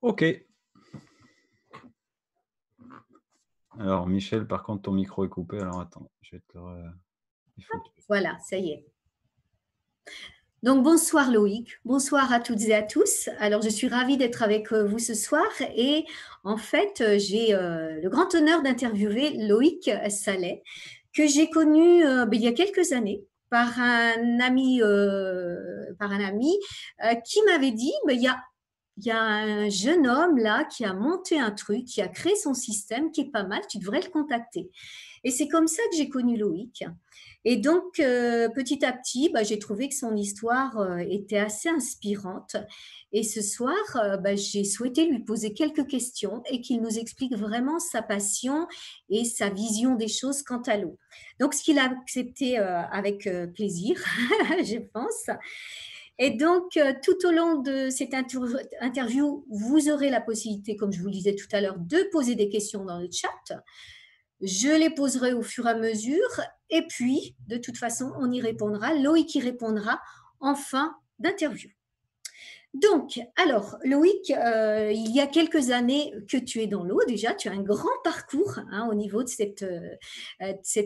OK. Alors Michel, par contre, ton micro est coupé. Alors attends, je vais te le il faut que tu Voilà, ça y est. Donc bonsoir Loïc, bonsoir à toutes et à tous. Alors je suis ravie d'être avec vous ce soir et en fait j'ai le grand honneur d'interviewer Loïc Sallet que j'ai connu il y a quelques années par un ami qui m'avait dit il y a un jeune homme là qui a monté un truc, qui a créé son système qui est pas mal, tu devrais le contacter. Et c'est comme ça que j'ai connu Loïc. Et donc, petit à petit, j'ai trouvé que son histoire était assez inspirante. Et ce soir, j'ai souhaité lui poser quelques questions et qu'il nous explique vraiment sa passion et sa vision des choses quant à l'eau. Donc, ce qu'il a accepté avec plaisir, je pense. Et donc, tout au long de cette interview, vous aurez la possibilité, comme je vous le disais tout à l'heure, de poser des questions dans le chat. Je les poserai au fur et à mesure. Et puis, de toute façon, on y répondra. Loïc y répondra en fin d'interview. Donc, alors, Loïc, il y a quelques années que tu es dans l'eau déjà, tu as un grand parcours au niveau de cet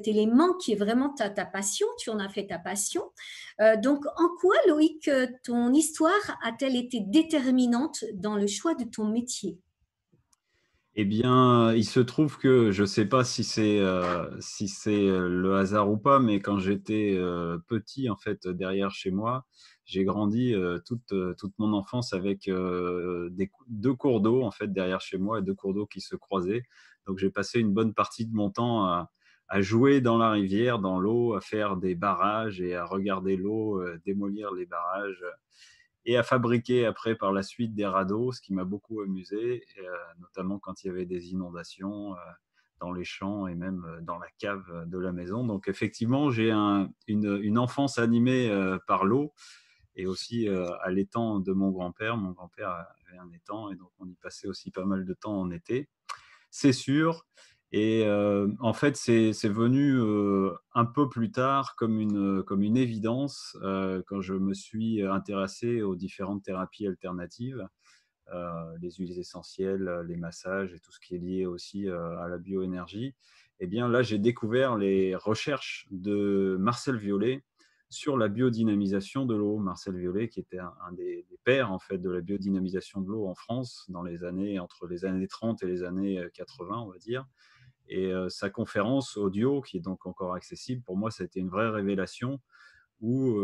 élément qui est vraiment ta passion, tu en as fait ta passion. Donc, en quoi, Loïc, ton histoire a-t-elle été déterminante dans le choix de ton métier? Eh bien, il se trouve que je ne sais pas si c'est, le hasard ou pas, mais quand j'étais, petit, en fait, derrière chez moi, j'ai grandi, toute mon enfance avec, des cou 2 cours d'eau, en fait, derrière chez moi, 2 cours d'eau qui se croisaient. Donc j'ai passé une bonne partie de mon temps à jouer dans la rivière, dans l'eau, à faire des barrages et à regarder l'eau, démolir les barrages, et à fabriquer après par la suite des radeaux, ce qui m'a beaucoup amusé, notamment quand il y avait des inondations dans les champs et même dans la cave de la maison. Donc effectivement, j'ai une enfance animée par l'eau et aussi à l'étang de mon grand-père. Mon grand-père avait un étang et donc on y passait aussi pas mal de temps en été, c'est sûr. Et en fait, c'est venu un peu plus tard comme une évidence quand je me suis intéressé aux différentes thérapies alternatives, les huiles essentielles, les massages et tout ce qui est lié aussi à la bioénergie. Et bien là, j'ai découvert les recherches de Marcel Violet sur la biodynamisation de l'eau. Marcel Violet, qui était un des pères en fait de la biodynamisation de l'eau en France dans les années entre les années 30 et les années 80, on va dire. Et sa conférence audio, qui est donc encore accessible, pour moi, ça a été une vraie révélation où,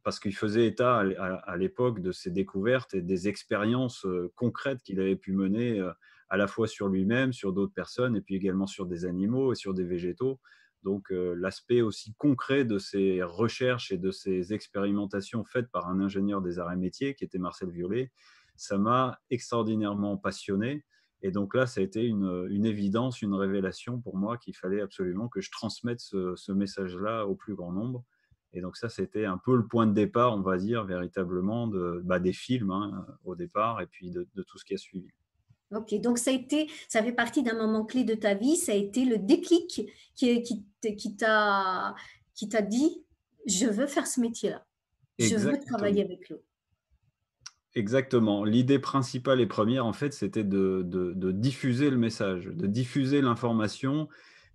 parce qu'il faisait état à l'époque de ses découvertes et des expériences concrètes qu'il avait pu mener à la fois sur lui-même, sur d'autres personnes, et puis également sur des animaux et sur des végétaux. Donc l'aspect aussi concret de ces recherches et de ces expérimentations faites par un ingénieur des arts et métiers qui était Marcel Violet, ça m'a extraordinairement passionné. Et donc là, ça a été une évidence, une révélation pour moi qu'il fallait absolument que je transmette ce message-là au plus grand nombre. Et donc ça, c'était un peu le point de départ, on va dire, véritablement des films au départ, et puis de tout ce qui a suivi. Ok, donc ça fait partie d'un moment clé de ta vie, ça a été le déclic qui t'a dit, je veux faire ce métier-là, je veux travailler Exactement. avec l'eau. Exactement. L'idée principale et première, en fait, c'était de diffuser le message, de diffuser l'information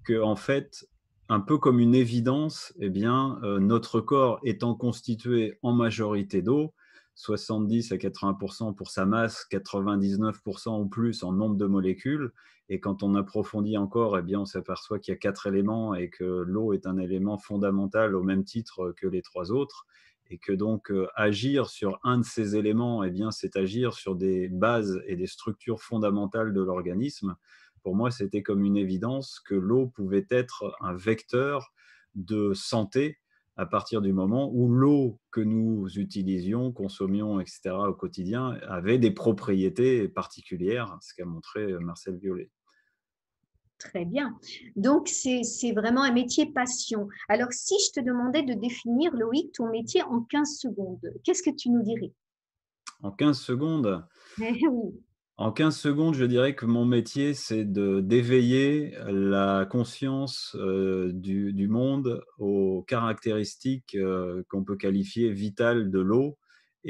que, en fait, un peu comme une évidence, eh bien, notre corps étant constitué en majorité d'eau, 70 à 80 pour sa masse, 99 ou plus en nombre de molécules. Et quand on approfondit encore, eh bien, on s'aperçoit qu'il y a 4 éléments et que l'eau est un élément fondamental au même titre que les 3 autres, et que donc agir sur un de ces éléments, eh bien, c'est agir sur des bases et des structures fondamentales de l'organisme. Pour moi, c'était comme une évidence que l'eau pouvait être un vecteur de santé à partir du moment où l'eau que nous utilisions, consommions, etc., au quotidien avait des propriétés particulières, ce qu'a montré Marcel Violet. Très bien. Donc, c'est vraiment un métier passion. Alors, si je te demandais de définir, Loïc, ton métier en 15 secondes, qu'est-ce que tu nous dirais? En 15 secondes, Oui. En 15 secondes, je dirais que mon métier, c'est d'éveiller la conscience du monde aux caractéristiques qu'on peut qualifier vitales de l'eau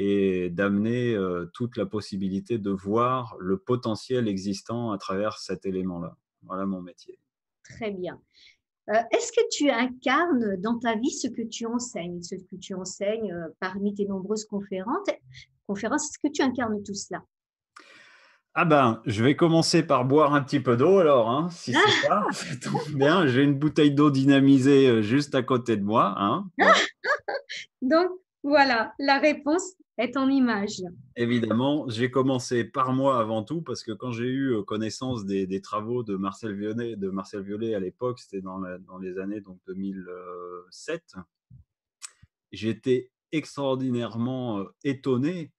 et d'amener toute la possibilité de voir le potentiel existant à travers cet élément-là. Voilà mon métier. Très bien. Est-ce que tu incarnes dans ta vie ce que tu enseignes parmi tes nombreuses conférences, est-ce que tu incarnes tout cela? Ah ben, je vais commencer par boire un petit peu d'eau alors, hein, si c'est ça, ça tombe bien. J'ai une bouteille d'eau dynamisée juste à côté de moi, hein, voilà. Donc voilà, la réponse est en image. Évidemment, j'ai commencé par moi avant tout parce que quand j'ai eu connaissance des travaux de Marcel Violet à l'époque, c'était dans les années donc 2007, j'étais extraordinairement étonné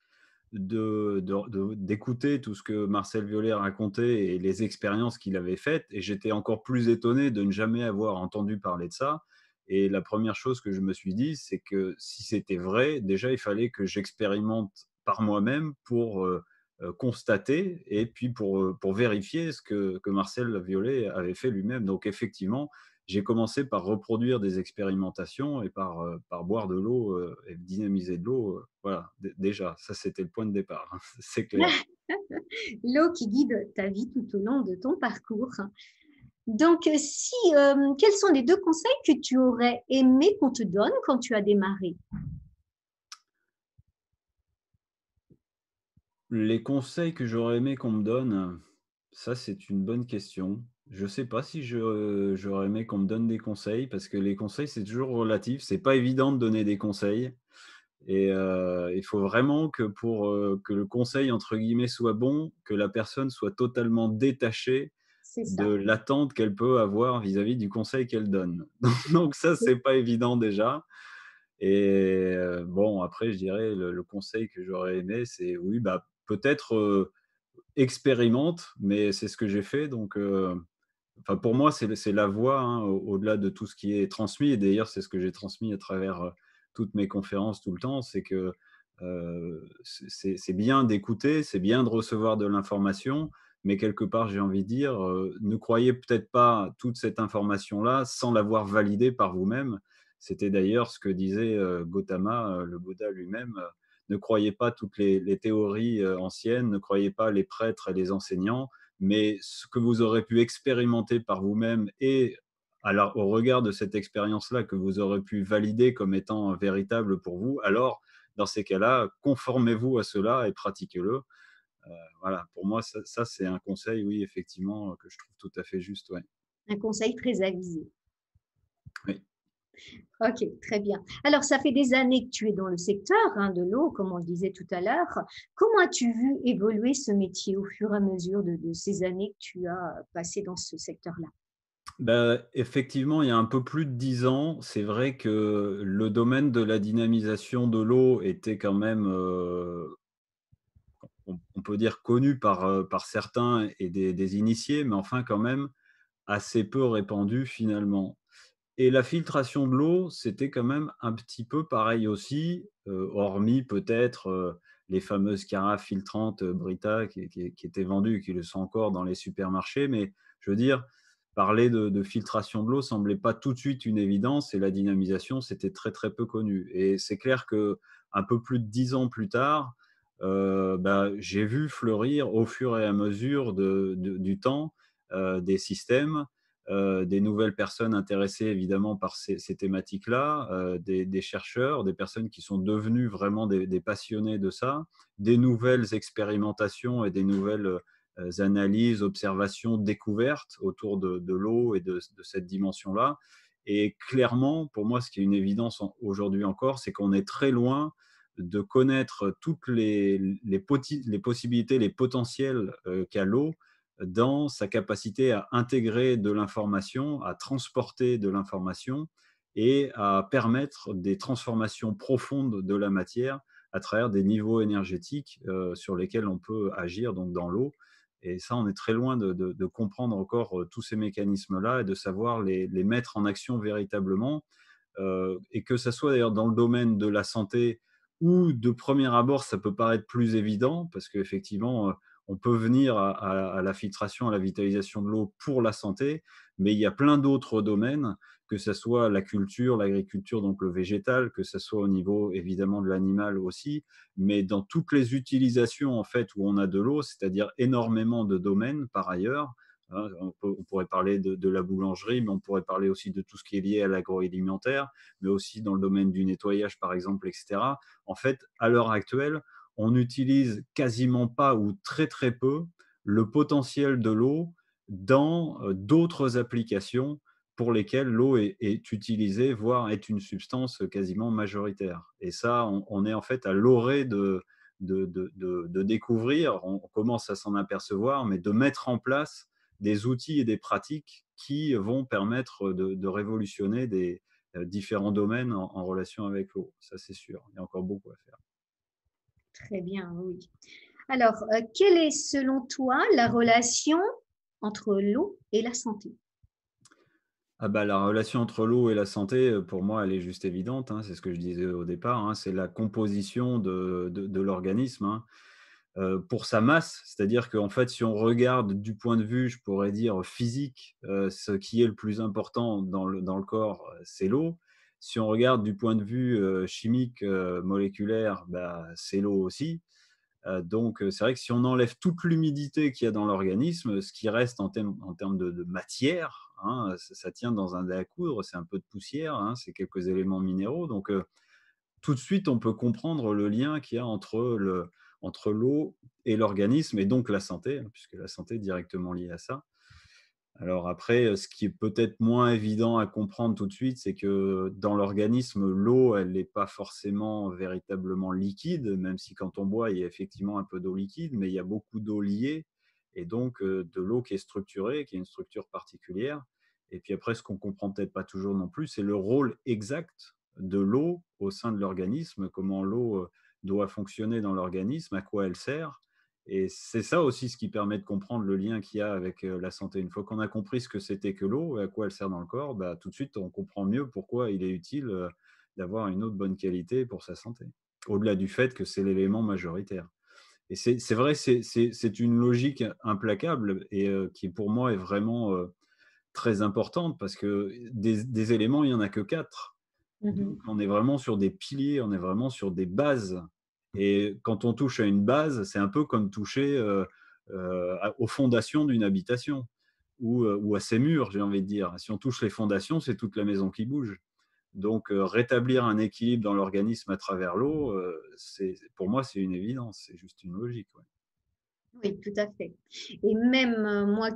d'écouter tout ce que Marcel Violet racontait et les expériences qu'il avait faites. Et j'étais encore plus étonné de ne jamais avoir entendu parler de ça. Et la première chose que je me suis dit, c'est que si c'était vrai, déjà, il fallait que j'expérimente par moi-même pour constater et puis pour vérifier ce que Marcel Violet avait fait lui-même. Donc, effectivement, j'ai commencé par reproduire des expérimentations et par boire de l'eau et dynamiser de l'eau. Voilà, déjà, ça c'était le point de départ, hein, c'est clair. L'eau qui guide ta vie tout au long de ton parcours. Donc, quels sont les 2 conseils que tu aurais aimé qu'on te donne quand tu as démarré? Les conseils que j'aurais aimé qu'on me donne, ça c'est une bonne question. Je sais pas si j'aurais aimé qu'on me donne des conseils parce que les conseils c'est toujours relatif. C'est pas évident de donner des conseils et il faut vraiment que pour que le conseil entre guillemets soit bon, que la personne soit totalement détachée C'est de ça. l'attente qu'elle peut avoir vis-à-vis du conseil qu'elle donne. Donc ça, c'est pas évident déjà. Et bon, après, je dirais le conseil que j'aurais aimé, c'est oui, bah, peut-être, expérimente, mais c'est ce que j'ai fait. Donc enfin, pour moi, c'est la voie, hein, au-delà de tout ce qui est transmis. Et d'ailleurs, c'est ce que j'ai transmis à travers toutes mes conférences tout le temps. C'est que c'est bien d'écouter, c'est bien de recevoir de l'information, mais quelque part, j'ai envie de dire, ne croyez peut-être pas toute cette information-là sans l'avoir validée par vous-même. C'était d'ailleurs ce que disait Gautama, le Bouddha lui-même. Ne croyez pas toutes les théories anciennes, ne croyez pas les prêtres et les enseignants, mais ce que vous aurez pu expérimenter par vous-même et alors, au regard de cette expérience-là que vous aurez pu valider comme étant véritable pour vous, alors dans ces cas-là, conformez-vous à cela et pratiquez-le. Voilà, pour moi, ça c'est un conseil, oui, effectivement, que je trouve tout à fait juste. Ouais. Un conseil très avisé. Oui. OK, très bien. Alors, ça fait des années que tu es dans le secteur, hein, de l'eau, comme on le disait tout à l'heure. Comment as-tu vu évoluer ce métier au fur et à mesure de ces années que tu as passées dans ce secteur-là? Bah, effectivement, il y a un peu plus de 10 ans, c'est vrai que le domaine de la dynamisation de l'eau était quand même, on peut dire connu par certains et des initiés, mais enfin quand même assez peu répandu finalement. Et la filtration de l'eau, c'était quand même un petit peu pareil aussi, hormis peut-être, les fameuses carafes filtrantes, Brita qui étaient vendues, qui le sont encore dans les supermarchés. Mais je veux dire, parler de filtration de l'eau semblait pas tout de suite une évidence et la dynamisation, c'était très, très peu connu. Et c'est clair que un peu plus de 10 ans plus tard, bah, j'ai vu fleurir au fur et à mesure du temps, des systèmes, des nouvelles personnes intéressées évidemment par ces thématiques-là, des chercheurs, des personnes qui sont devenues vraiment des passionnés de ça, des nouvelles expérimentations et des nouvelles analyses, observations, découvertes autour de l'eau et de cette dimension-là. Et clairement, pour moi, ce qui est une évidence aujourd'hui encore, c'est qu'on est très loin de connaître toutes les possibilités, les potentiels qu'a l'eau dans sa capacité à intégrer de l'information, à transporter de l'information et à permettre des transformations profondes de la matière à travers des niveaux énergétiques sur lesquels on peut agir donc dans l'eau. Et ça, on est très loin de comprendre encore tous ces mécanismes-là et de savoir les mettre en action véritablement. Et que ça soit d'ailleurs dans le domaine de la santé ou de premier abord, ça peut paraître plus évident parce qu'effectivement, on peut venir à la filtration, à la vitalisation de l'eau pour la santé, mais il y a plein d'autres domaines que ça soit la culture, l'agriculture, donc le végétal, que ça soit au niveau évidemment de l'animal aussi, mais dans toutes les utilisations en fait où on a de l'eau, c'est-à-dire énormément de domaines par ailleurs. Hein, on pourrait parler de la boulangerie, mais on pourrait parler aussi de tout ce qui est lié à l'agroalimentaire, mais aussi dans le domaine du nettoyage par exemple, etc. En fait, à l'heure actuelle, on n'utilise quasiment pas ou très très peu le potentiel de l'eau dans d'autres applications pour lesquelles l'eau est utilisée, voire est une substance quasiment majoritaire. Et ça, on est en fait à l'orée de découvrir, on commence à s'en apercevoir, mais de mettre en place des outils et des pratiques qui vont permettre de révolutionner des différents domaines en relation avec l'eau. Ça, c'est sûr. Il y a encore beaucoup à faire. Très bien, oui. Alors, quelle est selon toi la relation entre l'eau et la santé? Ah bah, la relation entre l'eau et la santé, pour moi, elle est juste évidente, hein. C'est ce que je disais au départ, hein. C'est la composition de l'organisme, hein. Pour sa masse, c'est-à-dire qu'en fait, si on regarde du point de vue, je pourrais dire physique, ce qui est le plus important dans le corps, c'est l'eau. Si on regarde du point de vue, chimique, moléculaire, bah, c'est l'eau aussi. Donc, c'est vrai que si on enlève toute l'humidité qu'il y a dans l'organisme, ce qui reste en termes de matière, hein, ça tient dans un dé à coudre, c'est un peu de poussière, hein, c'est quelques éléments minéraux. Donc, tout de suite, on peut comprendre le lien qu'il y a entre l'eau et l'organisme et donc la santé, hein, puisque la santé est directement liée à ça. Alors après, ce qui est peut-être moins évident à comprendre tout de suite, c'est que dans l'organisme, l'eau, elle n'est pas forcément véritablement liquide, même si quand on boit, il y a effectivement un peu d'eau liquide, mais il y a beaucoup d'eau liée et donc de l'eau qui est structurée, qui a une structure particulière. Et puis après, ce qu'on comprend peut-être pas toujours non plus, c'est le rôle exact de l'eau au sein de l'organisme, comment l'eau doit fonctionner dans l'organisme, à quoi elle sert. Et c'est ça aussi ce qui permet de comprendre le lien qu'il y a avec la santé. Une fois qu'on a compris ce que c'était que l'eau et à quoi elle sert dans le corps, bah, tout de suite, on comprend mieux pourquoi il est utile d'avoir une eau de bonne qualité pour sa santé. Au-delà du fait que c'est l'élément majoritaire. Et c'est vrai, c'est une logique implacable et qui pour moi est vraiment très importante parce que des éléments, il n'y en a que quatre. Donc, Mhm. on est vraiment sur des piliers, on est vraiment sur des bases. Et quand on touche à une base, c'est un peu comme toucher aux fondations d'une habitation ou à ses murs, j'ai envie de dire. Si on touche les fondations, c'est toute la maison qui bouge. Donc, rétablir un équilibre dans l'organisme à travers l'eau, pour moi, c'est une évidence, c'est juste une logique. Ouais. Oui, tout à fait. Et même moi,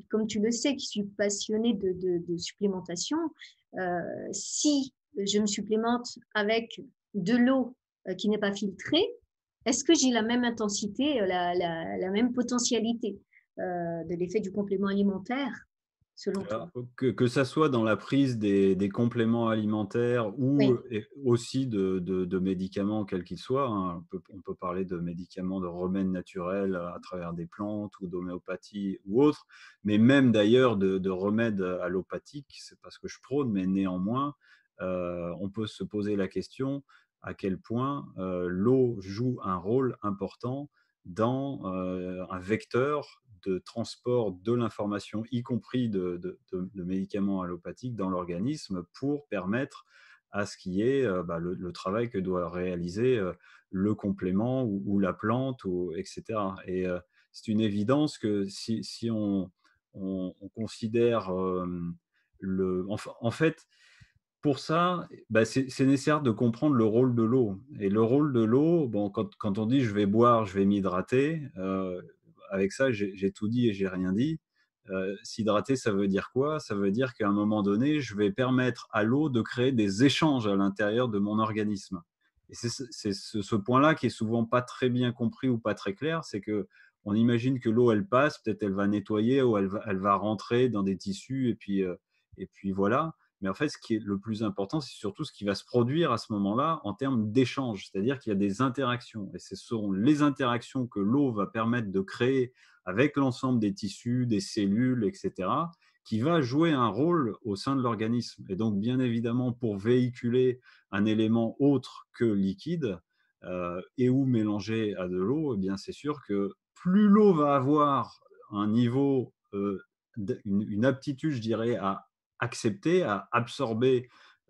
comme tu le sais, qui suis passionnée de supplémentation, si je me supplémente avec de l'eau qui n'est pas filtrée, est-ce que j'ai la même intensité, la même potentialité de l'effet du complément alimentaire, selon Alors, toi? que ça soit dans la prise des compléments alimentaires ou Oui, aussi de médicaments quels qu'ils soient, hein. On peut parler de médicaments de remèdes naturels à travers des plantes ou d'homéopathie ou autres, mais même d'ailleurs de remèdes allopathiques, c'est pas ce que je prône, mais néanmoins, on peut se poser la question à quel point l'eau joue un rôle important dans un vecteur de transport de l'information, y compris de médicaments allopathiques, dans l'organisme pour permettre à ce qui est bah, le travail que doit réaliser le complément ou la plante, etc. Et c'est une évidence que si on considère en fait, pour ça, bah, c'est nécessaire de comprendre le rôle de l'eau. Et le rôle de l'eau, bon, quand on dit je vais boire, je vais m'hydrater, avec ça, j'ai tout dit et j'ai rien dit. S'hydrater, ça veut dire quoi? Ça veut dire qu'à un moment donné, je vais permettre à l'eau de créer des échanges à l'intérieur de mon organisme. Et c'est ce point-là qui est souvent pas très bien compris ou pas très clair, c'est que on imagine que l'eau, elle passe, peut-être elle va nettoyer ou elle va rentrer dans des tissus et puis voilà. Mais en fait, ce qui est le plus important, c'est surtout ce qui va se produire à ce moment-là en termes d'échange. C'est-à-dire qu'il y a des interactions. Et ce sont les interactions que l'eau va permettre de créer avec l'ensemble des tissus, des cellules, etc., qui va jouer un rôle au sein de l'organisme. Et donc, bien évidemment, pour véhiculer un élément autre que liquide et ou mélangé à de l'eau, eh bien, c'est sûr que plus l'eau va avoir un niveau, une aptitude, je dirais, à accepter, à absorber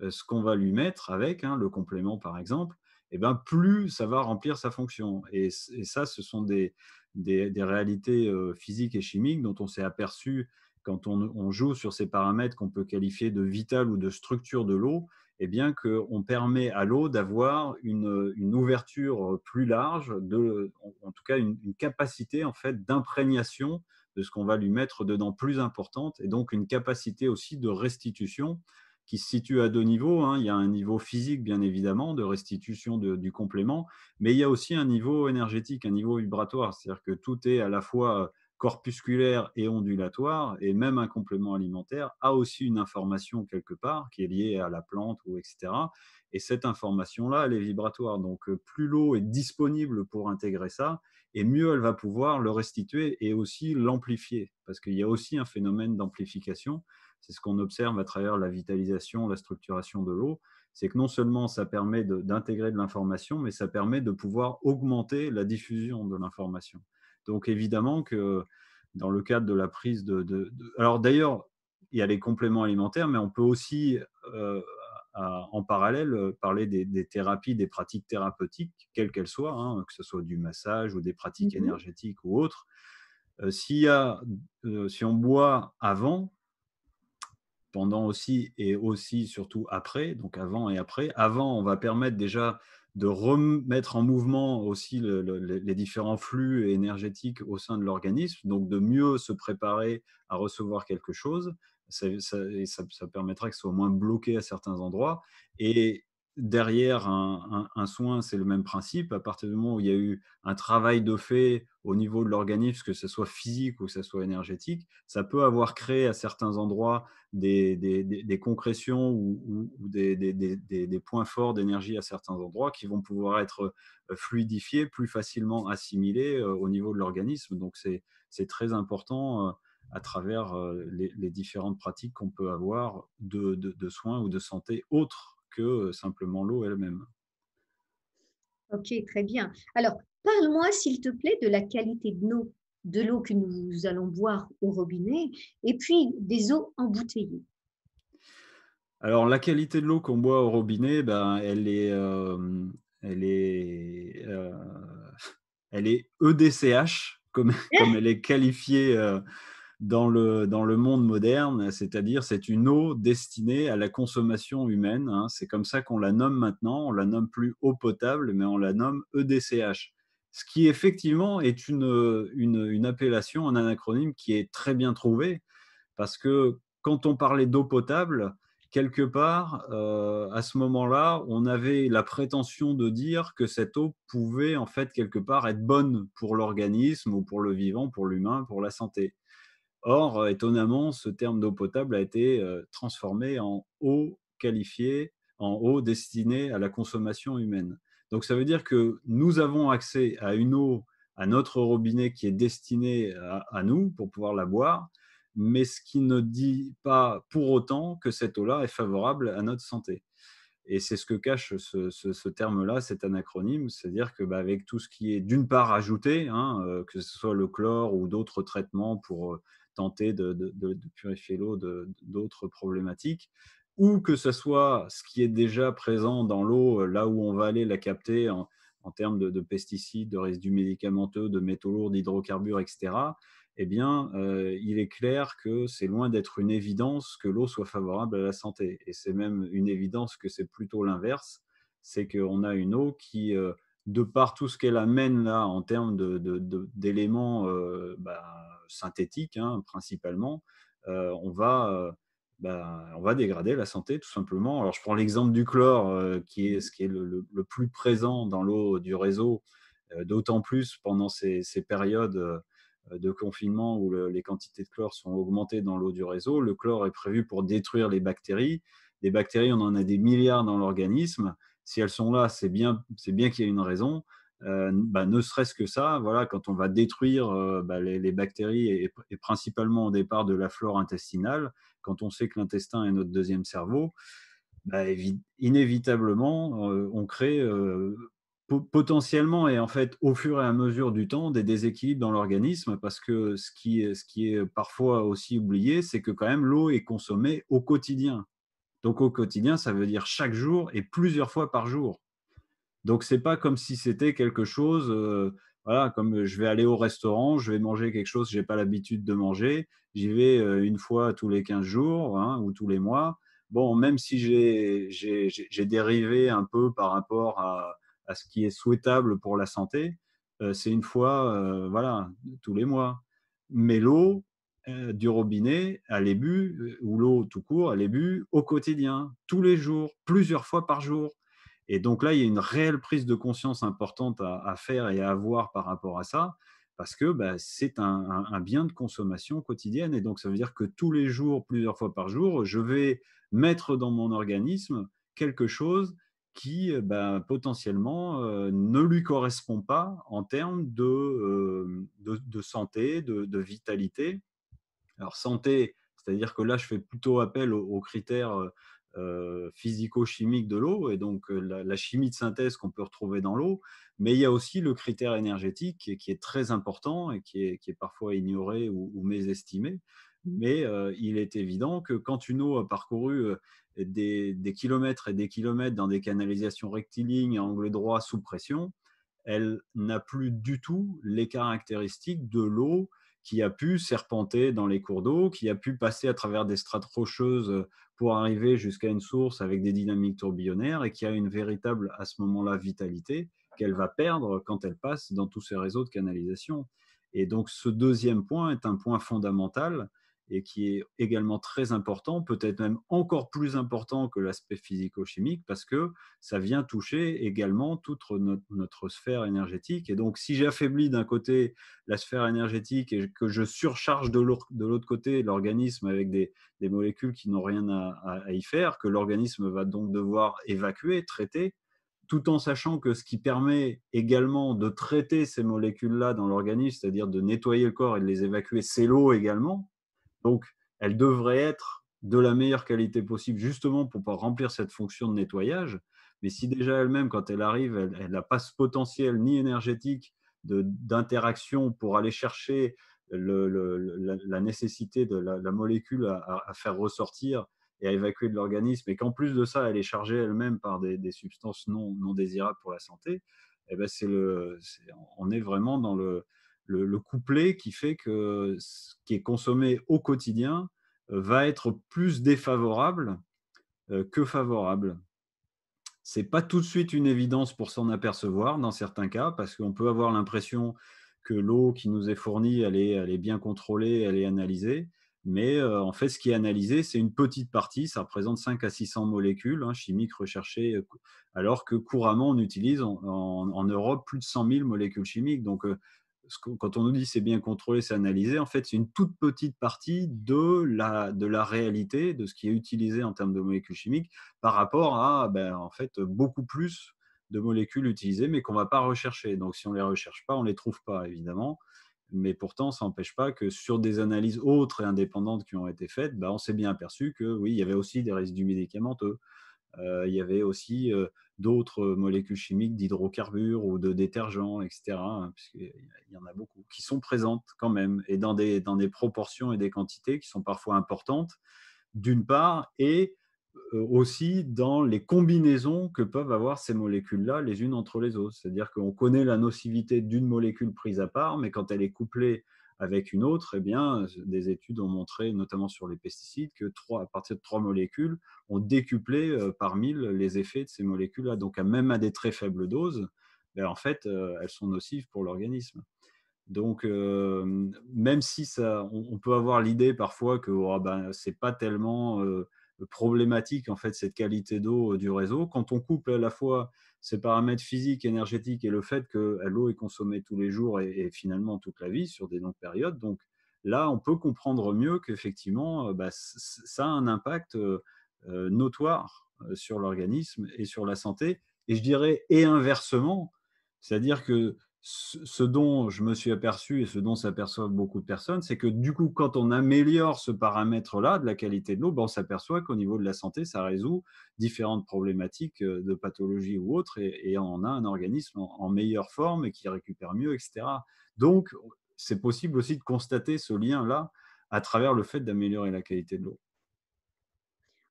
ce qu'on va lui mettre avec, hein, le complément par exemple, et ben, plus ça va remplir sa fonction. Et ça, ce sont des réalités physiques et chimiques dont on s'est aperçu quand on joue sur ces paramètres qu'on peut qualifier de vital ou de structure de l'eau, eh bien qu'on permet à l'eau d'avoir une ouverture plus large, en tout cas une capacité en fait d'imprégnation de ce qu'on va lui mettre dedans plus importante, et donc une capacité aussi de restitution qui se situe à deux niveaux, hein. Il y a un niveau physique, bien évidemment, de restitution du complément, mais il y a aussi un niveau énergétique, un niveau vibratoire. C'est-à-dire que tout est à la fois corpusculaire et ondulatoire, et même un complément alimentaire a aussi une information quelque part qui est liée à la plante, ou etc. Et cette information-là, elle est vibratoire. Donc, plus l'eau est disponible pour intégrer ça, et mieux elle va pouvoir le restituer et aussi l'amplifier. Parce qu'il y a aussi un phénomène d'amplification. C'est ce qu'on observe à travers la vitalisation, la structuration de l'eau. C'est que non seulement ça permet d'intégrer de l'information, mais ça permet de pouvoir augmenter la diffusion de l'information. Donc évidemment que dans le cadre de la prise alors d'ailleurs, il y a les compléments alimentaires, mais on peut aussi en parallèle parler des thérapies, des pratiques thérapeutiques, quelles qu'elles soient, hein, que ce soit du massage ou des pratiques Mhm. énergétiques ou autres. Si on boit avant, pendant aussi, et aussi surtout après, donc avant et après. Avant, on va permettre déjà de remettre en mouvement aussi les différents flux énergétiques au sein de l'organisme, donc de mieux se préparer à recevoir quelque chose. Ça permettra que ce soit moins bloqué à certains endroits. Et derrière un soin, c'est le même principe. À partir du moment où il y a eu un travail de fait au niveau de l'organisme, que ce soit physique ou que ce soit énergétique, ça peut avoir créé à certains endroits des concrétions ou des points forts d'énergie à certains endroits qui vont pouvoir être fluidifiés, plus facilement assimilés au niveau de l'organisme. Donc, c'est très important à travers les différentes pratiques qu'on peut avoir de soins ou de santé autres que simplement l'eau elle-même. Ok, très bien. Alors, parle-moi, s'il te plaît, de la qualité de l'eau que nous allons boire au robinet et puis des eaux embouteillées. Alors, la qualité de l'eau qu'on boit au robinet, ben, elle est, elle est EDCH, comme elle est qualifiée dans le monde moderne, c'est-à-dire c'est une eau destinée à la consommation humaine, hein. C'est comme ça qu'on la nomme maintenant. On la nomme plus eau potable, mais on la nomme EDCH. Ce qui effectivement est une appellation, un acronyme qui est très bien trouvé, parce que quand on parlait d'eau potable, quelque part, à ce moment-là, on avait la prétention de dire que cette eau pouvait en fait quelque part être bonne pour l'organisme ou pour le vivant, pour l'humain, pour la santé. Or, étonnamment, ce terme d'eau potable a été transformé en eau qualifiée, en eau destinée à la consommation humaine. Donc ça veut dire que nous avons accès à une eau, à notre robinet, qui est destinée à nous pour pouvoir la boire, mais ce qui ne dit pas pour autant que cette eau-là est favorable à notre santé. Et c'est ce que cache ce terme-là, cet anacronyme, c'est-à-dire que, bah, avec tout ce qui est d'une part ajouté, hein, que ce soit le chlore ou d'autres traitements pour tenter de purifier l'eau d'autres problématiques, ou que ce soit ce qui est déjà présent dans l'eau, là où on va aller la capter en termes de pesticides, de résidus médicamenteux, de métaux lourds, d'hydrocarbures, etc., eh bien, il est clair que c'est loin d'être une évidence que l'eau soit favorable à la santé. Et c'est même une évidence que c'est plutôt l'inverse. C'est qu'on a une eau qui, de par tout ce qu'elle amène là en termes d'éléments synthétiques, hein, principalement, on on va dégrader la santé tout simplement. Alors je prends l'exemple du chlore, qui est ce qui est le plus présent dans l'eau du réseau, d'autant plus pendant ces périodes de confinement où les quantités de chlore sont augmentées dans l'eau du réseau. Le chlore est prévu pour détruire les bactéries. Les bactéries, on en a des milliards dans l'organisme. Si elles sont là, c'est bien qu'il y a une raison. Ne serait-ce que ça, voilà, quand on va détruire les bactéries, et principalement au départ de la flore intestinale, quand on sait que l'intestin est notre deuxième cerveau, inévitablement, on crée Potentiellement et en fait, au fur et à mesure du temps, des déséquilibres dans l'organisme parce que ce qui est parfois aussi oublié, c'est que quand même l'eau est consommée au quotidien. Donc au quotidien, ça veut dire chaque jour et plusieurs fois par jour. Donc c'est pas comme si c'était quelque chose, voilà, comme je vais aller au restaurant, je vais manger quelque chose que j'ai pas l'habitude de manger. J'y vais, 1 fois tous les 15 jours, hein, ou tous les mois. Bon, même si j'ai dérivé un peu par rapport à ce qui est souhaitable pour la santé, c'est 1 fois, voilà, tous les mois. Mais l'eau, du robinet, elle est bue, ou l'eau tout court, elle est bue au quotidien, tous les jours, plusieurs fois par jour. Et donc là, il y a une réelle prise de conscience importante à faire et à avoir par rapport à ça, parce que bah, c'est un bien de consommation quotidienne. Et donc, ça veut dire que tous les jours, plusieurs fois par jour, je vais mettre dans mon organisme quelque chose qui bah, potentiellement ne lui correspond pas en termes de santé, de vitalité. Alors santé, c'est-à-dire que là, je fais plutôt appel aux critères, physico-chimiques de l'eau et donc la chimie de synthèse qu'on peut retrouver dans l'eau. Mais il y a aussi le critère énergétique qui est très important et qui est parfois ignoré ou mésestimé. Mais il est évident que quand une eau a parcouru, des kilomètres et des kilomètres dans des canalisations rectilignes à angle droit sous pression, elle n'a plus du tout les caractéristiques de l'eau qui a pu serpenter dans les cours d'eau, qui a pu passer à travers des strates rocheuses pour arriver jusqu'à une source avec des dynamiques tourbillonnaires et qui a une véritable, à ce moment-là, vitalité qu'elle va perdre quand elle passe dans tous ces réseaux de canalisation. Et donc ce deuxième point est un point fondamental et qui est également très important, peut-être même encore plus important que l'aspect physico-chimique, parce que ça vient toucher également toute notre sphère énergétique. Et donc, si j'affaiblis d'un côté la sphère énergétique et que je surcharge de l'autre côté l'organisme avec des molécules qui n'ont rien à y faire, que l'organisme va donc devoir évacuer, traiter, tout en sachant que ce qui permet également de traiter ces molécules-là dans l'organisme, c'est-à-dire de nettoyer le corps et de les évacuer, c'est l'eau également. Donc, elle devrait être de la meilleure qualité possible, justement pour pouvoir remplir cette fonction de nettoyage. Mais si déjà elle-même, quand elle arrive, elle n'a pas ce potentiel ni énergétique d'interaction pour aller chercher la nécessité de la molécule à faire ressortir et à évacuer de l'organisme, et qu'en plus de ça, elle est chargée elle-même par des substances non désirables pour la santé, eh ben on est vraiment dans le couplet qui fait que ce qui est consommé au quotidien va être plus défavorable que favorable. C'est pas tout de suite une évidence pour s'en apercevoir dans certains cas, parce qu'on peut avoir l'impression que l'eau qui nous est fournie, elle est bien contrôlée, elle est analysée. Mais en fait, ce qui est analysé, c'est une petite partie, ça représente 5 à 600 molécules hein, chimiques recherchées, alors que couramment on utilise en Europe plus de 100 000 molécules chimiques. Donc quand on nous dit c'est bien contrôlé, c'est analysé, en fait, c'est une toute petite partie de la réalité, de ce qui est utilisé en termes de molécules chimiques, par rapport à ben, en fait, beaucoup plus de molécules utilisées, mais qu'on ne va pas rechercher. Donc, si on ne les recherche pas, on ne les trouve pas, évidemment. Mais pourtant, ça n'empêche pas que sur des analyses autres et indépendantes qui ont été faites, ben, on s'est bien aperçu que oui, il y avait aussi des résidus médicamenteux. Il y avait aussi d'autres molécules chimiques d'hydrocarbures ou de détergents, etc., hein, puisqu'il y en a beaucoup, qui sont présentes quand même, et dans des proportions et des quantités qui sont parfois importantes, d'une part, et aussi dans les combinaisons que peuvent avoir ces molécules-là les unes entre les autres. C'est-à-dire qu'on connaît la nocivité d'une molécule prise à part, mais quand elle est couplée avec une autre, eh bien, des études ont montré, notamment sur les pesticides, que à partir de 3 molécules, ont décuplé par 1000 les effets de ces molécules-là. Donc, même à des très faibles doses, ben, en fait, elles sont nocives pour l'organisme. Donc, même si on peut avoir l'idée parfois que oh, ben, ce n'est pas tellement problématique en fait, cette qualité d'eau du réseau, quand on couple à la fois ces paramètres physiques, énergétiques et le fait que l'eau est consommée tous les jours et finalement toute la vie sur des longues périodes, donc là, on peut comprendre mieux qu'effectivement, bah, ça a un impact notoire sur l'organisme et sur la santé. Et je dirais, et inversement, c'est-à-dire que ce dont je me suis aperçu et ce dont s'aperçoivent beaucoup de personnes, c'est que du coup, quand on améliore ce paramètre-là de la qualité de l'eau, ben, on s'aperçoit qu'au niveau de la santé, ça résout différentes problématiques de pathologie ou autres, et on a un organisme en meilleure forme et qui récupère mieux, etc. Donc, c'est possible aussi de constater ce lien-là à travers le fait d'améliorer la qualité de l'eau.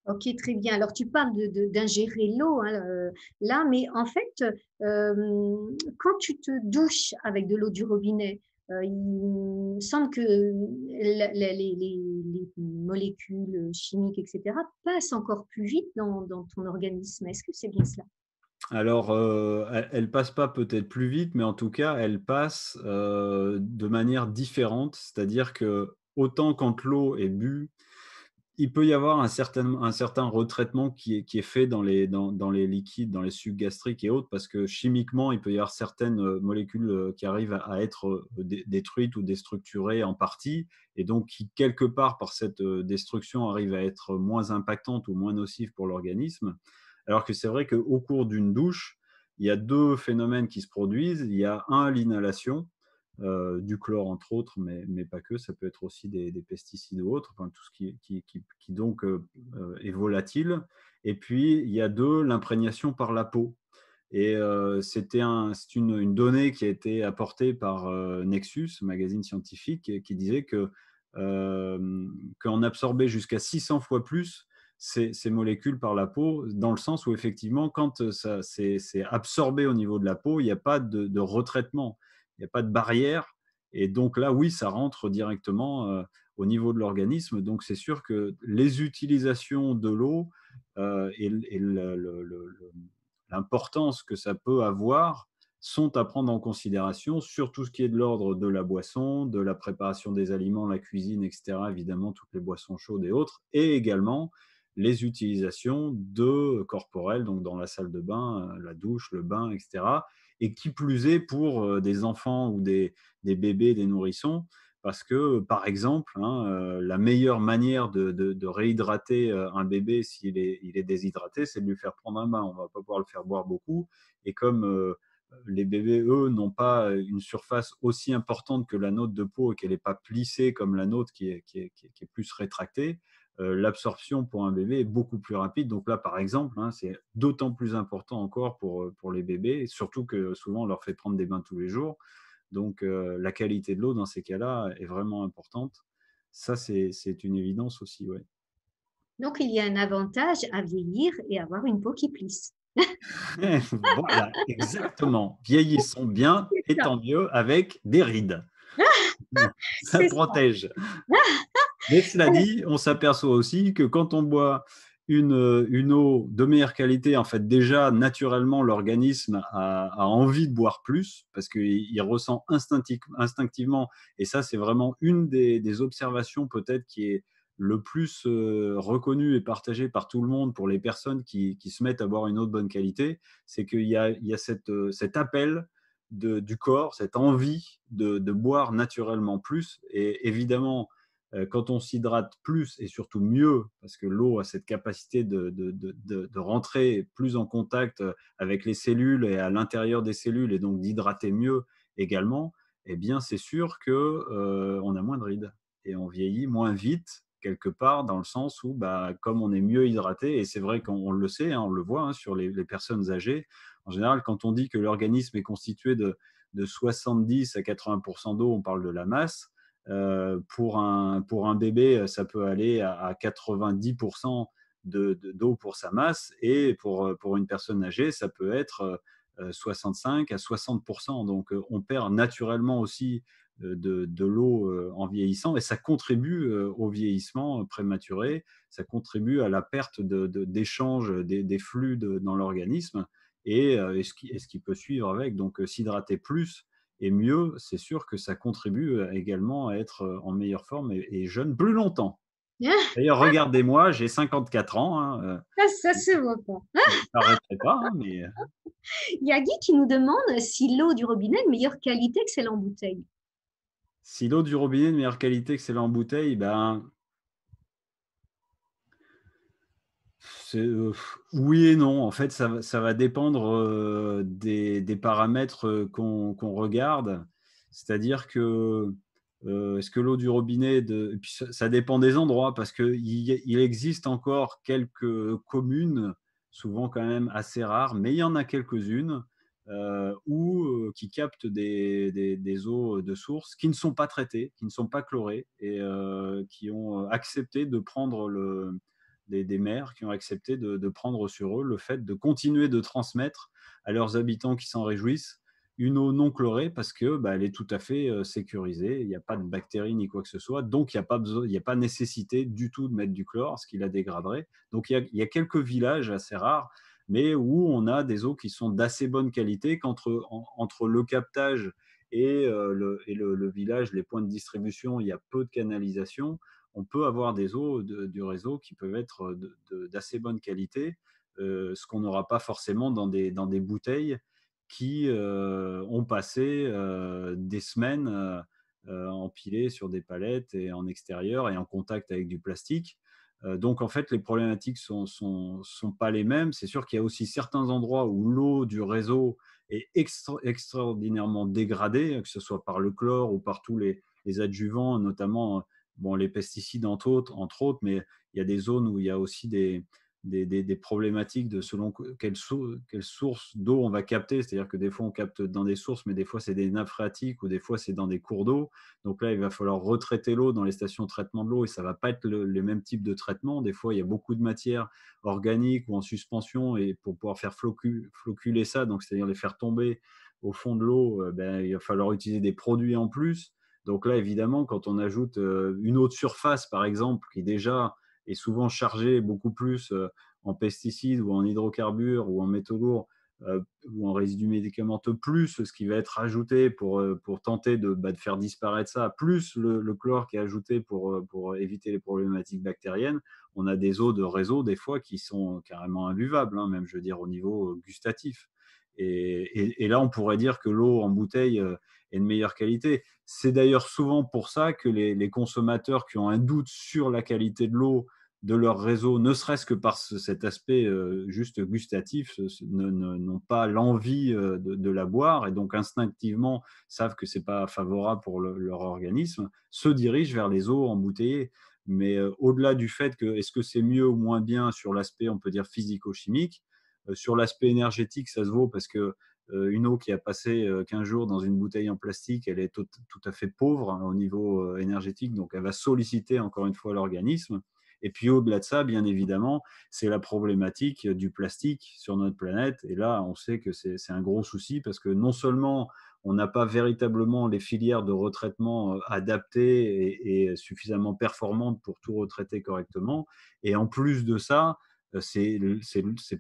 OK, très bien. Alors tu parles d'ingérer l'eau, hein, là, mais en fait, quand tu te douches avec de l'eau du robinet, il me semble que les molécules chimiques et cetera passent encore plus vite dans ton organisme. Est-ce que c'est bien cela? Alors, elle passe pas peut-être plus vite, mais en tout cas, elle passe, de manière différente. C'est-à-dire que autant quand l'eau est bue, il peut y avoir un certain retraitement qui est fait dans les liquides, dans les sucs gastriques et autres, parce que chimiquement, il peut y avoir certaines, molécules, qui arrivent à être, détruites ou déstructurées en partie, et donc qui, quelque part, par cette, destruction, arrivent à être moins impactantes ou moins nocives pour l'organisme. Alors que c'est vrai qu'au cours d'une douche, il y a 2 phénomènes qui se produisent. Il y a un, l'inhalation, du chlore entre autres, mais pas que, ça peut être aussi des pesticides ou autres, enfin tout ce qui donc est volatile. Et puis il y a 2, l'imprégnation par la peau. Et c'est une donnée qui a été apportée par Nexus, magazine scientifique, et qui disait que qu'on absorbait jusqu'à 600 fois plus ces molécules par la peau, dans le sens où effectivement, quand ça c'est absorbé au niveau de la peau, il n'y a pas de retraitement, il n'y a pas de barrière. Et donc là, oui, ça rentre directement au niveau de l'organisme. Donc c'est sûr que les utilisations de l'eau et l'importance que ça peut avoir sont à prendre en considération sur tout ce qui est de l'ordre de la boisson, de la préparation des aliments, la cuisine, etc. Évidemment, toutes les boissons chaudes et autres, et également les utilisations de corporelles, donc dans la salle de bain, la douche, le bain, etc. Et qui plus est pour des enfants ou des bébés, des nourrissons, parce que, par exemple, hein, la meilleure manière de réhydrater un bébé s'il est déshydraté, c'est de lui faire prendre un bain. On ne va pas pouvoir le faire boire beaucoup. Et comme les bébés, eux, n'ont pas une surface aussi importante que la nôtre de peau et qu'elle n'est pas plissée comme la nôtre qui est plus rétractée, l'absorption pour un bébé est beaucoup plus rapide. Donc là, par exemple, hein, c'est d'autant plus important encore pour les bébés, surtout que souvent on leur fait prendre des bains tous les jours. Donc, la qualité de l'eau dans ces cas-là est vraiment importante. Ça, c'est une évidence aussi, ouais. Donc il y a un avantage à vieillir et avoir une peau qui plisse. Voilà, exactement. Vieillissons bien C'est et ça, tant mieux avec des rides. Ça c'est ça. protège. Mais cela dit, on s'aperçoit aussi que quand on boit une eau de meilleure qualité, en fait, déjà, naturellement, l'organisme a envie de boire plus parce qu'il ressent instinctivement, et ça, c'est vraiment une des observations peut-être qui est le plus reconnue et partagée par tout le monde pour les personnes qui se mettent à boire une eau de bonne qualité, c'est qu'il y a cet appel du corps, cette envie de boire naturellement plus. Et évidemment, quand on s'hydrate plus et surtout mieux, parce que l'eau a cette capacité de rentrer plus en contact avec les cellules et à l'intérieur des cellules, et donc d'hydrater mieux également, eh bien c'est sûr que on a moins de rides et on vieillit moins vite quelque part, dans le sens où, bah, comme on est mieux hydraté, et c'est vrai qu'on le sait, hein, on le voit, hein, sur les personnes âgées, en général, quand on dit que l'organisme est constitué de 70 à 80% d'eau, on parle de la masse. Pour un bébé, ça peut aller à 90% d'eau pour sa masse, et pour une personne âgée, ça peut être 65 à 60%. Donc, on perd naturellement aussi de l'eau en vieillissant, et ça contribue au vieillissement prématuré, ça contribue à la perte d'échange des flux dans l'organisme, et ce qui peut suivre avec. Donc, s'hydrater plus et mieux, c'est sûr que ça contribue également à être en meilleure forme et jeune plus longtemps. D'ailleurs, regardez-moi, j'ai 54 ans, hein, Ça se voit pas. il ne paraîtrait pas, hein, mais Il y a Guy qui nous demande si l'eau du robinet est de meilleure qualité que celle en bouteille. si l'eau du robinet est de meilleure qualité que celle en bouteille, ben, Oui et non. En fait, ça va dépendre, des paramètres, qu'on regarde. C'est-à-dire que, est-ce que l'eau du robinet de et puis ça dépend des endroits parce qu'il existe encore quelques communes, souvent quand même assez rares, mais il y en a quelques-unes, qui captent des eaux de source qui ne sont pas traitées, qui ne sont pas chlorées et qui ont accepté de prendre des maires qui ont accepté de prendre sur eux le fait de continuer de transmettre à leurs habitants qui s'en réjouissent une eau non chlorée parce que bah, elle est tout à fait sécurisée, il n'y a pas de bactéries ni quoi que ce soit, donc il n'y a pas nécessité du tout de mettre du chlore, ce qui la dégraderait. Donc il y a quelques villages assez rares, mais où on a des eaux qui sont d'assez bonne qualité entre le captage le village, les points de distribution, il y a peu de canalisation, on peut avoir des eaux du réseau qui peuvent être d'assez bonne qualité, ce qu'on n'aura pas forcément dans des bouteilles qui ont passé des semaines empilées sur des palettes et en extérieur et en contact avec du plastique. Donc en fait, les problématiques sont pas les mêmes. C'est sûr qu'il y a aussi certains endroits où l'eau du réseau est extraordinairement dégradée, que ce soit par le chlore ou par tous les adjuvants, notamment bon, les pesticides entre autres, mais il y a des zones où il y a aussi des problématiques de selon quelle source d'eau on va capter. C'est-à-dire que des fois, on capte dans des sources, mais des fois, c'est des nappes phréatiques ou des fois, c'est dans des cours d'eau. Donc là, il va falloir retraiter l'eau dans les stations de traitement de l'eau et ça ne va pas être les mêmes types de traitement. Des fois, il y a beaucoup de matières organiques ou en suspension et pour pouvoir faire floculer ça, donc c'est-à-dire les faire tomber au fond de l'eau, ben, il va falloir utiliser des produits en plus. Donc là, évidemment, quand on ajoute une eau de surface, par exemple, qui déjà est souvent chargée beaucoup plus en pesticides ou en hydrocarbures ou en métaux lourds ou en résidus médicamenteux, plus ce qui va être ajouté pour tenter de faire disparaître ça, plus le chlore qui est ajouté pour éviter les problématiques bactériennes, on a des eaux de réseau des fois qui sont carrément imbuvables, hein, même je veux dire au niveau gustatif. Et là, on pourrait dire que l'eau en bouteille est de meilleure qualité. C'est d'ailleurs souvent pour ça que les consommateurs qui ont un doute sur la qualité de l'eau de leur réseau, ne serait-ce que par cet aspect juste gustatif, n'ont pas l'envie de la boire et donc instinctivement savent que ce n'est pas favorable pour leur organisme, se dirigent vers les eaux embouteillées. Mais au-delà du fait que est-ce que c'est mieux ou moins bien sur l'aspect, on peut dire, physico-chimique, sur l'aspect énergétique, ça se vaut parce que une eau qui a passé 15 jours dans une bouteille en plastique, elle est tout à fait pauvre hein, au niveau énergétique, donc elle va solliciter encore une fois l'organisme. Et puis au-delà de ça, bien évidemment, c'est la problématique du plastique sur notre planète. Et là, on sait que c'est un gros souci parce que non seulement on n'a pas véritablement les filières de retraitement adaptées et suffisamment performantes pour tout retraiter correctement, et en plus de ça, c'est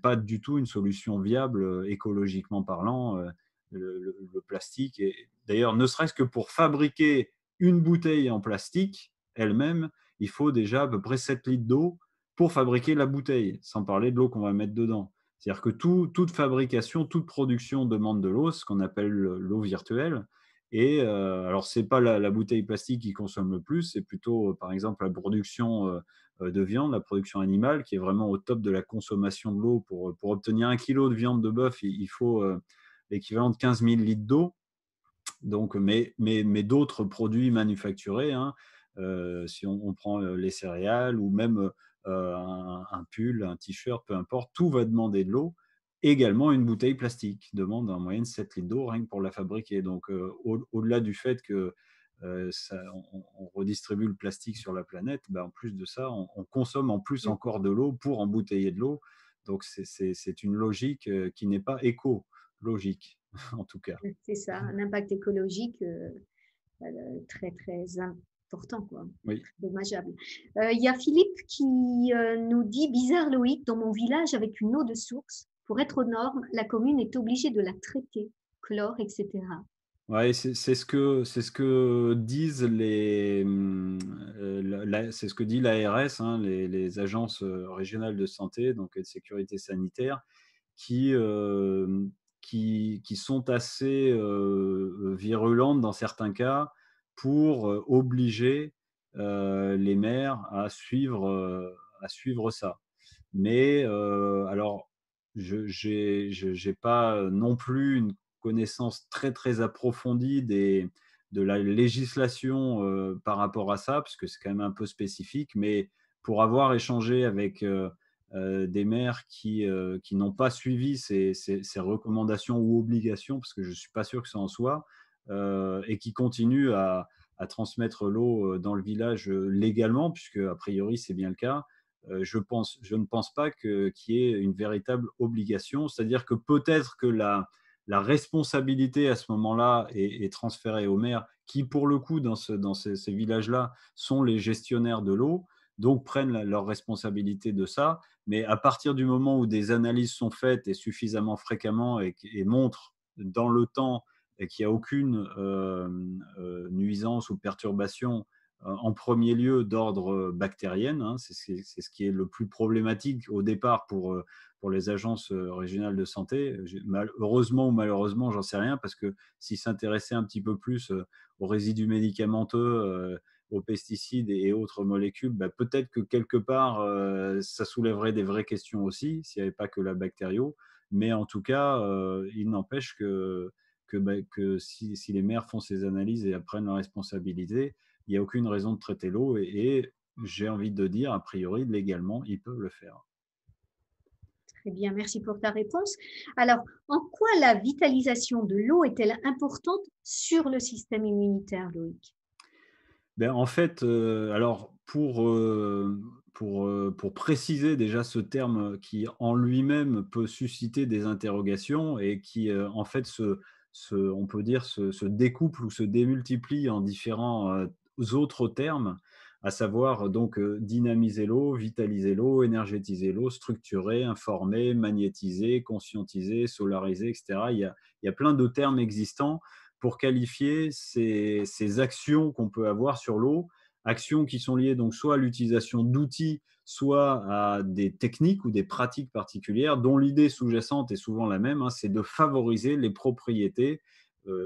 pas du tout une solution viable écologiquement parlant, le plastique. Et d'ailleurs, ne serait-ce que pour fabriquer une bouteille en plastique elle-même, il faut déjà à peu près 7 litres d'eau pour fabriquer la bouteille, sans parler de l'eau qu'on va mettre dedans. C'est-à-dire que toute fabrication, toute production demande de l'eau, ce qu'on appelle l'eau virtuelle. Et alors, ce n'est pas la bouteille plastique qui consomme le plus, c'est plutôt, par exemple, la production de viande, la production animale, qui est vraiment au top de la consommation de l'eau. Pour obtenir 1 kilo de viande de bœuf, il faut l'équivalent de 15 000 litres d'eau. Donc, mais d'autres produits manufacturés, hein, si on prend les céréales ou même un pull, un t-shirt, peu importe, tout va demander de l'eau. Également, une bouteille plastique demande en moyenne 7 litres d'eau rien que pour la fabriquer. Donc, au-delà du fait que on redistribue le plastique sur la planète, bah, en plus de ça, on consomme en plus encore de l'eau pour embouteiller de l'eau. Donc, c'est une logique qui n'est pas écologique, en tout cas. C'est ça, un impact écologique très, très important, quoi. Oui. Très dommageable. Il y a Philippe qui nous dit: bizarre Loïc, dans mon village, avec une eau de source, pour être aux normes, la commune est obligée de la traiter, chlore, etc. Ouais, c'est ce que disent c'est ce que dit l'ARS, hein, les agences régionales de santé, donc et de sécurité sanitaire, qui, qui sont assez virulentes dans certains cas pour obliger les maires à suivre ça. Mais alors, je n'ai pas non plus une connaissance très, très approfondie de la législation par rapport à ça, parce que c'est quand même un peu spécifique. Mais pour avoir échangé avec des maires qui n'ont pas suivi ces recommandations ou obligations, parce que je ne suis pas sûr que ça en soit, et qui continuent à transmettre l'eau dans le village légalement, puisque a priori c'est bien le cas. Je ne pense pas qu'il y ait une véritable obligation. C'est-à-dire que peut-être que la responsabilité à ce moment-là est transférée aux maires qui, pour le coup, dans ces villages-là, sont les gestionnaires de l'eau, donc prennent leur responsabilité de ça. Mais à partir du moment où des analyses sont faites et suffisamment fréquemment et montrent dans le temps et qu'il n'y a aucune nuisance ou perturbation en premier lieu d'ordre bactérienne, hein, c'est ce qui est le plus problématique au départ pour les agences régionales de santé. Heureusement ou malheureusement, j'en sais rien, parce que s'ils s'intéressaient un petit peu plus aux résidus médicamenteux, aux pesticides et autres molécules, bah, peut-être que quelque part, ça soulèverait des vraies questions aussi, s'il n'y avait pas que la bactério. Mais en tout cas, il n'empêche que si les maires font ces analyses et prennent leurs responsabilités, il n'y a aucune raison de traiter l'eau et j'ai envie de dire, a priori, légalement, ils peuvent le faire. Très bien, merci pour ta réponse. Alors, en quoi la vitalisation de l'eau est-elle importante sur le système immunitaire, Loïc? Ben, en fait, alors pour préciser déjà ce terme qui en lui-même peut susciter des interrogations et qui, en fait on peut dire se découple ou se démultiplie en différents, autres termes, à savoir donc, dynamiser l'eau, vitaliser l'eau, énergétiser l'eau, structurer, informer, magnétiser, conscientiser, solariser et cetera. Il y a plein de termes existants pour qualifier ces actions qu'on peut avoir sur l'eau, actions qui sont liées donc soit à l'utilisation d'outils, soit à des techniques ou des pratiques particulières, dont l'idée sous-jacente est souvent la même, hein, c'est de favoriser les propriétés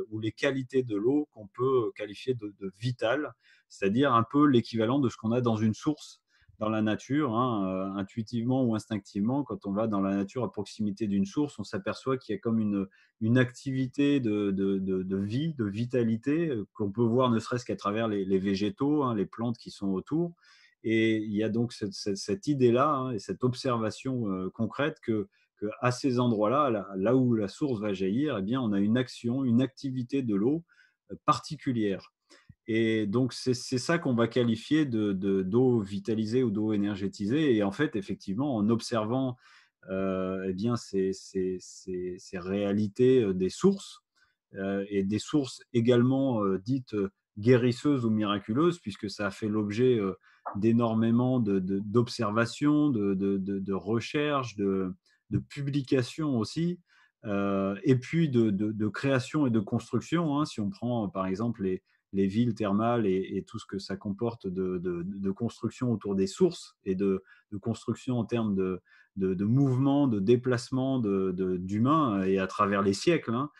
ou les qualités de l'eau qu'on peut qualifier de vitales, c'est-à-dire un peu l'équivalent de ce qu'on a dans une source dans la nature, hein, intuitivement ou instinctivement. Quand on va dans la nature à proximité d'une source, on s'aperçoit qu'il y a comme une activité de vie, de vitalité qu'on peut voir ne serait-ce qu'à travers les végétaux, hein, les plantes qui sont autour. Et il y a donc cette idée-là, hein, et cette observation concrète que à ces endroits-là, là où la source va jaillir, eh bien, on a une action, une activité de l'eau particulière. Et donc, c'est ça qu'on va qualifier d'eau vitalisée ou d'eau énergétisée. Et en fait, effectivement, en observant eh bien, ces réalités des sources, et des sources également dites guérisseuses ou miraculeuses, puisque ça a fait l'objet d'énormément d'observations, de recherches, de publications aussi, et puis de création et de construction, hein. Si on prend par exemple les villes thermales et tout ce que ça comporte de construction autour des sources et de construction en termes de mouvement, de déplacement d'humains et à travers les siècles, hein,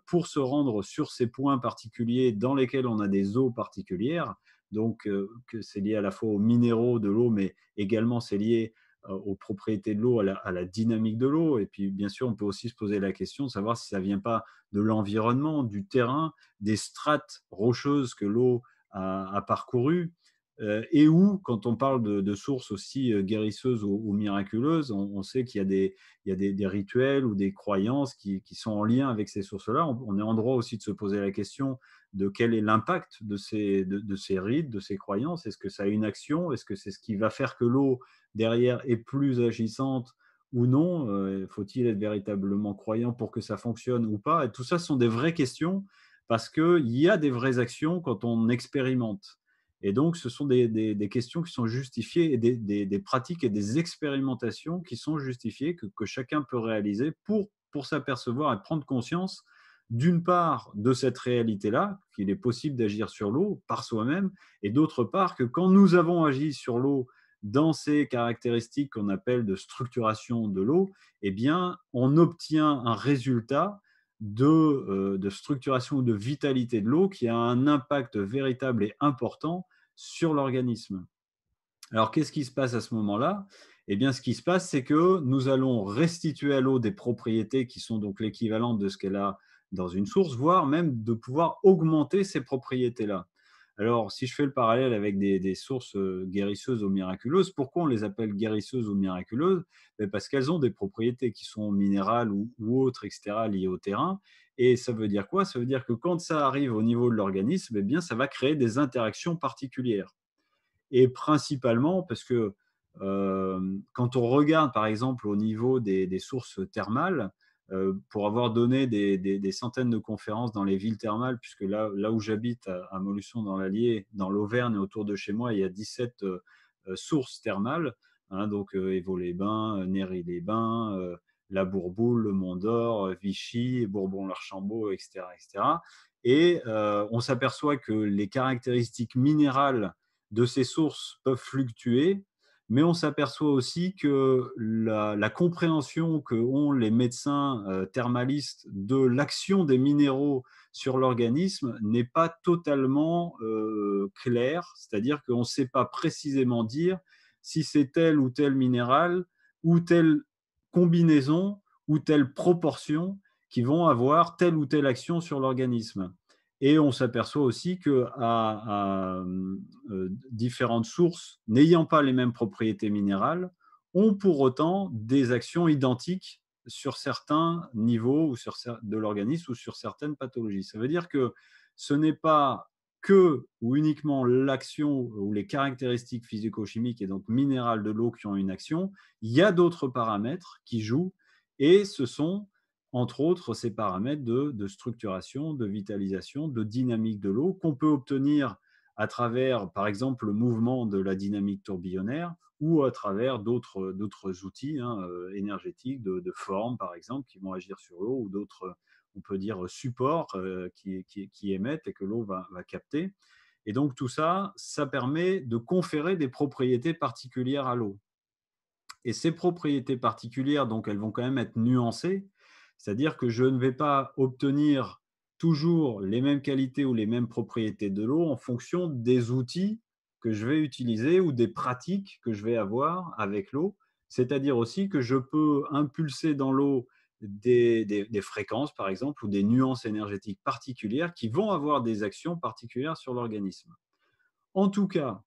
pour se rendre sur ces points particuliers dans lesquels on a des eaux particulières. Donc, que c'est lié à la fois aux minéraux de l'eau, mais également c'est lié aux propriétés de l'eau, à la dynamique de l'eau. Et puis, bien sûr, on peut aussi se poser la question de savoir si ça ne vient pas de l'environnement, du terrain, des strates rocheuses que l'eau a parcourues. Et où, quand on parle de sources aussi guérisseuses ou miraculeuses, on sait qu'il y a des rituels ou des croyances qui sont en lien avec ces sources-là. On est en droit aussi de se poser la question de quel est l'impact de ces rites, de ces croyances. Est-ce que ça a une action? Est-ce que c'est ce qui va faire que l'eau derrière est plus agissante ou non? Faut-il être véritablement croyant pour que ça fonctionne ou pas? Et tout ça sont des vraies questions parce qu'il y a des vraies actions quand on expérimente. Et donc, ce sont des questions qui sont justifiées et des pratiques et des expérimentations qui sont justifiées, que chacun peut réaliser pour s'apercevoir et prendre conscience, d'une part, de cette réalité-là, qu'il est possible d'agir sur l'eau par soi-même, et d'autre part, que quand nous avons agi sur l'eau dans ces caractéristiques qu'on appelle de structuration de l'eau, eh bien, on obtient un résultat de structuration ou de vitalité de l'eau qui a un impact véritable et important sur l'organisme. Alors, qu'est-ce qui se passe à ce moment-là? eh bien, ce qui se passe, c'est que nous allons restituer à l'eau des propriétés qui sont donc l'équivalent de ce qu'elle a dans une source, voire même de pouvoir augmenter ces propriétés-là. Alors, si je fais le parallèle avec des sources guérisseuses ou miraculeuses, pourquoi on les appelle guérisseuses ou miraculeuses? Ben, parce qu'elles ont des propriétés qui sont minérales ou autres, etc., liées au terrain. Et ça veut dire quoi? Ça veut dire que quand ça arrive au niveau de l'organisme, eh bien, ça va créer des interactions particulières. Et principalement parce que quand on regarde par exemple au niveau des sources thermales, pour avoir donné des centaines de conférences dans les villes thermales, puisque là où j'habite, à Montluçon dans l'Allier, dans l'Auvergne et autour de chez moi, il y a 17 sources thermales, hein, donc Évaux-les-Bains, Néry-les-Bains, la Bourboule, le Mont d'Or, Vichy, Bourbon-l'Archambault, etc., etc. Et on s'aperçoit que les caractéristiques minérales de ces sources peuvent fluctuer, mais on s'aperçoit aussi que la compréhension qu'ont les médecins thermalistes de l'action des minéraux sur l'organisme n'est pas totalement claire, c'est-à-dire qu'on ne sait pas précisément dire si c'est tel ou tel minéral ou telle combinaison ou telle proportion qui vont avoir telle ou telle action sur l'organisme. Et on s'aperçoit aussi qu'à différentes sources n'ayant pas les mêmes propriétés minérales ont pour autant des actions identiques sur certains niveaux de l'organisme ou sur certaines pathologies. Ça veut dire que ce n'est pas que ou uniquement l'action ou les caractéristiques physico-chimiques et donc minérales de l'eau qui ont une action. Il y a d'autres paramètres qui jouent et ce sont entre autres ces paramètres de structuration, de vitalisation, de dynamique de l'eau qu'on peut obtenir à travers, par exemple, le mouvement de la dynamique tourbillonnaire ou à travers d'autres outils énergétiques, de forme, par exemple, qui vont agir sur l'eau ou d'autres, on peut dire, supports qui émettent et que l'eau va capter. Et donc, tout ça, ça permet de conférer des propriétés particulières à l'eau. Et ces propriétés particulières, donc, elles vont quand même être nuancées, c'est-à-dire que je ne vais pas obtenir toujours les mêmes qualités ou les mêmes propriétés de l'eau en fonction des outils que je vais utiliser ou des pratiques que je vais avoir avec l'eau. C'est-à-dire aussi que je peux impulser dans l'eau des fréquences, par exemple, ou des nuances énergétiques particulières qui vont avoir des actions particulières sur l'organisme. En tout cas,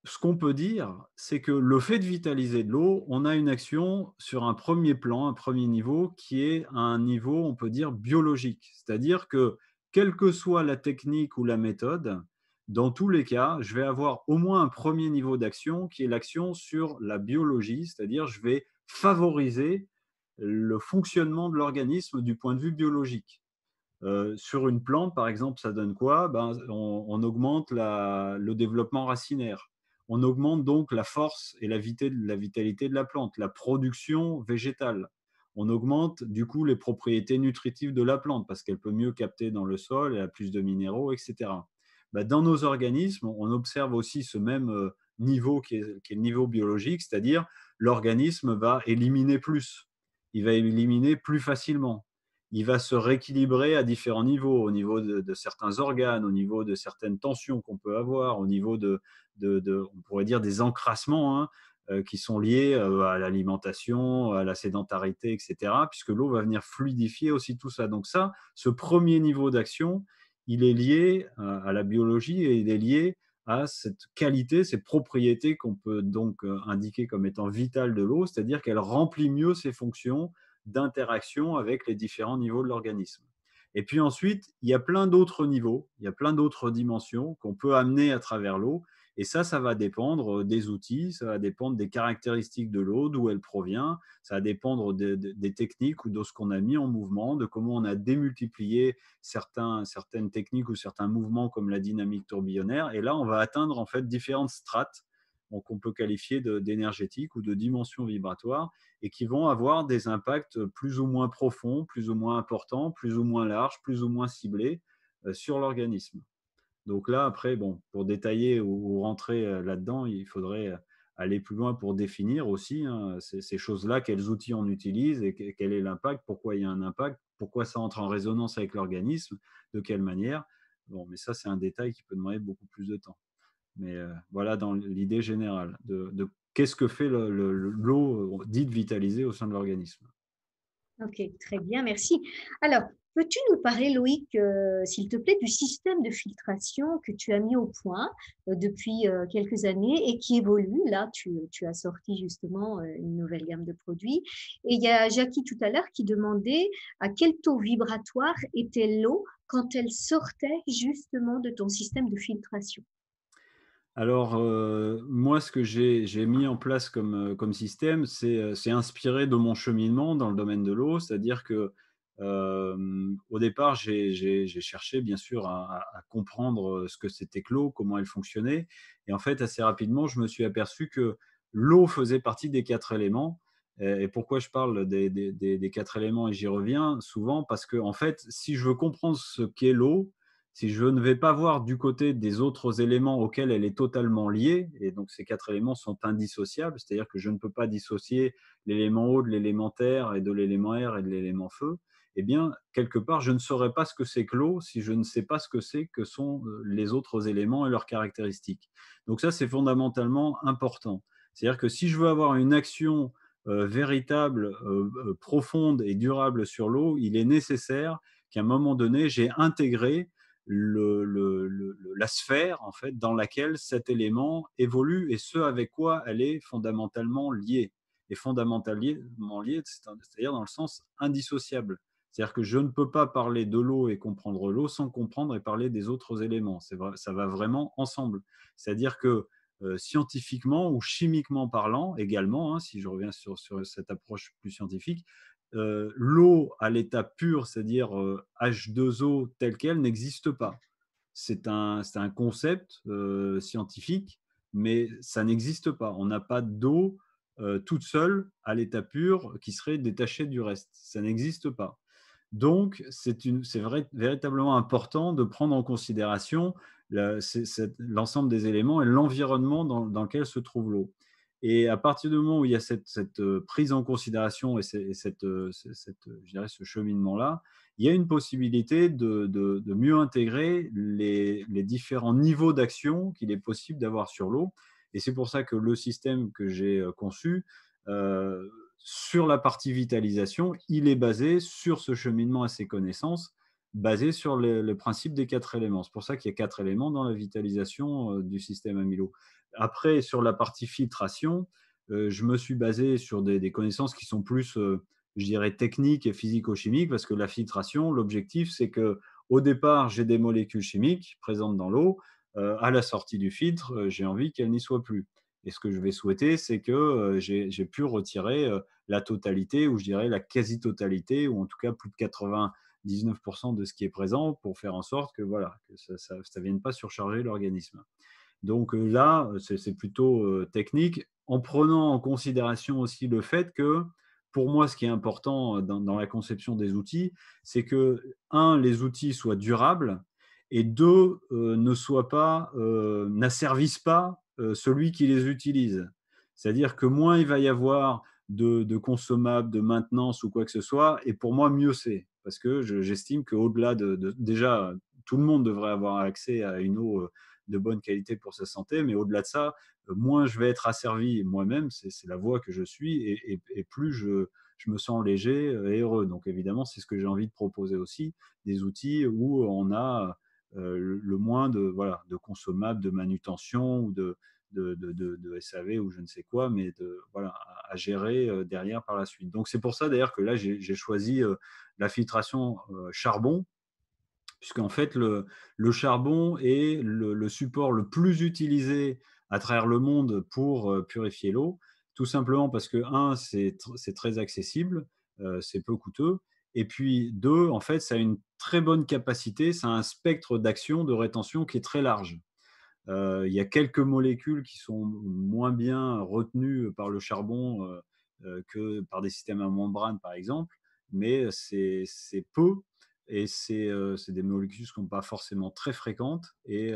ce qu'on peut dire, c'est que le fait de vitaliser de l'eau, on a une action sur un premier plan, un premier niveau, qui est un niveau, on peut dire, biologique. C'est-à-dire que, quelle que soit la technique ou la méthode, dans tous les cas, je vais avoir au moins un premier niveau d'action qui est l'action sur la biologie, c'est-à-dire je vais favoriser le fonctionnement de l'organisme du point de vue biologique. Sur une plante, par exemple, ça donne quoi? Ben, on augmente le développement racinaire. On augmente donc la force et la vitalité de la plante, la production végétale. On augmente du coup les propriétés nutritives de la plante parce qu'elle peut mieux capter dans le sol, elle a plus de minéraux, etc. Ben, dans nos organismes, on observe aussi ce même niveau qui est le niveau biologique, c'est-à-dire l'organisme va éliminer plus, il va éliminer plus facilement, il va se rééquilibrer à différents niveaux, au niveau de certains organes, au niveau de certaines tensions qu'on peut avoir, au niveau on pourrait dire, des encrassements qui sont liés à l'alimentation, à la sédentarité, etc., puisque l'eau va venir fluidifier aussi tout ça. Donc ça, ce premier niveau d'action, il est lié à la biologie et il est lié à cette qualité, ces propriétés qu'on peut donc indiquer comme étant vitales de l'eau, c'est-à-dire qu'elle remplit mieux ses fonctions d'interaction avec les différents niveaux de l'organisme. Et puis ensuite, il y a plein d'autres niveaux, il y a plein d'autres dimensions qu'on peut amener à travers l'eau. Et ça va dépendre des outils, ça va dépendre des caractéristiques de l'eau, d'où elle provient, ça va dépendre des techniques ou de ce qu'on a mis en mouvement, de comment on a démultiplié certaines techniques ou certains mouvements comme la dynamique tourbillonnaire. Et là, on va atteindre en fait différentes strates qu'on peut qualifier d'énergétiques ou de dimensions vibratoires et qui vont avoir des impacts plus ou moins profonds, plus ou moins importants, plus ou moins larges, plus ou moins ciblés sur l'organisme. Donc là, après, bon, pour détailler ou rentrer là-dedans, il faudrait aller plus loin pour définir aussi ces choses-là, quels outils on utilise et quel est l'impact, pourquoi il y a un impact, pourquoi ça entre en résonance avec l'organisme, de quelle manière. Bon, mais ça, c'est un détail qui peut demander beaucoup plus de temps. Mais voilà dans l'idée générale, de qu'est-ce que fait l'eau dite vitalisée au sein de l'organisme. Ok, très bien, merci. Alors, peux-tu nous parler, Loïc, s'il te plaît, du système de filtration que tu as mis au point depuis quelques années et qui évolue? Là, tu as sorti justement une nouvelle gamme de produits. Et il y a Jackie tout à l'heure qui demandait à quel taux vibratoire était l'eau quand elle sortait justement de ton système de filtration. Alors, moi, ce que j'ai mis en place comme système, c'est inspiré de mon cheminement dans le domaine de l'eau. C'est-à-dire que, au départ, j'ai cherché bien sûr à comprendre, ce que c'était que l'eau, comment elle fonctionnait, et en fait, assez rapidement, je me suis aperçu que l'eau faisait partie des 4 éléments. Et pourquoi je parle des 4 éléments, et j'y reviens souvent? Parce que en fait, si je veux comprendre ce qu'est l'eau, si je ne vais pas voir du côté des autres éléments auxquels elle est totalement liée, et donc ces 4 éléments sont indissociables, c'est-à-dire que je ne peux pas dissocier l'élément eau de l'élément terre et de l'élément air et de l'élément feu, eh bien, quelque part, je ne saurais pas ce que c'est que l'eau si je ne sais pas ce que c'est que sont les autres éléments et leurs caractéristiques. Donc ça, c'est fondamentalement important. C'est-à-dire que si je veux avoir une action véritable, profonde et durable sur l'eau, il est nécessaire qu'à un moment donné, j'ai intégré la sphère en fait dans laquelle cet élément évolue et ce avec quoi elle est fondamentalement liée. Et fondamentalement liée, c'est-à-dire dans le sens indissociable. C'est-à-dire que je ne peux pas parler de l'eau et comprendre l'eau sans comprendre et parler des autres éléments. Vrai, ça va vraiment ensemble. C'est-à-dire que scientifiquement ou chimiquement parlant également, hein, si je reviens sur cette approche plus scientifique, l'eau à l'état pur, c'est-à-dire H2O tel quel, n'existe pas. C'est un concept scientifique, mais ça n'existe pas. On n'a pas d'eau toute seule à l'état pur qui serait détachée du reste. Ça n'existe pas. Donc, véritablement important de prendre en considération l'ensemble des éléments et l'environnement dans lequel se trouve l'eau. Et à partir du moment où il y a cette prise en considération et je dirais, ce cheminement-là, il y a une possibilité de mieux intégrer les différents niveaux d'action qu'il est possible d'avoir sur l'eau. Et c'est pour ça que le système que j'ai conçu, euh, sur la partie vitalisation, il est basé sur ce cheminement à ces connaissances, basé sur le principe des 4 éléments. C'est pour ça qu'il y a 4 éléments dans la vitalisation du système amylo. Après, sur la partie filtration, je me suis basé sur des connaissances qui sont plus, je dirais, techniques et physico-chimiques, parce que la filtration, l'objectif, c'est que au départ, j'ai des molécules chimiques présentes dans l'eau. À la sortie du filtre, j'ai envie qu'elles n'y soient plus. Et ce que je vais souhaiter, c'est que j'ai pu retirer la totalité, ou je dirais la quasi-totalité, ou en tout cas plus de 99% de ce qui est présent, pour faire en sorte que, voilà, que ça ne vienne pas surcharger l'organisme. Donc là, c'est plutôt technique, en prenant en considération aussi le fait que, pour moi, ce qui est important dans la conception des outils, c'est que, un, les outils soient durables, et deux, n'asservissent pas celui qui les utilise. C'est-à-dire que moins il va y avoir de consommables, de maintenance ou quoi que ce soit, et pour moi, mieux c'est. Parce que j'estime qu'au-delà déjà, tout le monde devrait avoir accès à une eau de bonne qualité pour sa santé, mais au-delà de ça, moins je vais être asservi moi-même, c'est la voie que je suis, et plus je me sens léger et heureux. Donc évidemment, c'est ce que j'ai envie de proposer aussi, des outils où on a le moins voilà, de consommables, de manutention ou de SAV ou je ne sais quoi, mais voilà, à gérer derrière par la suite. Donc c'est pour ça d'ailleurs que là, j'ai choisi la filtration charbon, puisqu'en fait, le charbon est le support le plus utilisé à travers le monde pour purifier l'eau, tout simplement parce que, un, c'est très accessible, c'est peu coûteux, et puis deux, en fait, ça a une très bonne capacité, ça a un spectre d'action, de rétention qui est très large. Il y a quelques molécules qui sont moins bien retenues par le charbon que par des systèmes à membrane, par exemple, mais c'est peu, et c'est des molécules qui ne sont pas forcément très fréquentes, et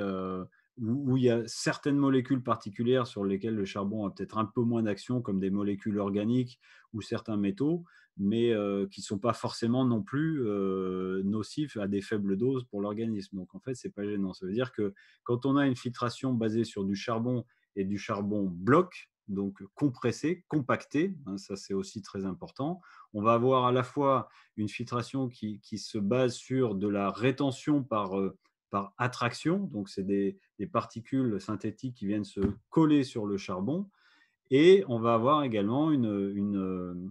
où il y a certaines molécules particulières sur lesquelles le charbon a peut-être un peu moins d'action, comme des molécules organiques ou certains métaux, mais qui ne sont pas forcément non plus nocifs à des faibles doses pour l'organisme. Donc en fait, ce n'est pas gênant. Ça veut dire que quand on a une filtration basée sur du charbon et du charbon bloc, donc compressée, compactée, hein, ça c'est aussi très important. On va avoir à la fois une filtration qui se base sur de la rétention par attraction, donc c'est des particules synthétiques qui viennent se coller sur le charbon, et on va avoir également une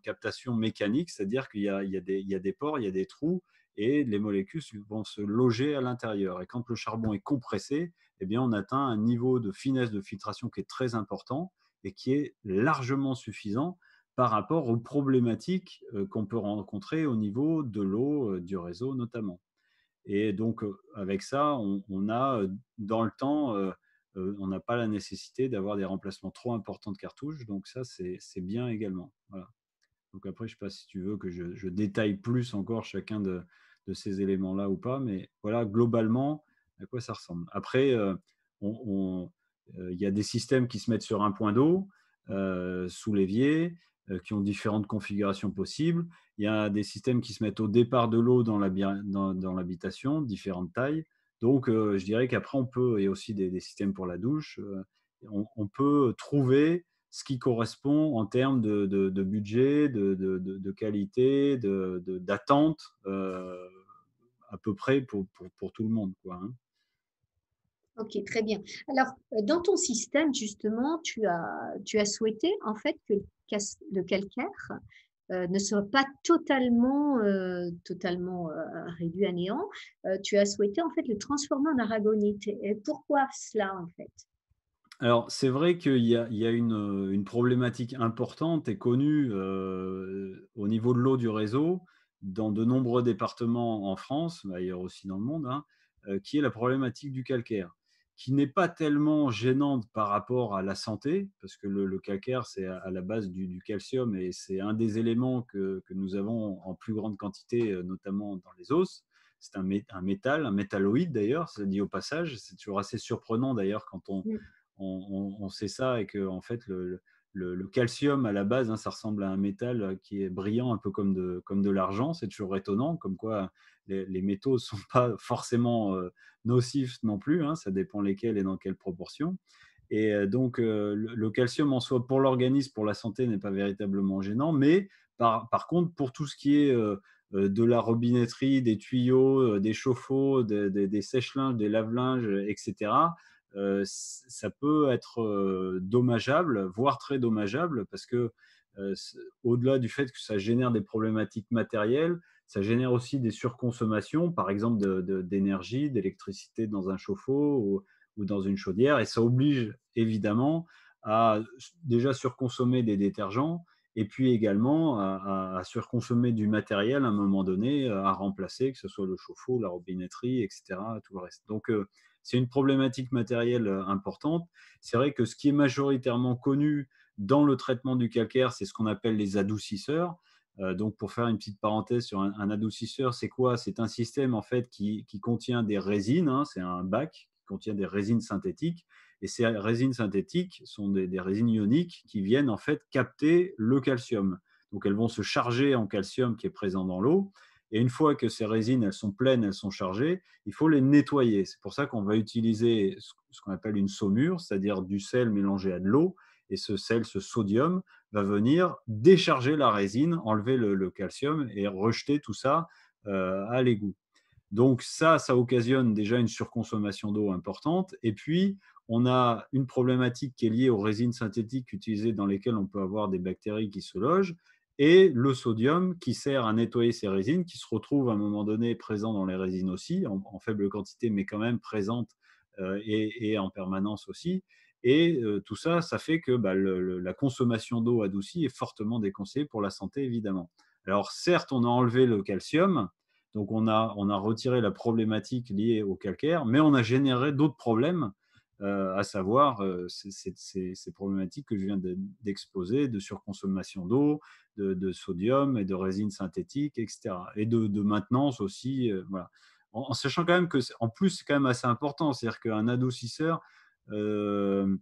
captation mécanique, c'est-à-dire qu'il y a des pores, il y a des trous, et les molécules vont se loger à l'intérieur. Et quand le charbon est compressé, eh bien, on atteint un niveau de finesse de filtration qui est très important et qui est largement suffisant par rapport aux problématiques qu'on peut rencontrer au niveau de l'eau, du réseau notamment. Et donc, avec ça, on a dans le temps, on n'a pas la nécessité d'avoir des remplacements trop importants de cartouches. Donc ça, c'est bien également. Voilà. Donc après, je ne sais pas si tu veux que je détaille plus encore chacun de ces éléments-là ou pas, mais voilà globalement à quoi ça ressemble. Après, il y a des systèmes qui se mettent sur un point d'eau, sous l'évier, qui ont différentes configurations possibles. Il y a des systèmes qui se mettent au départ de l'eau dans l'habitation, différentes tailles. Donc, je dirais qu'après, on peut, il y a aussi des systèmes pour la douche, on peut trouver ce qui correspond en termes de budget, de qualité, d'attente, à peu près pour tout le monde, quoi, hein. OK, très bien. Alors, dans ton système, justement, tu as souhaité, en fait, que le calcaire, ne soit pas totalement, réduit à néant. Tu as souhaité, en fait, le transformer en aragonite et pourquoi cela, en fait? Alors, c'est vrai qu'il y a une problématique importante et connue, au niveau de l'eau du réseau, dans de nombreux départements en France, ailleurs aussi dans le monde, hein, qui est la problématique du calcaire, qui n'est pas tellement gênante par rapport à la santé, parce que le calcaire, c'est à la base du calcium et c'est un des éléments que nous avons en plus grande quantité, notamment dans les os. C'est un métal, un métalloïde d'ailleurs, ça dit au passage. C'est toujours assez surprenant d'ailleurs quand Mmh. on sait ça, et que en fait le calcium à la base, hein, ça ressemble à un métal qui est brillant, un peu comme de l'argent. C'est toujours étonnant, comme quoi les métaux ne sont pas forcément nocifs non plus, hein, ça dépend lesquels et dans quelle proportion. Et donc le calcium en soi pour l'organisme, pour la santé, n'est pas véritablement gênant, mais par contre pour tout ce qui est de la robinetterie, des tuyaux, des chauffe-eau, des sèche-linges, des lave-linges, etc., ça peut être dommageable, voire très dommageable, parce que au-delà du fait que ça génère des problématiques matérielles, ça génère aussi des surconsommations, par exemple d'énergie, d'électricité dans un chauffe-eau ou dans une chaudière, et ça oblige évidemment à déjà surconsommer des détergents, et puis également à surconsommer du matériel à un moment donné, à remplacer, que ce soit le chauffe-eau, la robinetterie, etc., tout le reste. Donc, c'est une problématique matérielle importante. C'est vrai que ce qui est majoritairement connu dans le traitement du calcaire, c'est ce qu'on appelle les adoucisseurs. Donc, pour faire une petite parenthèse sur un adoucisseur, c'est quoi? C'est un système en fait qui contient des résines, hein, c'est un bac qui contient des résines synthétiques. Et ces résines synthétiques sont des résines ioniques qui viennent en fait capter le calcium. Donc, elles vont se charger en calcium qui est présent dans l'eau. Et une fois que ces résines, elles sont pleines, elles sont chargées, il faut les nettoyer. C'est pour ça qu'on va utiliser ce qu'on appelle une saumure, c'est-à-dire du sel mélangé à de l'eau. Et ce sel, ce sodium, va venir décharger la résine, enlever le calcium et rejeter tout ça à l'égout. Donc ça occasionne déjà une surconsommation d'eau importante. Et puis, on a une problématique qui est liée aux résines synthétiques utilisées dans lesquelles on peut avoir des bactéries qui se logent, et le sodium qui sert à nettoyer ces résines, qui se retrouve à un moment donné présent dans les résines aussi, en faible quantité, mais quand même présente et en permanence aussi. Et tout ça, ça fait que bah, la consommation d'eau adoucie est fortement déconseillée pour la santé, évidemment. Alors certes, on a enlevé le calcium, donc on a retiré la problématique liée au calcaire, mais on a généré d'autres problèmes, à savoir ces problématiques que je viens d'exposer, de surconsommation d'eau, de sodium et de résine synthétique, etc. Et de maintenance aussi, voilà. En sachant quand même que, en plus, c'est quand même assez important, c'est-à-dire qu'un adoucisseur, euh,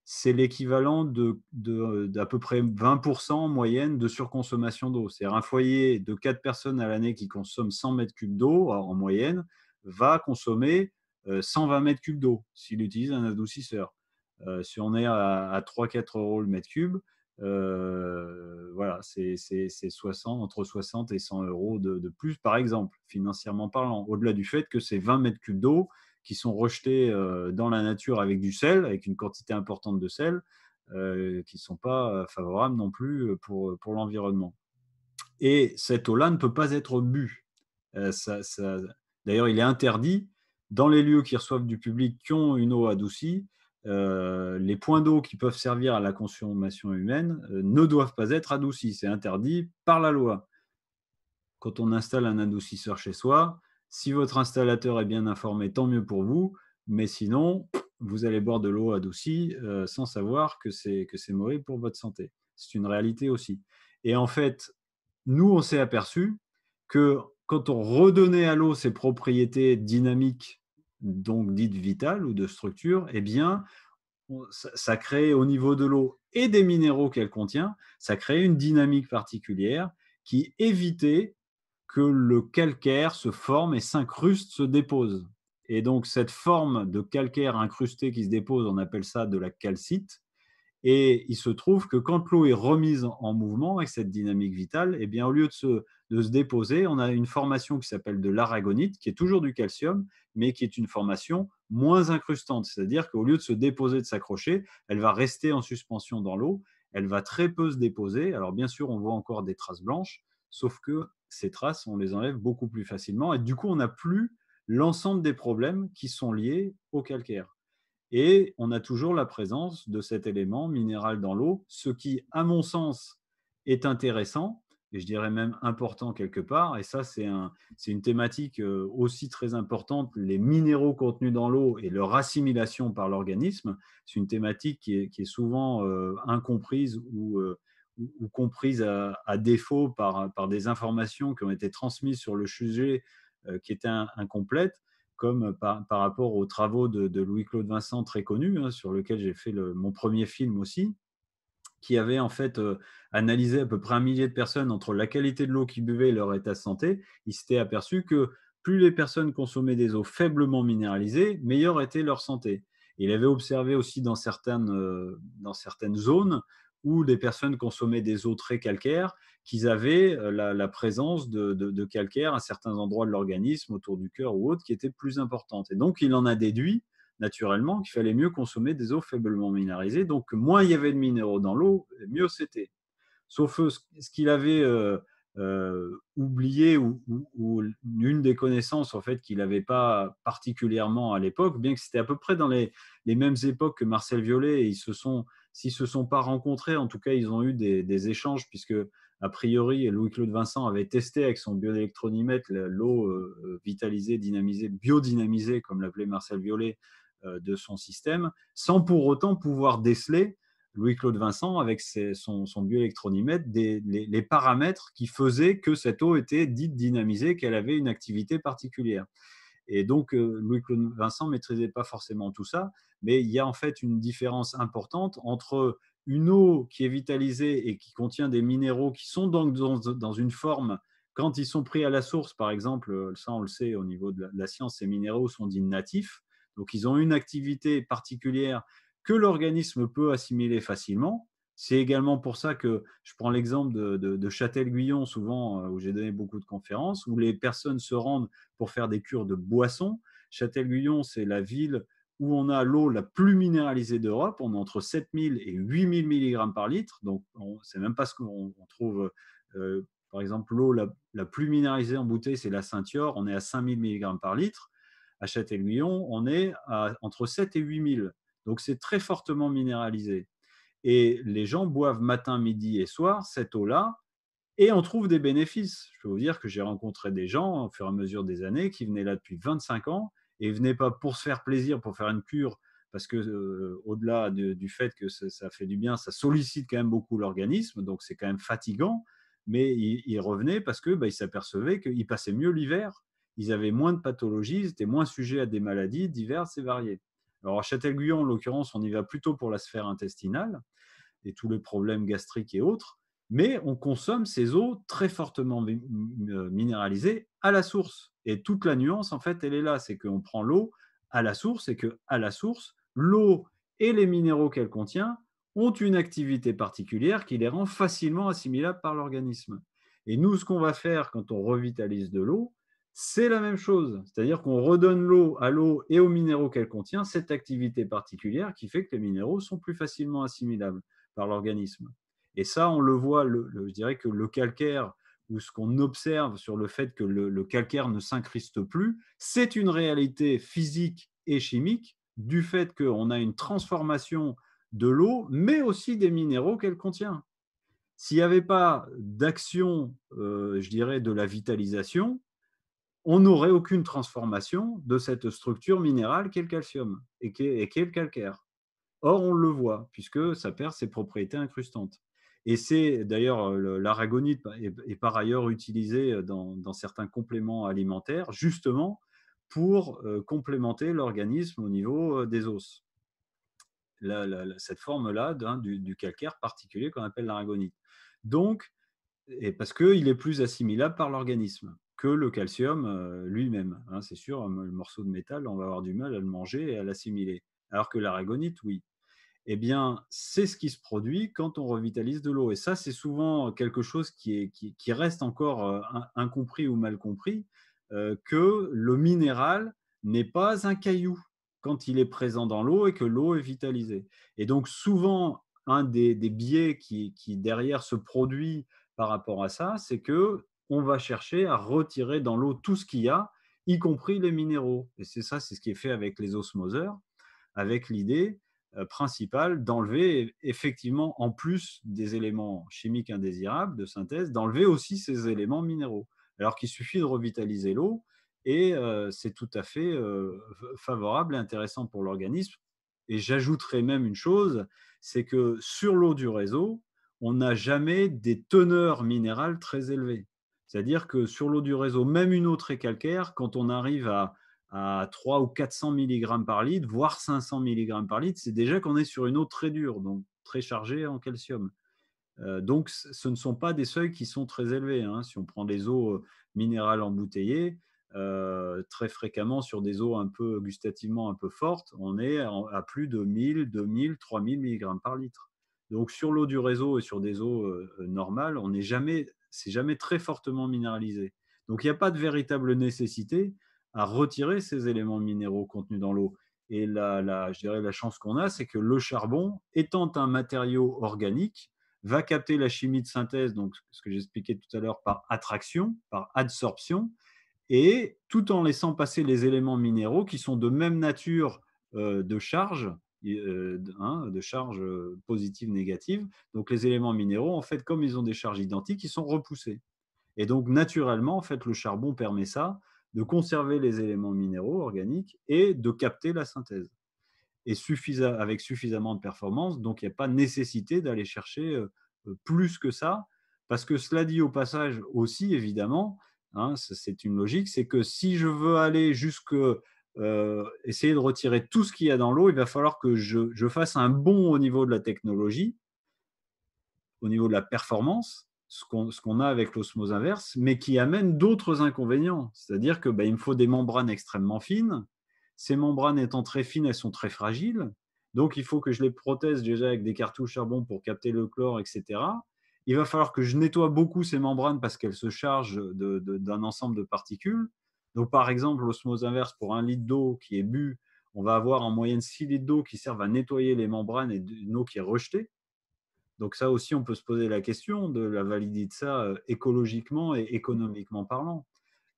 c'est l'équivalent d'à peu près 20% en moyenne de surconsommation d'eau. C'est-à-dire un foyer de 4 personnes à l'année qui consomme 100 mètres cubes d'eau en moyenne va consommer 120 mètres cubes d'eau s'il utilise un adoucisseur. Si on est à 3-4 euros le mètre cube, voilà, c'est 60, entre 60 et 100 euros de plus, par exemple, financièrement parlant. Au-delà du fait que c'est 20 mètres cubes d'eau qui sont rejetés dans la nature avec du sel, avec une quantité importante de sel, qui ne sont pas favorables non plus pour l'environnement. Et cette eau-là ne peut pas être bue. D'ailleurs, il est interdit, dans les lieux qui reçoivent du public qui ont une eau adoucie, les points d'eau qui peuvent servir à la consommation humaine ne doivent pas être adoucis. C'est interdit par la loi. Quand on installe un adoucisseur chez soi, si votre installateur est bien informé, tant mieux pour vous, mais sinon, vous allez boire de l'eau adoucie sans savoir que c'est mauvais pour votre santé. C'est une réalité aussi. Et en fait, nous, on s'est aperçu que quand on redonnait à l'eau ses propriétés dynamiques, donc dites vitales ou de structure, eh bien, ça crée au niveau de l'eau et des minéraux qu'elle contient, ça crée une dynamique particulière qui évitait que le calcaire se forme et s'incruste, se dépose. Et donc cette forme de calcaire incrusté qui se dépose, on appelle ça de la calcite. Et il se trouve que quand l'eau est remise en mouvement avec cette dynamique vitale, eh bien, au lieu de se déposer, on a une formation qui s'appelle de l'aragonite, qui est toujours du calcium, mais qui est une formation moins incrustante. C'est-à-dire qu'au lieu de se déposer, de s'accrocher, elle va rester en suspension dans l'eau, elle va très peu se déposer. Alors bien sûr, on voit encore des traces blanches, sauf que ces traces, on les enlève beaucoup plus facilement. Et du coup, on n'a plus l'ensemble des problèmes qui sont liés au calcaire. Et on a toujours la présence de cet élément minéral dans l'eau, ce qui, à mon sens, est intéressant, et je dirais même important quelque part. Et ça, c'est une thématique aussi très importante, les minéraux contenus dans l'eau et leur assimilation par l'organisme. C'est une thématique qui est souvent incomprise ou comprise à défaut par des informations qui ont été transmises sur le sujet qui étaient incomplètes, comme par rapport aux travaux de Louis-Claude Vincent, très connu, hein, sur lequel j'ai fait mon premier film aussi, qui avait en fait analysé à peu près 1 millier de personnes entre la qualité de l'eau qu'ils buvaient et leur état de santé. Il s'était aperçu que plus les personnes consommaient des eaux faiblement minéralisées, meilleure était leur santé. Et il avait observé aussi dans certaines zones où des personnes consommaient des eaux très calcaires, qu'ils avaient la présence de calcaire à certains endroits de l'organisme, autour du cœur ou autre, qui était plus importante. Et donc, il en a déduit naturellement qu'il fallait mieux consommer des eaux faiblement minéralisées. Donc, moins il y avait de minéraux dans l'eau, mieux c'était. Sauf ce qu'il avait oublié ou une des connaissances en fait qu'il n'avait pas particulièrement à l'époque, bien que c'était à peu près dans les mêmes époques que Marcel Violet, et s'ils se sont pas rencontrés, en tout cas ils ont eu des échanges, puisque a priori Louis-Claude Vincent avait testé avec son bioélectronimètre l'eau vitalisée, dynamisée, biodynamisée comme l'appelait Marcel Violet, de son système, sans pour autant pouvoir déceler, Louis-Claude Vincent, avec son bioélectronimètre, les paramètres qui faisaient que cette eau était dite dynamisée, qu'elle avait une activité particulière. Et donc, Louis-Claude Vincent ne maîtrisait pas forcément tout ça, mais il y a en fait une différence importante entre une eau qui est vitalisée et qui contient des minéraux qui sont donc dans une forme, quand ils sont pris à la source, par exemple, ça on le sait au niveau de la science, ces minéraux sont dits natifs, donc ils ont une activité particulière que l'organisme peut assimiler facilement. C'est également pour ça que je prends l'exemple de Châtel-Guyon, souvent, où j'ai donné beaucoup de conférences, où les personnes se rendent pour faire des cures de boissons. Châtel-Guyon, c'est la ville où on a l'eau la plus minéralisée d'Europe. On est entre 7000 et 8000 mg par litre. Donc, c'est même pas ce qu'on trouve. Par exemple, l'eau la plus minéralisée en bouteille, c'est la Saint-Yor. On est à 5000 mg par litre. À Châtel-Guyon, on est entre 7 et 8000. Donc, c'est très fortement minéralisé. Et les gens boivent matin, midi et soir cette eau-là, et on trouve des bénéfices. Je peux vous dire que j'ai rencontré des gens, au fur et à mesure des années, qui venaient là depuis 25 ans, et ne venaient pas pour se faire plaisir, pour faire une cure, parce que au-delà du fait que ça fait du bien, ça sollicite quand même beaucoup l'organisme, donc c'est quand même fatigant, mais ils revenaient parce que ils s'apercevaient qu'ils passaient mieux l'hiver, ils avaient moins de pathologies, ils étaient moins sujets à des maladies diverses et variées. Alors à Châtel-Guyon, en l'occurrence, on y va plutôt pour la sphère intestinale et tous les problèmes gastriques et autres, mais on consomme ces eaux très fortement minéralisées à la source. Et toute la nuance, en fait, elle est là, c'est qu'on prend l'eau à la source et qu'à la source, l'eau et les minéraux qu'elle contient ont une activité particulière qui les rend facilement assimilables par l'organisme. Et nous, ce qu'on va faire quand on revitalise de l'eau, c'est la même chose. C'est-à-dire qu'on redonne l'eau à l'eau et aux minéraux qu'elle contient cette activité particulière qui fait que les minéraux sont plus facilement assimilables par l'organisme. Et ça, on le voit, je dirais que le calcaire, ou ce qu'on observe sur le fait que le calcaire ne s'incruste plus, c'est une réalité physique et chimique du fait qu'on a une transformation de l'eau, mais aussi des minéraux qu'elle contient. S'il n'y avait pas d'action, je dirais, de la vitalisation, on n'aurait aucune transformation de cette structure minérale qu'est le calcium et qu'est le calcaire. Or, on le voit, puisque ça perd ses propriétés incrustantes. Et c'est d'ailleurs, l'aragonite est par ailleurs utilisé dans certains compléments alimentaires, justement pour complémenter l'organisme au niveau des os. Cette forme-là du calcaire particulier qu'on appelle l'aragonite. Donc, et parce qu'il est plus assimilable par l'organisme que le calcium lui-même. Hein, c'est sûr, le morceau de métal, on va avoir du mal à le manger et à l'assimiler. Alors que l'aragonite, oui. Eh bien, c'est ce qui se produit quand on revitalise de l'eau. Et ça, c'est souvent quelque chose qui reste encore incompris ou mal compris, que le minéral n'est pas un caillou quand il est présent dans l'eau et que l'eau est vitalisée. Et donc, souvent, un des biais qui derrière se produit par rapport à ça, c'est que on va chercher à retirer dans l'eau tout ce qu'il y a, y compris les minéraux. Et c'est ça, c'est ce qui est fait avec les osmoseurs, avec l'idée principale d'enlever effectivement, en plus des éléments chimiques indésirables de synthèse, d'enlever aussi ces éléments minéraux. Alors qu'il suffit de revitaliser l'eau et c'est tout à fait favorable et intéressant pour l'organisme. Et j'ajouterais même une chose, c'est que sur l'eau du réseau, on n'a jamais des teneurs minérales très élevées. C'est-à-dire que sur l'eau du réseau, même une eau très calcaire, quand on arrive à 300 ou 400 mg par litre, voire 500 mg par litre, c'est déjà qu'on est sur une eau très dure, donc très chargée en calcium. Donc, ce ne sont pas des seuils qui sont très élevés. Hein. Si on prend des eaux minérales embouteillées, très fréquemment sur des eaux un peu gustativement un peu fortes, on est à plus de 1000, 2000, 3000 mg par litre. Donc, sur l'eau du réseau et sur des eaux normales, c'est jamais très fortement minéralisé. Donc, il n'y a pas de véritable nécessité à retirer ces éléments minéraux contenus dans l'eau. Et je dirais la chance qu'on a, c'est que le charbon, étant un matériau organique, va capter la chimie de synthèse, donc ce que j'expliquais tout à l'heure, par attraction, par adsorption, et tout en laissant passer les éléments minéraux qui sont de même nature de charge, de charge positive, négative. Donc les éléments minéraux, en fait, comme ils ont des charges identiques, ils sont repoussés. Et donc naturellement, en fait, le charbon permet ça, de conserver les éléments minéraux organiques et de capter la synthèse. Et avec suffisamment de performance, donc il n'y a pas nécessité d'aller chercher plus que ça, parce que cela dit au passage aussi, évidemment, hein, c'est une logique, c'est que si je veux aller jusque essayer de retirer tout ce qu'il y a dans l'eau, il va falloir que je fasse un bond au niveau de la technologie, au niveau de la performance, ce qu'on a avec l'osmose inverse, mais qui amène d'autres inconvénients. C'est-à-dire que il me faut des membranes extrêmement fines. Ces membranes étant très fines, elles sont très fragiles. Donc, il faut que je les protège déjà avec des cartouches charbon pour capter le chlore, etc. Il va falloir que je nettoie beaucoup ces membranes parce qu'elles se chargent d'un ensemble de particules. Donc, par exemple, l'osmose inverse, pour 1 litre d'eau qui est bu, on va avoir en moyenne 6 litres d'eau qui servent à nettoyer les membranes et une eau qui est rejetée. Donc ça aussi, on peut se poser la question de la validité de ça écologiquement et économiquement parlant.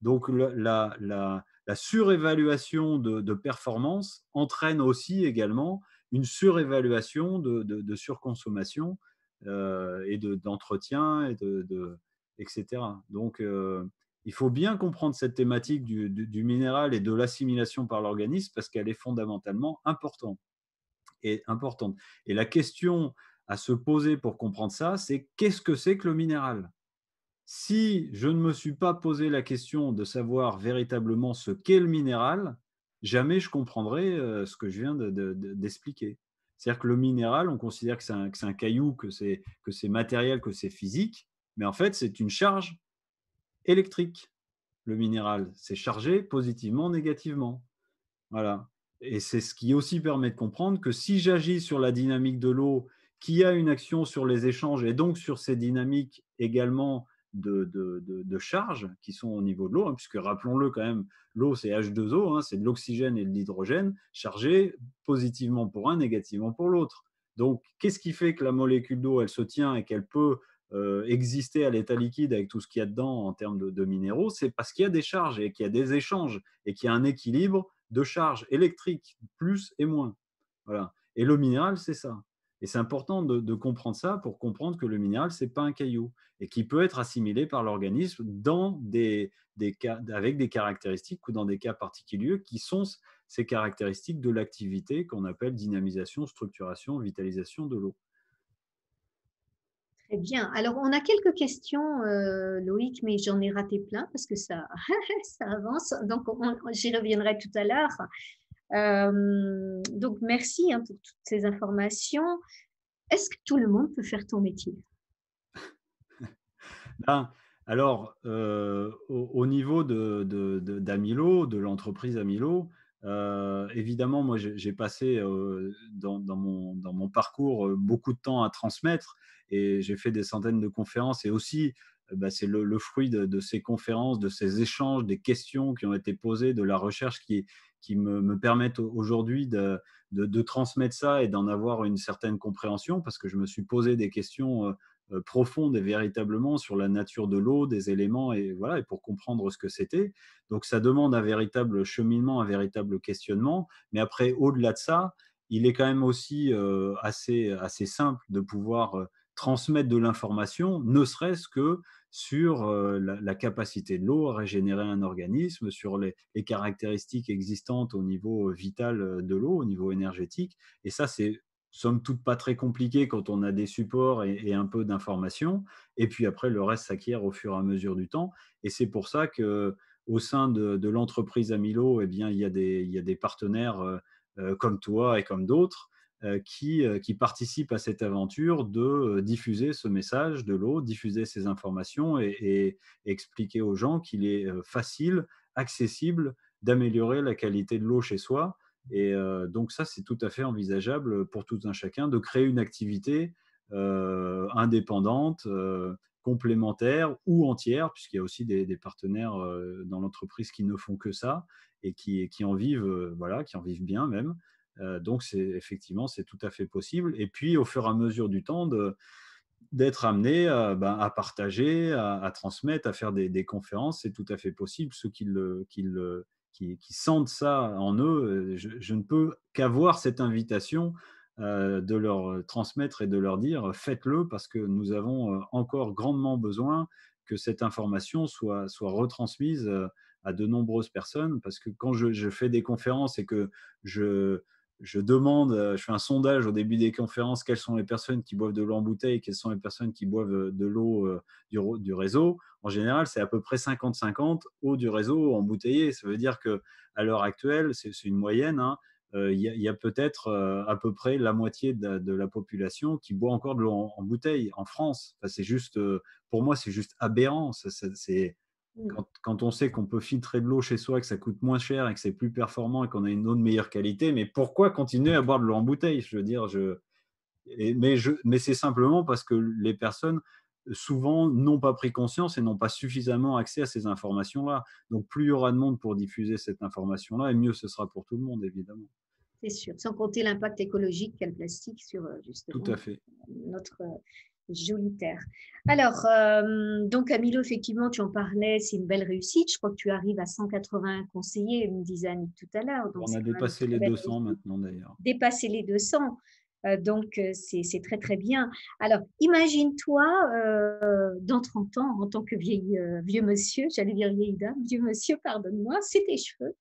Donc la surévaluation de performance entraîne aussi également une surévaluation de surconsommation et d'entretien, etc. Donc il faut bien comprendre cette thématique du minéral et de l'assimilation par l'organisme parce qu'elle est fondamentalement importante. Et la question à se poser pour comprendre ça, c'est qu'est-ce que c'est que le minéral? Si je ne me suis pas posé la question de savoir véritablement ce qu'est le minéral, jamais je comprendrai ce que je viens d'expliquer. C'est-à-dire que le minéral, on considère que c'est un caillou, que c'est matériel, que c'est physique, mais en fait, c'est une charge électrique, le minéral. C'est chargé positivement, négativement. Voilà. Et c'est ce qui aussi permet de comprendre que si j'agis sur la dynamique de l'eau, qui a une action sur les échanges et donc sur ces dynamiques également de charge qui sont au niveau de l'eau, hein, puisque rappelons-le quand même, l'eau c'est H2O, hein, c'est de l'oxygène et de l'hydrogène chargés positivement pour un, négativement pour l'autre. Donc qu'est-ce qui fait que la molécule d'eau, elle se tient et qu'elle peut exister à l'état liquide avec tout ce qu'il y a dedans en termes de minéraux? C'est parce qu'il y a des charges et qu'il y a des échanges et qu'il y a un équilibre de charge électrique, plus et moins. Voilà. Et le minéral, c'est ça. Et c'est important de comprendre ça pour comprendre que le minéral, c'est pas un caillou et qui peut être assimilé par l'organisme dans des cas, avec des caractéristiques ou dans des cas particuliers qui sont ces caractéristiques de l'activité qu'on appelle dynamisation, structuration, vitalisation de l'eau. Très bien. Alors, on a quelques questions, Loïc, mais j'en ai raté plein parce que ça, ça avance. Donc, j'y reviendrai tout à l'heure. Donc, merci hein, pour toutes ces informations. Est-ce que tout le monde peut faire ton métier? Ben, alors, au niveau d'Amilo, de l'entreprise Amilo, évidemment, moi, j'ai passé dans mon parcours beaucoup de temps à transmettre et j'ai fait des centaines de conférences et aussi, bah, c'est le fruit de ces conférences, de ces échanges, des questions qui ont été posées, de la recherche qui me permettent aujourd'hui de transmettre ça et d'en avoir une certaine compréhension parce que je me suis posé des questions profonde et véritablement sur la nature de l'eau, des éléments et voilà, et pour comprendre ce que c'était. Donc ça demande un véritable cheminement, un véritable questionnement. Mais après, au-delà de ça, il est quand même aussi assez simple de pouvoir transmettre de l'information, ne serait-ce que sur la capacité de l'eau à régénérer un organisme, sur les caractéristiques existantes au niveau vital de l'eau, au niveau énergétique. Et ça, c'est somme toute pas très compliqué quand on a des supports et un peu d'informations. Et puis après, le reste s'acquiert au fur et à mesure du temps. Et c'est pour ça que au sein de l'entreprise Amilo, eh bien, il y a des partenaires comme toi et comme d'autres qui participent à cette aventure de diffuser ce message de l'eau, diffuser ces informations et expliquer aux gens qu'il est facile, accessible d'améliorer la qualité de l'eau chez soi et donc ça, c'est tout à fait envisageable pour tout un chacun de créer une activité indépendante, complémentaire ou entière, puisqu'il y a aussi des partenaires dans l'entreprise qui ne font que ça et qui en vivent, voilà, qui en vivent bien même. Donc c'est effectivement, c'est tout à fait possible. Et puis au fur et à mesure du temps, d'être amené à partager, à transmettre, à faire des conférences, c'est tout à fait possible. Ceux qui sentent ça en eux, je ne peux qu'avoir cette invitation de leur transmettre et de leur dire faites-le parce que nous avons encore grandement besoin que cette information soit retransmise à de nombreuses personnes. Parce que quand je fais des conférences et que je, je demande, je fais un sondage au début des conférences, quelles sont les personnes qui boivent de l'eau en bouteille, quelles sont les personnes qui boivent de l'eau du réseau. En général, c'est à peu près 50-50 eau du réseau embouteillée. Ça veut dire que à l'heure actuelle, c'est une moyenne, hein, il y a peut-être à peu près la moitié de la population qui boit encore de l'eau en bouteille en France. Enfin, c'est juste, pour moi, c'est juste aberrant. C'est Mm. quand on sait qu'on peut filtrer de l'eau chez soi, que ça coûte moins cher et que c'est plus performant et qu'on a une eau de meilleure qualité, mais pourquoi continuer à boire de l'eau en bouteille? Je veux dire, mais c'est simplement parce que les personnes, souvent, n'ont pas pris conscience et n'ont pas suffisamment accès à ces informations-là. Donc, plus il y aura de monde pour diffuser cette information-là, et mieux ce sera pour tout le monde, évidemment. C'est sûr. Sans compter l'impact écologique qu'a le plastique sur Tout justement à fait. notre jolie terre. Alors, donc Camilo, effectivement, tu en parlais, c'est une belle réussite. Je crois que tu arrives à 180 conseillers, me disait Annick tout à l'heure. Donc, On c'est a quand même une dépassé très les belle 200 réussite. maintenant, d'ailleurs. Dépasser les 200. Donc, c'est très, très bien. Alors, imagine-toi dans 30 ans, en tant que vieux monsieur, j'allais dire vieille dame, vieux monsieur, pardonne-moi, c'est tes cheveux.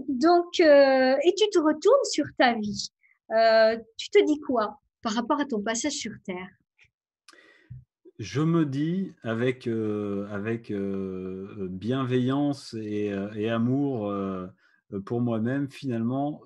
Donc, et tu te retournes sur ta vie. Tu te dis quoi par rapport à ton passage sur Terre? Je me dis avec bienveillance et amour pour moi-même, finalement,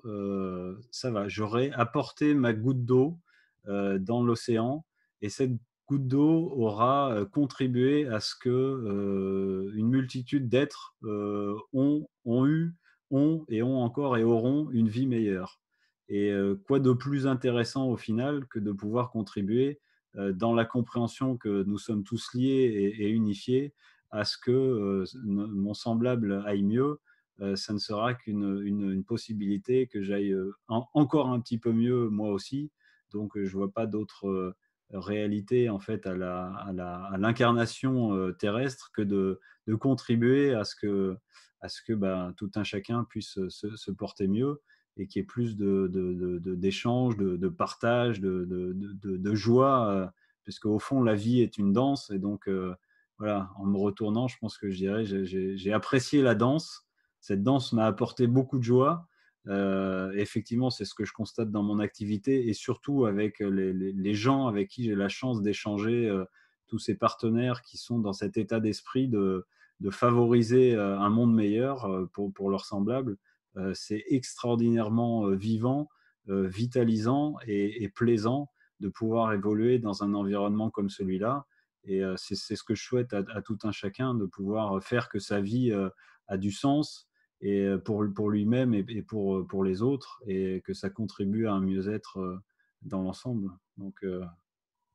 ça va. J'aurais apporté ma goutte d'eau dans l'océan et cette goutte d'eau aura contribué à ce que une multitude d'êtres ont eu ont encore et auront une vie meilleure. Et quoi de plus intéressant au final que de pouvoir contribuer, dans la compréhension que nous sommes tous liés et unifiés à ce que, mon semblable aille mieux. Ça ne sera qu'une possibilité que j'aille, encore un petit peu mieux moi aussi. Donc je vois pas d'autre, réalité en fait à l'incarnation, terrestre que de contribuer à ce que, ben, tout un chacun puisse, se porter mieux et qu'il y ait plus d'échanges, de partage, de joie, puisqu'au fond la vie est une danse. Et donc voilà, en me retournant, je pense que je dirais j'ai apprécié la danse. Cette danse m'a apporté beaucoup de joie. Effectivement, c'est ce que je constate dans mon activité et surtout avec les gens avec qui j'ai la chance d'échanger, tous ces partenaires qui sont dans cet état d'esprit de favoriser, un monde meilleur, pour leurs semblables. C'est extraordinairement, vivant, vitalisant et plaisant de pouvoir évoluer dans un environnement comme celui-là. Et c'est ce que je souhaite à tout un chacun, de pouvoir faire que sa vie, a du sens, et pour lui-même et pour les autres, et que ça contribue à un mieux-être, dans l'ensemble. Donc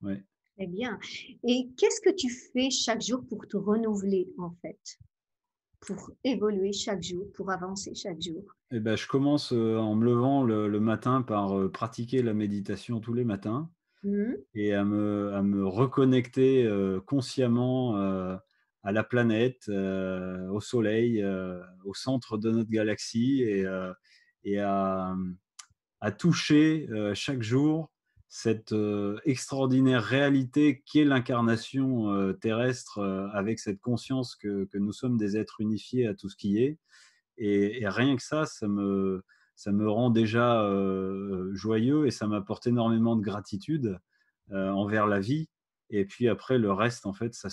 ouais. Très bien. Et qu'est-ce que tu fais chaque jour pour te renouveler, en fait? Pour évoluer chaque jour, pour avancer chaque jour? Et ben je commence, en me levant le matin par, pratiquer la méditation tous les matins Mmh. et à me reconnecter, consciemment, à la planète, au soleil, au centre de notre galaxie, et à toucher, chaque jour cette, extraordinaire réalité qui est l'incarnation, terrestre, avec cette conscience que nous sommes des êtres unifiés à tout ce qui est. Et rien que ça me rend déjà, joyeux, et ça m'apporte énormément de gratitude, envers la vie. Et puis après le reste en fait ça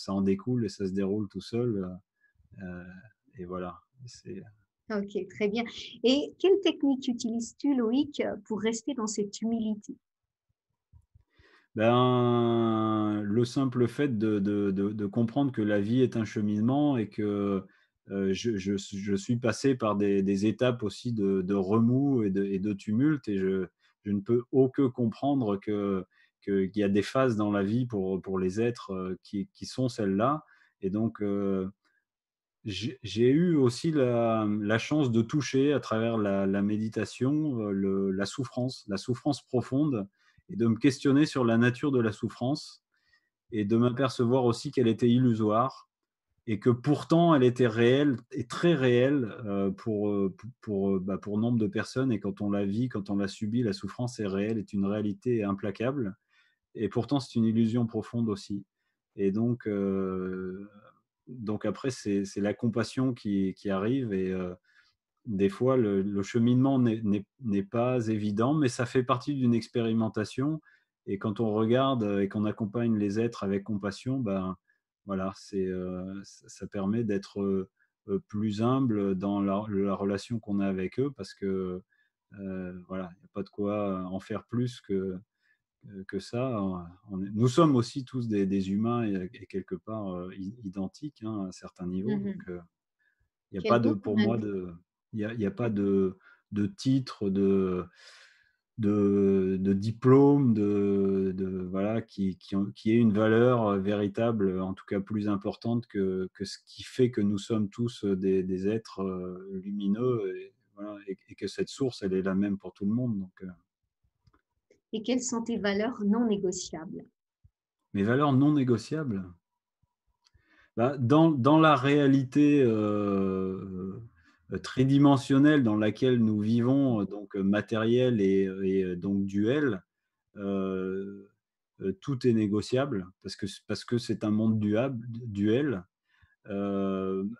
en découle et ça se déroule tout seul, et voilà. C'est OK, très bien. Et quelle technique utilises-tu, Loïc, pour rester dans cette humilité? Ben, le simple fait de comprendre que la vie est un cheminement et que, je suis passé par des étapes aussi de remous et de tumulte, et je ne peux oh que comprendre qu'il y a des phases dans la vie pour les êtres, qui sont celles-là. Et donc j'ai eu aussi la chance de toucher à travers la méditation, la souffrance profonde, et de me questionner sur la nature de la souffrance, et de m'apercevoir aussi qu'elle était illusoire, et que pourtant elle était réelle et très réelle, pour nombre de personnes. Et quand on la vit, quand on la subit, la souffrance est réelle, est une réalité implacable, et pourtant c'est une illusion profonde aussi. Et donc après c'est la compassion qui arrive. Et des fois le cheminement n'est pas évident, mais ça fait partie d'une expérimentation. Et quand on regarde, et qu'on accompagne les êtres avec compassion, ben, voilà, ça permet d'être, plus humble dans la relation qu'on a avec eux, parce que, voilà, il y a pas de quoi en faire plus que ça. Nous sommes aussi tous des humains, et quelque part, identiques, hein, à un certain niveau. Donc, Mmh. il n'y a Quel pas de, beau pour point de moi, vue. il y a pas de titre, de diplôme, voilà, qui ait une valeur, véritable, en tout cas plus importante que ce qui fait que nous sommes tous, des êtres, lumineux. Et voilà, et que cette source, elle est la même pour tout le monde. Donc, Et quelles sont tes valeurs non négociables? mes valeurs non négociables? Bah, dans la réalité, tridimensionnelle dans laquelle nous vivons, donc matérielle et donc duelle, heu tout est négociable, parce que c'est un monde duel.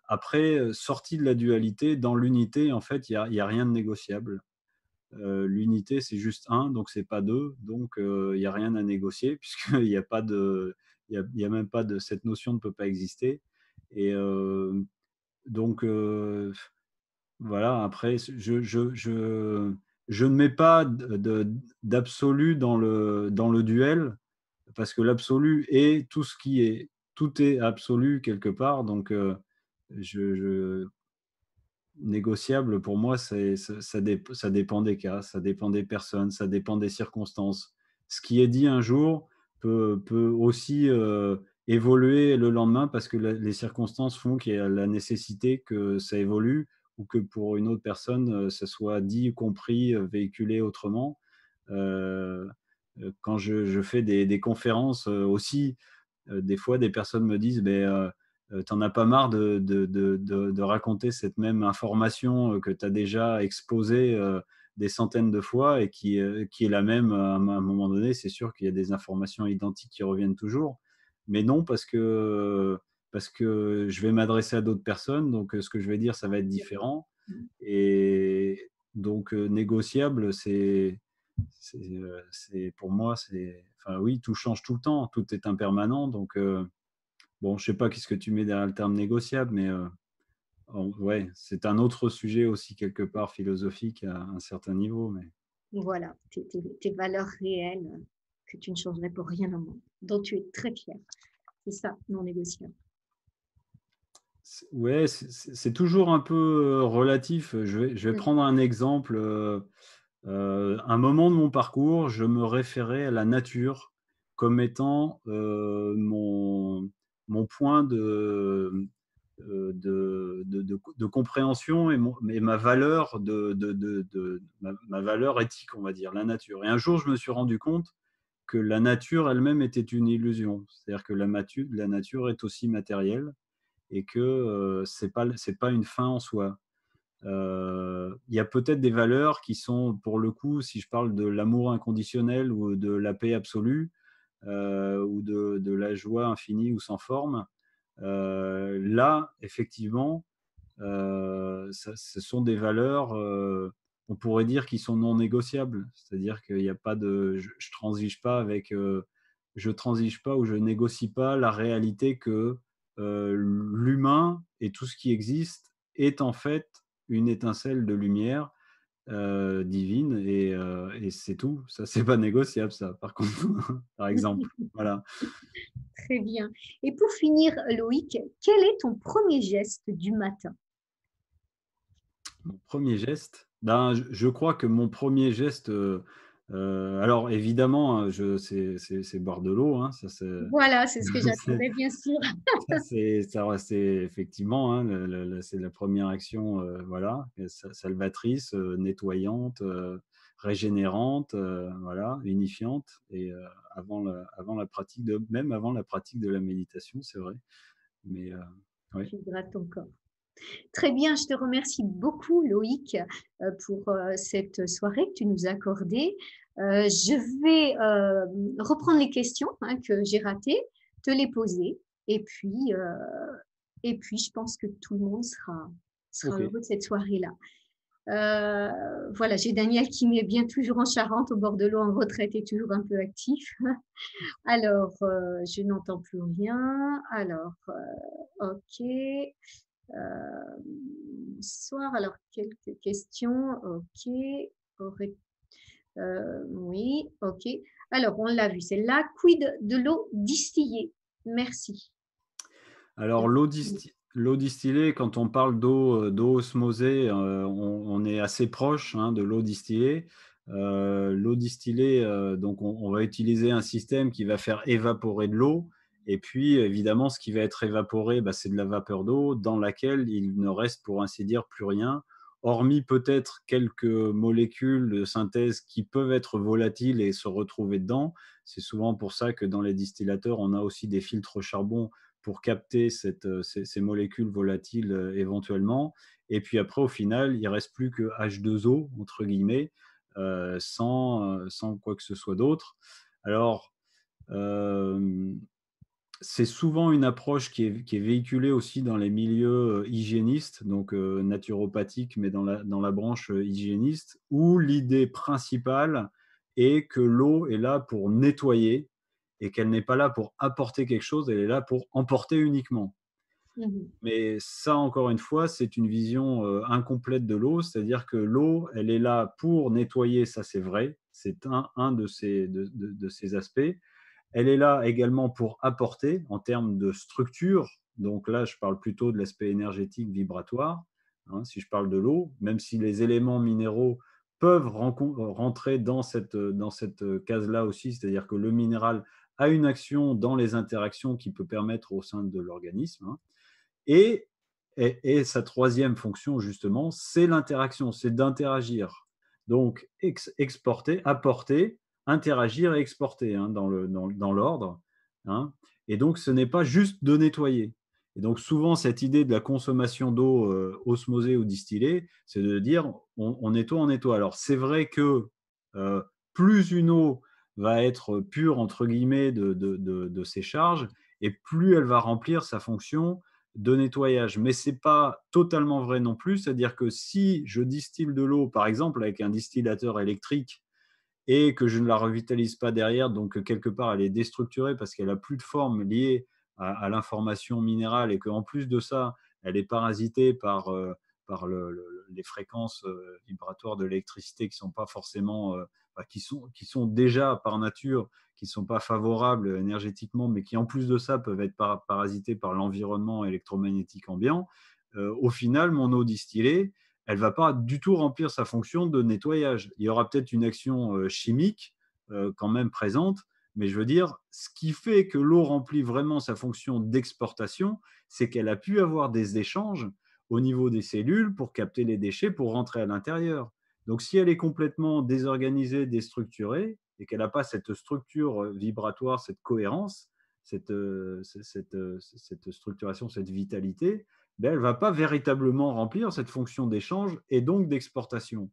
Après, sorti de la dualité, dans l'unité, en fait, il y a rien de négociable. L'unité, c'est juste un, donc c'est pas 2, donc il y a rien à négocier puisqu'il y a pas de il y a même pas de cette notion ne peut pas exister. Et donc voilà, après je ne mets pas d'absolu dans le duel, parce que l'absolu est tout ce qui est. Tout est absolu quelque part. Donc je négociable, pour moi, ça dépend des cas, ça dépend des personnes, ça dépend des circonstances. Ce qui est dit un jour peut aussi, évoluer le lendemain parce que les circonstances font qu'il y a la nécessité que ça évolue ou que pour une autre personne, ça soit dit, compris, véhiculé autrement. Heu Quand je fais des conférences, aussi, des fois, des personnes me disent: «Beh, tu as pas marre de raconter cette même information, que tu as déjà exposée, des centaines de fois et qui est la même à un moment donné?» C'est sûr qu'il y a des informations identiques qui reviennent toujours, mais non parce que je vais m'adresser à d'autres personnes, donc ce que je vais dire, ça va être différent et donc négociable, c'est pour moi, enfin oui, tout change tout le temps, tout est impermanent, donc bon, je sais pas qu'est-ce que tu mets derrière le terme négociable, mais ouais, c'est un autre sujet aussi quelque part philosophique à un certain niveau, mais Voilà, tes valeurs réelles que tu ne changerais pour rien au monde, dont tu es très fier. C'est ça, non négociable. ouais, c'est toujours un peu, relatif. Je vais Mmh. prendre un exemple, un moment de mon parcours, je me référais à la nature comme étant, mon point de compréhension et ma valeur ma valeur éthique, on va dire, la nature. Et un jour, je me suis rendu compte que la nature elle-même était une illusion. C'est-à-dire que la nature est aussi matérielle et que, c'est pas une fin en soi. Il y a peut-être des valeurs qui sont, pour le coup, si je parle de l'amour inconditionnel ou de la paix absolue, ou de la joie infinie ou sans forme, là, effectivement, ce sont des valeurs, on pourrait dire qui sont non négociables. C'est-à-dire qu'il y a pas de je transige pas avec, je transige pas ou je négocie pas la réalité que, l'humain et tout ce qui existe est en fait une étincelle de lumière, divine et c'est tout. Ça, c'est pas négociable ça, par contre, par exemple. Voilà. Très bien. Et pour finir, Loïc, quel est ton premier geste du matin? Mon premier geste? Ben, je crois que mon premier geste, alors évidemment, c'est boire de l'eau, hein, ça Voilà, c'est ce que c'est j'attendais, bien sûr. c'est effectivement, hein, le c'est la première action, voilà, salvatrice, nettoyante, régénérante, voilà, unifiante et avant la pratique de la méditation, c'est vrai. Mais, ouais. Tu hydrates ton corps. Très bien, je te remercie beaucoup Loïc, pour, cette soirée que tu nous as accordée. Je vais, reprendre les questions, hein, que j'ai ratées, te les poser et puis je pense que tout le monde sera OK. heureux de cette soirée-là. Voilà, j'ai Daniel qui met bien toujours en Charente, au bord de l'eau, en retraite et toujours un peu actif. Alors, je n'entends plus rien. Alors, OK. Bonsoir. Alors, quelques questions. OK. Aurait- oui, OK. Alors, on l'a vu, c'est là. Quid de l'eau distillée? Merci. Alors l'eau distillée, quand on parle d'eau osmosée, on est assez proche, hein, de l'eau distillée. L'eau distillée, donc on va utiliser un système qui va faire évaporer de l'eau et puis évidemment ce qui va être évaporé, bah, c'est de la vapeur d'eau dans laquelle il ne reste pour ainsi dire plus rien, hormis peut-être quelques molécules de synthèse qui peuvent être volatiles et se retrouver dedans. C'est souvent pour ça que dans les distillateurs, on a aussi des filtres au charbon pour capter ces molécules volatiles éventuellement. Et puis après, au final, il ne reste plus que H2O, entre guillemets, sans quoi que ce soit d'autre. Alors, euh, c'est souvent une approche qui est véhiculée aussi dans les milieux hygiénistes, donc naturopathiques, mais dans la branche hygiéniste, où l'idée principale est que l'eau est là pour nettoyer et qu'elle n'est pas là pour apporter quelque chose, elle est là pour emporter uniquement. Mhm. Mais ça, encore une fois, c'est une vision incomplète de l'eau, c'est-à-dire que l'eau, elle est là pour nettoyer, ça c'est vrai, c'est un de ces aspects. Elle est là également pour apporter en termes de structure, donc là je parle plutôt de l'aspect énergétique vibratoire, hein, si je parle de l'eau, même si les éléments minéraux peuvent rentrer dans cette case-là aussi, c'est-à-dire que le minéral a une action dans les interactions qui peut permettre au sein de l'organisme, hein. Et, et sa troisième fonction, justement, c'est l'interaction, c'est d'interagir. Donc, exporter, apporter, interagir et exporter, hein, dans l'ordre, hein. Et donc, ce n'est pas juste de nettoyer. Et donc, souvent, cette idée de la consommation d'eau osmosée ou distillée, c'est de dire on nettoie, on nettoie. Alors, c'est vrai que euh, plus une eau va être pure, entre guillemets, de ses charges, et plus elle va remplir sa fonction de nettoyage. Mais ce n'est pas totalement vrai non plus. C'est-à-dire que si je distille de l'eau, par exemple, avec un distillateur électrique, et que je ne la revitalise pas derrière, donc quelque part elle est déstructurée parce qu'elle n'a plus de forme liée à l'information minérale, et qu'en plus de ça, elle est parasitée par les fréquences vibratoires de l'électricité qui sont pas forcément, qui sont déjà par nature, qui ne sont pas favorables énergétiquement, mais qui en plus de ça peuvent être parasités par l'environnement électromagnétique ambiant. Au final, mon eau distillée, elle ne va pas du tout remplir sa fonction de nettoyage. Il y aura peut-être une action chimique quand même présente, mais je veux dire, ce qui fait que l'eau remplit vraiment sa fonction d'exportation, c'est qu'elle a pu avoir des échanges au niveau des cellules pour capter les déchets, pour rentrer à l'intérieur. Donc si elle est complètement désorganisée, déstructurée, et qu'elle n'a pas cette structure vibratoire, cette cohérence, cette structuration, cette vitalité, ben, elle ne va pas véritablement remplir cette fonction d'échange et donc d'exportation.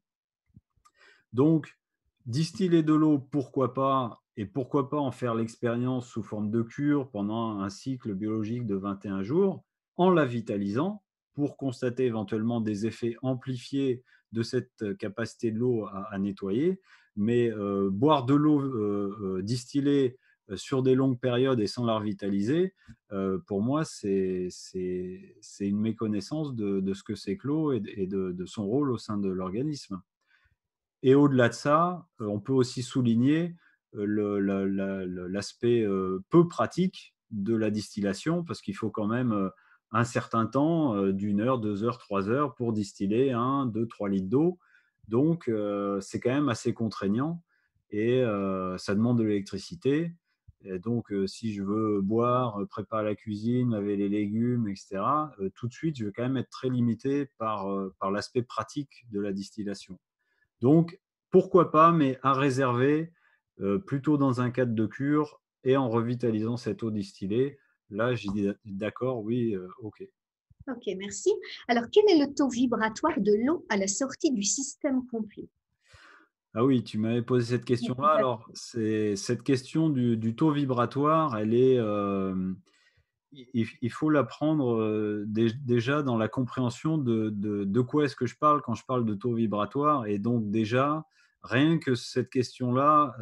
Donc, distiller de l'eau, pourquoi pas, et pourquoi pas en faire l'expérience sous forme de cure pendant un cycle biologique de 21 jours, en la vitalisant, pour constater éventuellement des effets amplifiés de cette capacité de l'eau à nettoyer. Mais boire de l'eau distillée sur des longues périodes et sans la revitaliser, pour moi, c'est une méconnaissance de ce que c'est que l'eau et de son rôle au sein de l'organisme. Et au-delà de ça, on peut aussi souligner l'aspect peu pratique de la distillation, parce qu'il faut quand même un certain temps, d'une heure, 2 heures, 3 heures, pour distiller 1, 2, 3 litres d'eau. Donc, c'est quand même assez contraignant, et ça demande de l'électricité. Et donc, si je veux boire, préparer la cuisine, laver les légumes, etc., tout de suite, je vais quand même être très limité par l'aspect pratique de la distillation. Donc, pourquoi pas, mais à réserver, plutôt dans un cadre de cure et en revitalisant cette eau distillée. Là, j'ai dit d'accord, oui, ok. Ok, merci. Alors, quel est le taux vibratoire de l'eau à la sortie du système complet? Ah oui, tu m'avais posé cette Oui, question-là. tout à Alors, c'est cette question du taux vibratoire, elle est, il faut la prendre déjà dans la compréhension de quoi est-ce que je parle quand je parle de taux vibratoire. Et donc déjà, rien que cette question-là,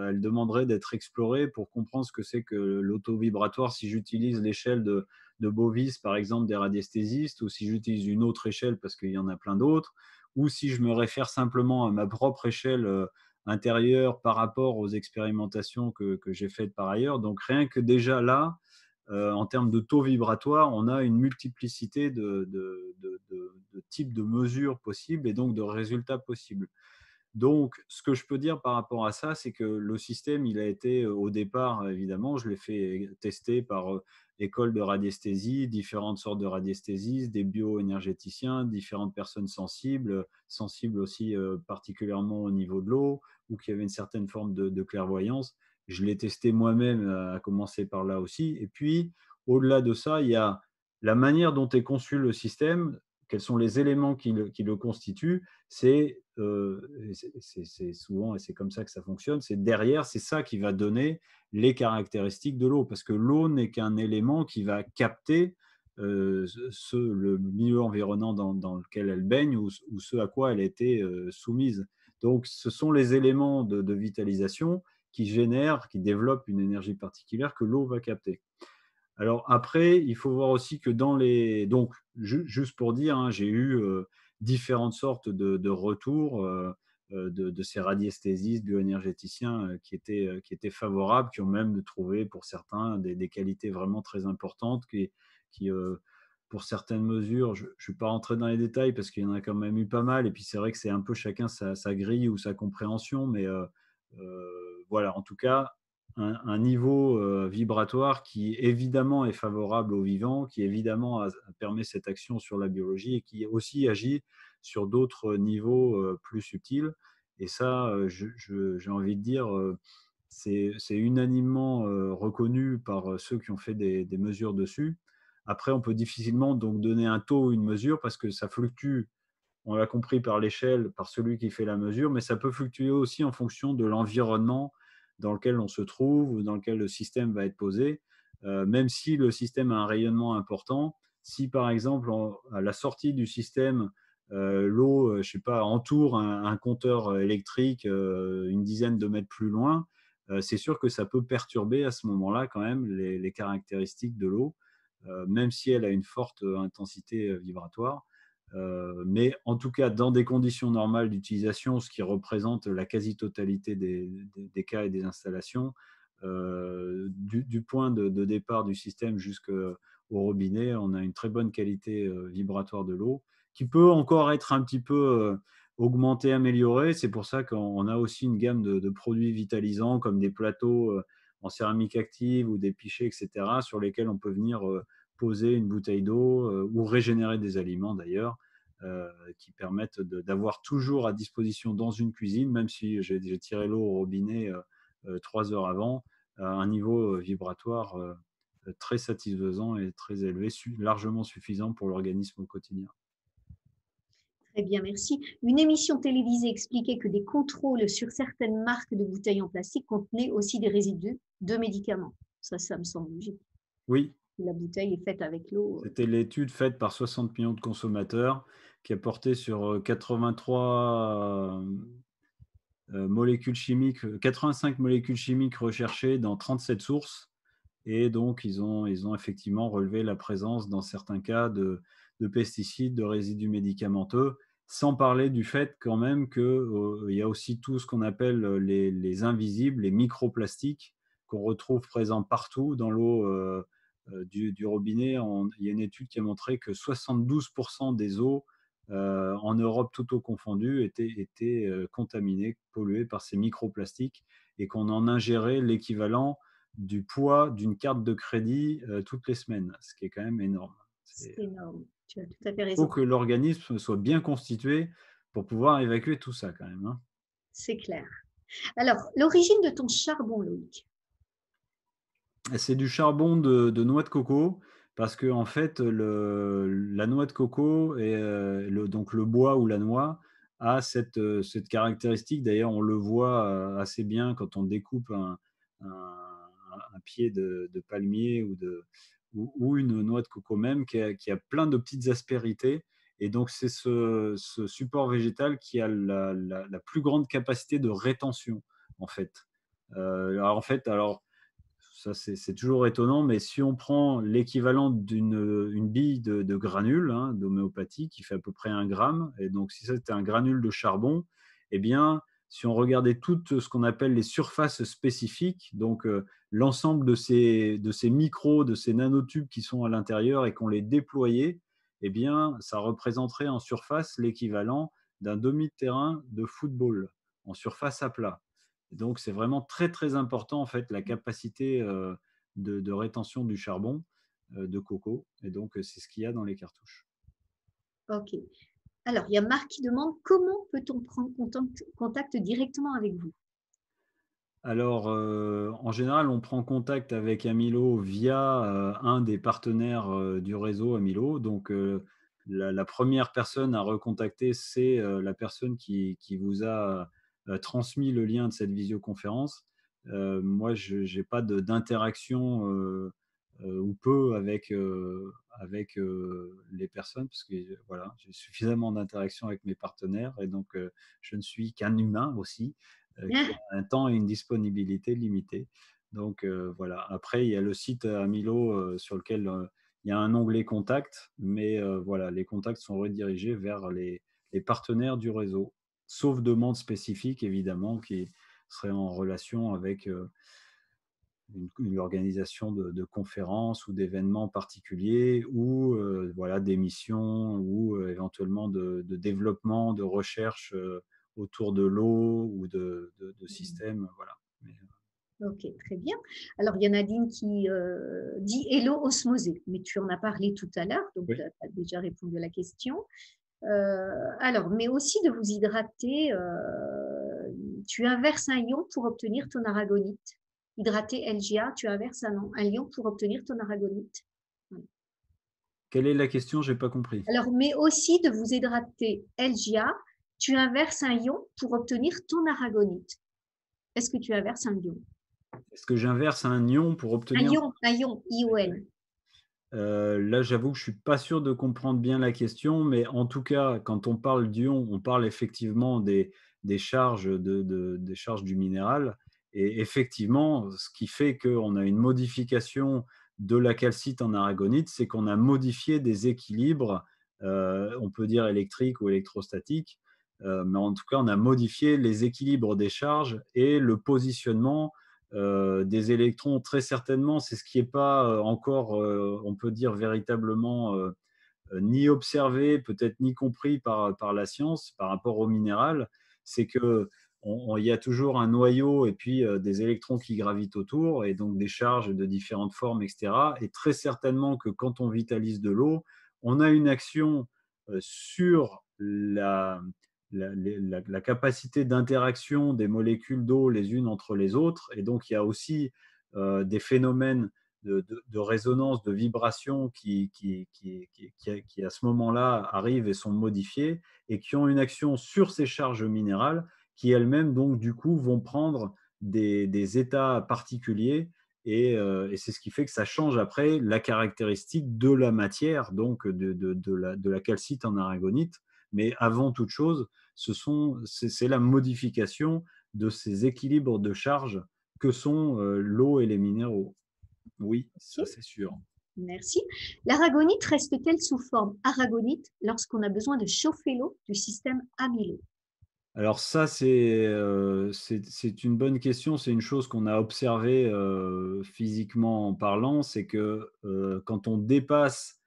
elle demanderait d'être explorée pour comprendre ce que c'est que le taux vibratoire, si j'utilise l'échelle de Bovis, par exemple, des radiesthésistes, ou si j'utilise une autre échelle parce qu'il y en a plein d'autres, ou si je me réfère simplement à ma propre échelle intérieure par rapport aux expérimentations que j'ai faites par ailleurs. Donc rien que déjà là, en termes de taux vibratoire, on a une multiplicité de types de mesures possibles et donc de résultats possibles. Donc, ce que je peux dire par rapport à ça, c'est que le système, il a été au départ, évidemment, je l'ai fait tester par école de radiesthésie, différentes sortes de radiesthésistes, des bioénergéticiens, différentes personnes sensibles, sensibles aussi particulièrement au niveau de l'eau, ou qui avaient une certaine forme de clairvoyance. Je l'ai testé moi-même, à commencer par là aussi. Et puis, au-delà de ça, il y a la manière dont est conçu le système, quels sont les éléments qui le constituent. C'est souvent, et c'est comme ça que ça fonctionne, c'est derrière, c'est ça qui va donner les caractéristiques de l'eau, parce que l'eau n'est qu'un élément qui va capter le milieu environnant dans lequel elle baigne, ou ce à quoi elle a été soumise. Donc, ce sont les éléments de vitalisation qui génèrent, qui développent une énergie particulière que l'eau va capter. Alors après, il faut voir aussi que dans les… Donc, juste pour dire, hein, j'ai eu différentes sortes de retours de ces radiesthésistes, bioénergéticiens qui étaient favorables, qui ont même trouvé pour certains des qualités vraiment très importantes, qui pour certaines mesures. Je ne suis pas rentré dans les détails parce qu'il y en a quand même eu pas mal. Et puis c'est vrai que c'est un peu chacun sa grille ou sa compréhension. Mais voilà, en tout cas, un niveau vibratoire qui évidemment est favorable au vivant, qui évidemment permet cette action sur la biologie et qui aussi agit sur d'autres niveaux plus subtils. Et ça, j'ai envie de dire, c'est unanimement reconnu par ceux qui ont fait des mesures dessus. Après, on peut difficilement donc donner un taux ou une mesure parce que ça fluctue, on l'a compris, par l'échelle, par celui qui fait la mesure, mais ça peut fluctuer aussi en fonction de l'environnement dans lequel on se trouve ou dans lequel le système va être posé. Même si le système a un rayonnement important, si par exemple à la sortie du système, l'eau, je sais pas, entoure un compteur électrique une dizaine de mètres plus loin, c'est sûr que ça peut perturber à ce moment-là quand même les caractéristiques de l'eau, même si elle a une forte intensité vibratoire. Mais en tout cas, dans des conditions normales d'utilisation, ce qui représente la quasi-totalité des cas et des installations, du point de départ du système jusqu'au robinet, on a une très bonne qualité vibratoire de l'eau, qui peut encore être un petit peu augmentée, améliorée. C'est pour ça qu'on a aussi une gamme de produits vitalisants, comme des plateaux en céramique active ou des pichets, etc., sur lesquels on peut venir poser une bouteille d'eau ou régénérer des aliments d'ailleurs, qui permettent d'avoir toujours à disposition dans une cuisine, même si j'ai tiré l'eau au robinet 3 heures avant, un niveau vibratoire très satisfaisant et très élevé, largement suffisant pour l'organisme au quotidien. Très bien, merci. Une émission télévisée expliquait que des contrôles sur certaines marques de bouteilles en plastique contenaient aussi des résidus de médicaments. Ça me semble logique. Oui, La bouteille est faite avec l'eau. c'était l'étude faite par 60 millions de consommateurs qui a porté sur 83 molécules chimiques, 85 molécules chimiques recherchées dans 37 sources. Et donc, ils ont effectivement relevé la présence, dans certains cas, de pesticides, de résidus médicamenteux, sans parler du fait quand même qu'il y a aussi tout ce qu'on appelle les invisibles, les microplastiques, qu'on retrouve présents partout dans l'eau du robinet. Il y a une étude qui a montré que 72% des eaux en Europe, toutes eaux confondues, étaient contaminées, polluées par ces microplastiques, et qu'on en ingérait l'équivalent du poids d'une carte de crédit toutes les semaines, ce qui est quand même énorme. C'est énorme. Tu as tout à fait Il faut raison. que l'organisme soit bien constitué pour pouvoir évacuer tout ça quand même, hein. C'est clair. Alors, l'origine de ton charbon, Loïc. C'est du charbon de noix de coco parce que en fait, la noix de coco et donc le bois ou la noix a cette caractéristique. D'ailleurs, on le voit assez bien quand on découpe un pied de palmier ou une noix de coco même qui a plein de petites aspérités. Et donc, c'est ce support végétal qui a la plus grande capacité de rétention, en fait. Alors, ça, c'est toujours étonnant, mais si on prend l'équivalent d'une bille de granule d'homéopathie qui fait à peu près 1 gramme, et donc si c'était un granule de charbon, eh bien, si on regardait tout ce qu'on appelle les surfaces spécifiques, donc l'ensemble de ces micros, de ces nanotubes qui sont à l'intérieur et qu'on les déployait, eh bien, ça représenterait en surface l'équivalent d'un demi-terrain de football en surface à plat. Donc, c'est vraiment très, très important, en fait, la capacité de rétention du charbon de coco. Et donc, c'est ce qu'il y a dans les cartouches. Ok. Alors, il y a Marc qui demande comment peut-on prendre contact directement avec vous? Alors, en général, on prend contact avec Amilo via un des partenaires du réseau Amilo. Donc, la première personne à recontacter, c'est la personne qui vous a transmis le lien de cette visioconférence. Moi, je n'ai pas d'interaction ou peu avec les personnes, parce que voilà, j'ai suffisamment d'interaction avec mes partenaires, et donc je ne suis qu'un humain aussi, qui a un temps et une disponibilité limitée. Donc voilà. Après, il y a le site Amilo sur lequel il y a un onglet contact, mais voilà, les contacts sont redirigés vers les partenaires du réseau, sauf demande spécifique évidemment qui serait en relation avec l'organisation de conférences ou d'événements particuliers ou voilà, d'émissions ou éventuellement de développement, de recherche autour de l'eau ou de systèmes. Voilà. Mais, Ok, très bien. Alors, il y a Nadine qui dit Hello osmosé, mais tu en as parlé tout à l'heure, donc tu oui. as déjà répondu à la question. Alors, mais aussi de vous hydrater, tu inverses un ion pour obtenir ton aragonite. Hydraté LGA, tu inverses un ion pour obtenir ton aragonite. Voilà. Quelle est la question? J'ai pas compris. Alors, mais aussi de vous hydrater LGA, tu inverses un ion pour obtenir ton aragonite. Est-ce que tu inverses un ion? Est-ce que j'inverse un ion pour obtenir... Un ion, ION. Là, j'avoue que je suis pas sûr de comprendre bien la question, mais en tout cas, quand on parle d'ions, on parle effectivement des charges, des charges du minéral. Et effectivement, ce qui fait qu'on a une modification de la calcite en aragonite, c'est qu'on a modifié des équilibres, on peut dire électriques ou électrostatiques, mais en tout cas, on a modifié les équilibres des charges et le positionnement des électrons, très certainement. C'est ce qui n'est pas encore, on peut dire, véritablement ni observé, peut-être ni compris par la science par rapport au minéral. C'est que il y a toujours un noyau et puis des électrons qui gravitent autour, et donc des charges de différentes formes, etc. Et très certainement que quand on vitalise de l'eau, on a une action sur la capacité d'interaction des molécules d'eau les unes entre les autres. Et donc, il y a aussi des phénomènes de résonance, de vibration qui, à ce moment-là, arrivent et sont modifiés et qui ont une action sur ces charges minérales qui elles-mêmes, donc, du coup, vont prendre des états particuliers. Et c'est ce qui fait que ça change après la caractéristique de la matière, donc de la calcite en aragonite. Mais avant toute chose, c'est la modification de ces équilibres de charge que sont l'eau et les minéraux. Oui, ça Ok, c'est sûr. merci. L'aragonite reste-t-elle sous forme aragonite lorsqu'on a besoin de chauffer l'eau du système amylo? Alors ça, c'est une bonne question. C'est une chose qu'on a observée physiquement en parlant, c'est que quand on dépasse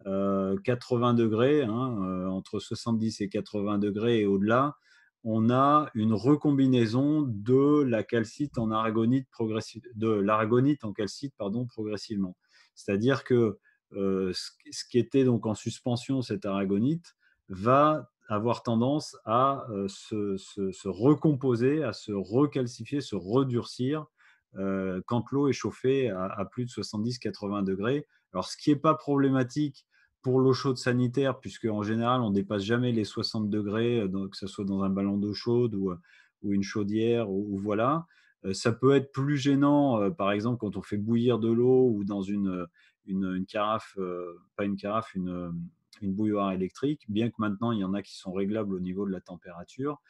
80 degrés, hein, entre 70 et 80 degrés et au-delà, on a une recombinaison de la calcite en aragonite de l'aragonite en calcite, pardon, progressivement. C'est-à-dire que ce qui était donc en suspension, cette aragonite, va avoir tendance à se recomposer, à se recalcifier, se redurcir quand l'eau est chauffée à plus de 70-80 degrés. Alors, ce qui n'est pas problématique pour l'eau chaude sanitaire, puisque en général, on ne dépasse jamais les 60 degrés, que ce soit dans un ballon d'eau chaude ou une chaudière, ou voilà. Ça peut être plus gênant, par exemple, quand on fait bouillir de l'eau ou dans une carafe, pas une carafe, une bouilloire électrique, bien que maintenant, il y en a qui sont réglables au niveau de la température.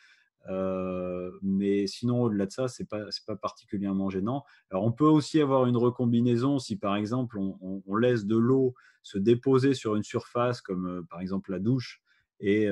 Mais sinon, au-delà de ça, c'est pas particulièrement gênant. Alors, on peut aussi avoir une recombinaison si, par exemple, on laisse de l'eau se déposer sur une surface, comme par exemple la douche, et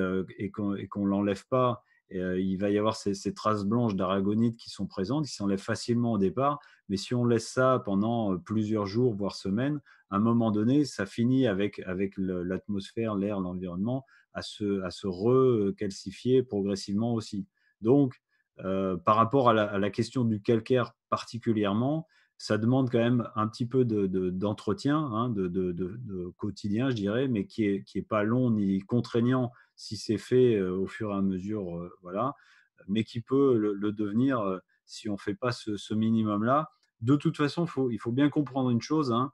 qu'on ne l'enlève pas. Et, il va y avoir ces traces blanches d'aragonite qui sont présentes, qui s'enlèvent facilement au départ. Mais si on laisse ça pendant plusieurs jours, voire semaines, à un moment donné, ça finit avec l'atmosphère, l'air, l'environnement, à se recalcifier progressivement aussi. Donc, par rapport à la question du calcaire particulièrement, ça demande quand même un petit peu d'entretien, hein, de quotidien, je dirais, mais qui est pas long ni contraignant si c'est fait au fur et à mesure, voilà, mais qui peut le devenir si on ne fait pas ce minimum-là. De toute façon, il faut bien comprendre une chose, hein,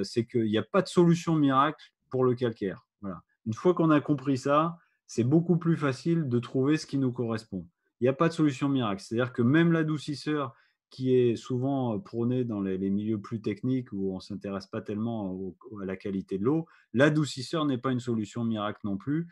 c'est qu'il n'y a pas de solution miracle pour le calcaire. Voilà. Une fois qu'on a compris ça, c'est beaucoup plus facile de trouver ce qui nous correspond. Il n'y a pas de solution miracle. C'est-à-dire que même l'adoucisseur, qui est souvent prôné dans les milieux plus techniques où on ne s'intéresse pas tellement à la qualité de l'eau, l'adoucisseur n'est pas une solution miracle non plus,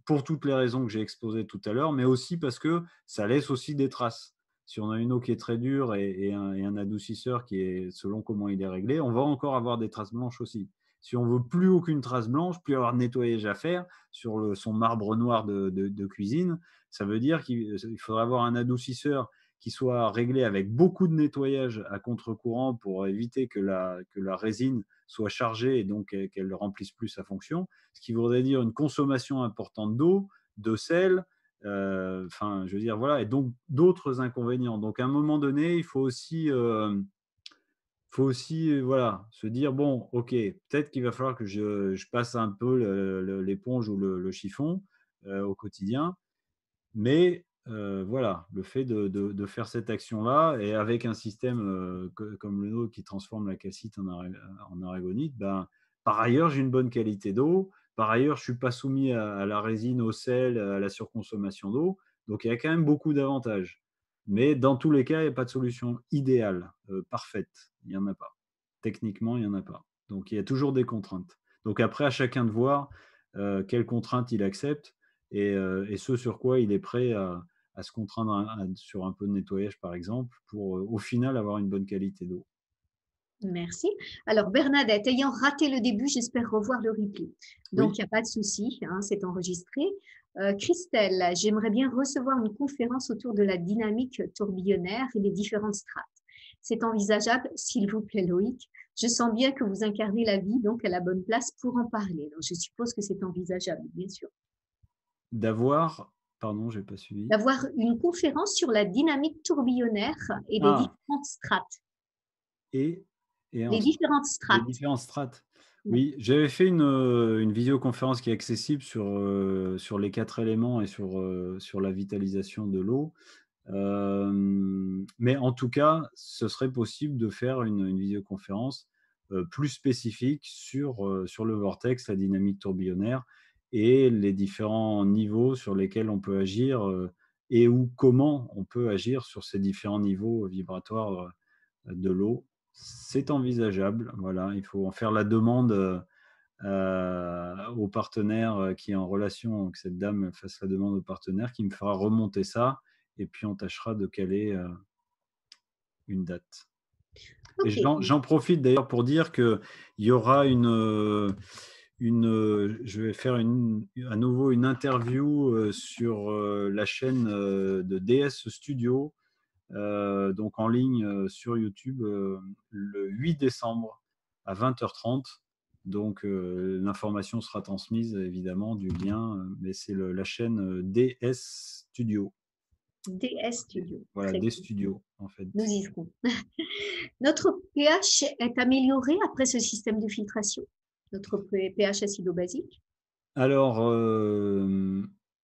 pour toutes les raisons que j'ai exposées tout à l'heure, mais aussi parce que ça laisse aussi des traces. Si on a une eau qui est très dure et un adoucisseur qui est selon comment il est réglé, on va encore avoir des traces blanches aussi. Si on veut plus aucune trace blanche, plus avoir de nettoyage à faire sur son marbre noir de cuisine, ça veut dire qu'il faudra avoir un adoucisseur qui soit réglé avec beaucoup de nettoyage à contre-courant pour éviter que la résine soit chargée et donc qu'elle remplisse plus sa fonction, ce qui voudrait dire une consommation importante d'eau, de sel, enfin, je veux dire, voilà, et donc d'autres inconvénients. Donc, à un moment donné, il faut aussi voilà, se dire, bon, ok, peut-être qu'il va falloir que je passe un peu l'éponge ou le chiffon au quotidien, mais voilà, le fait de faire cette action-là et avec un système comme le nôtre qui transforme la calcite en aragonite, ben, par ailleurs, j'ai une bonne qualité d'eau. Par ailleurs, je ne suis pas soumis à la résine, au sel, à la surconsommation d'eau. Donc, il y a quand même beaucoup d'avantages. Mais dans tous les cas, il n'y a pas de solution idéale, parfaite. Il n'y en a pas. Techniquement, il n'y en a pas. Donc, il y a toujours des contraintes. Donc, après, à chacun de voir quelles contraintes il accepte et ce sur quoi il est prêt à se contraindre sur un peu de nettoyage, par exemple, pour au final avoir une bonne qualité d'eau. Merci. Alors, Bernadette, ayant raté le début, j'espère revoir le replay. Donc, Oui, il n'y a pas de souci, hein, c'est enregistré. Christelle, j'aimerais bien recevoir une conférence autour de la dynamique tourbillonnaire et des différentes strates. C'est envisageable, s'il vous plaît, Loïc. Je sens bien que vous incarnez la vie, donc à la bonne place pour en parler. Donc, je suppose que c'est envisageable, bien sûr. d'avoir, pardon, j'ai pas suivi. D'avoir une conférence sur la dynamique tourbillonnaire et les Ah, différentes strates. et, et Les ensuite, différentes les strates. différentes strates. Ouais. Oui, j'avais fait une visioconférence qui est accessible sur les 4 éléments et sur la vitalisation de l'eau. Mais en tout cas, ce serait possible de faire une visioconférence plus spécifique sur le vortex, la dynamique tourbillonnaire et les différents niveaux sur lesquels on peut agir et ou comment on peut agir sur ces différents niveaux vibratoires de l'eau. C'est envisageable. Voilà, il faut en faire la demande au partenaire qui est en relation, que cette dame fasse la demande au partenaire qui me fera remonter ça et puis on tâchera de caler une date. Et Ok. j'en profite d'ailleurs pour dire qu'il y aura je vais faire à nouveau une interview sur la chaîne de DS Studio, donc en ligne sur YouTube le 8 décembre à 20h30. Donc l'information sera transmise évidemment du lien, mais c'est la chaîne DS Studio. DS Studio. Voilà, Très des bien. studios en fait. Nous y serons. Notre pH est amélioré après ce système de filtration. Notre pH acido-basique. Alors,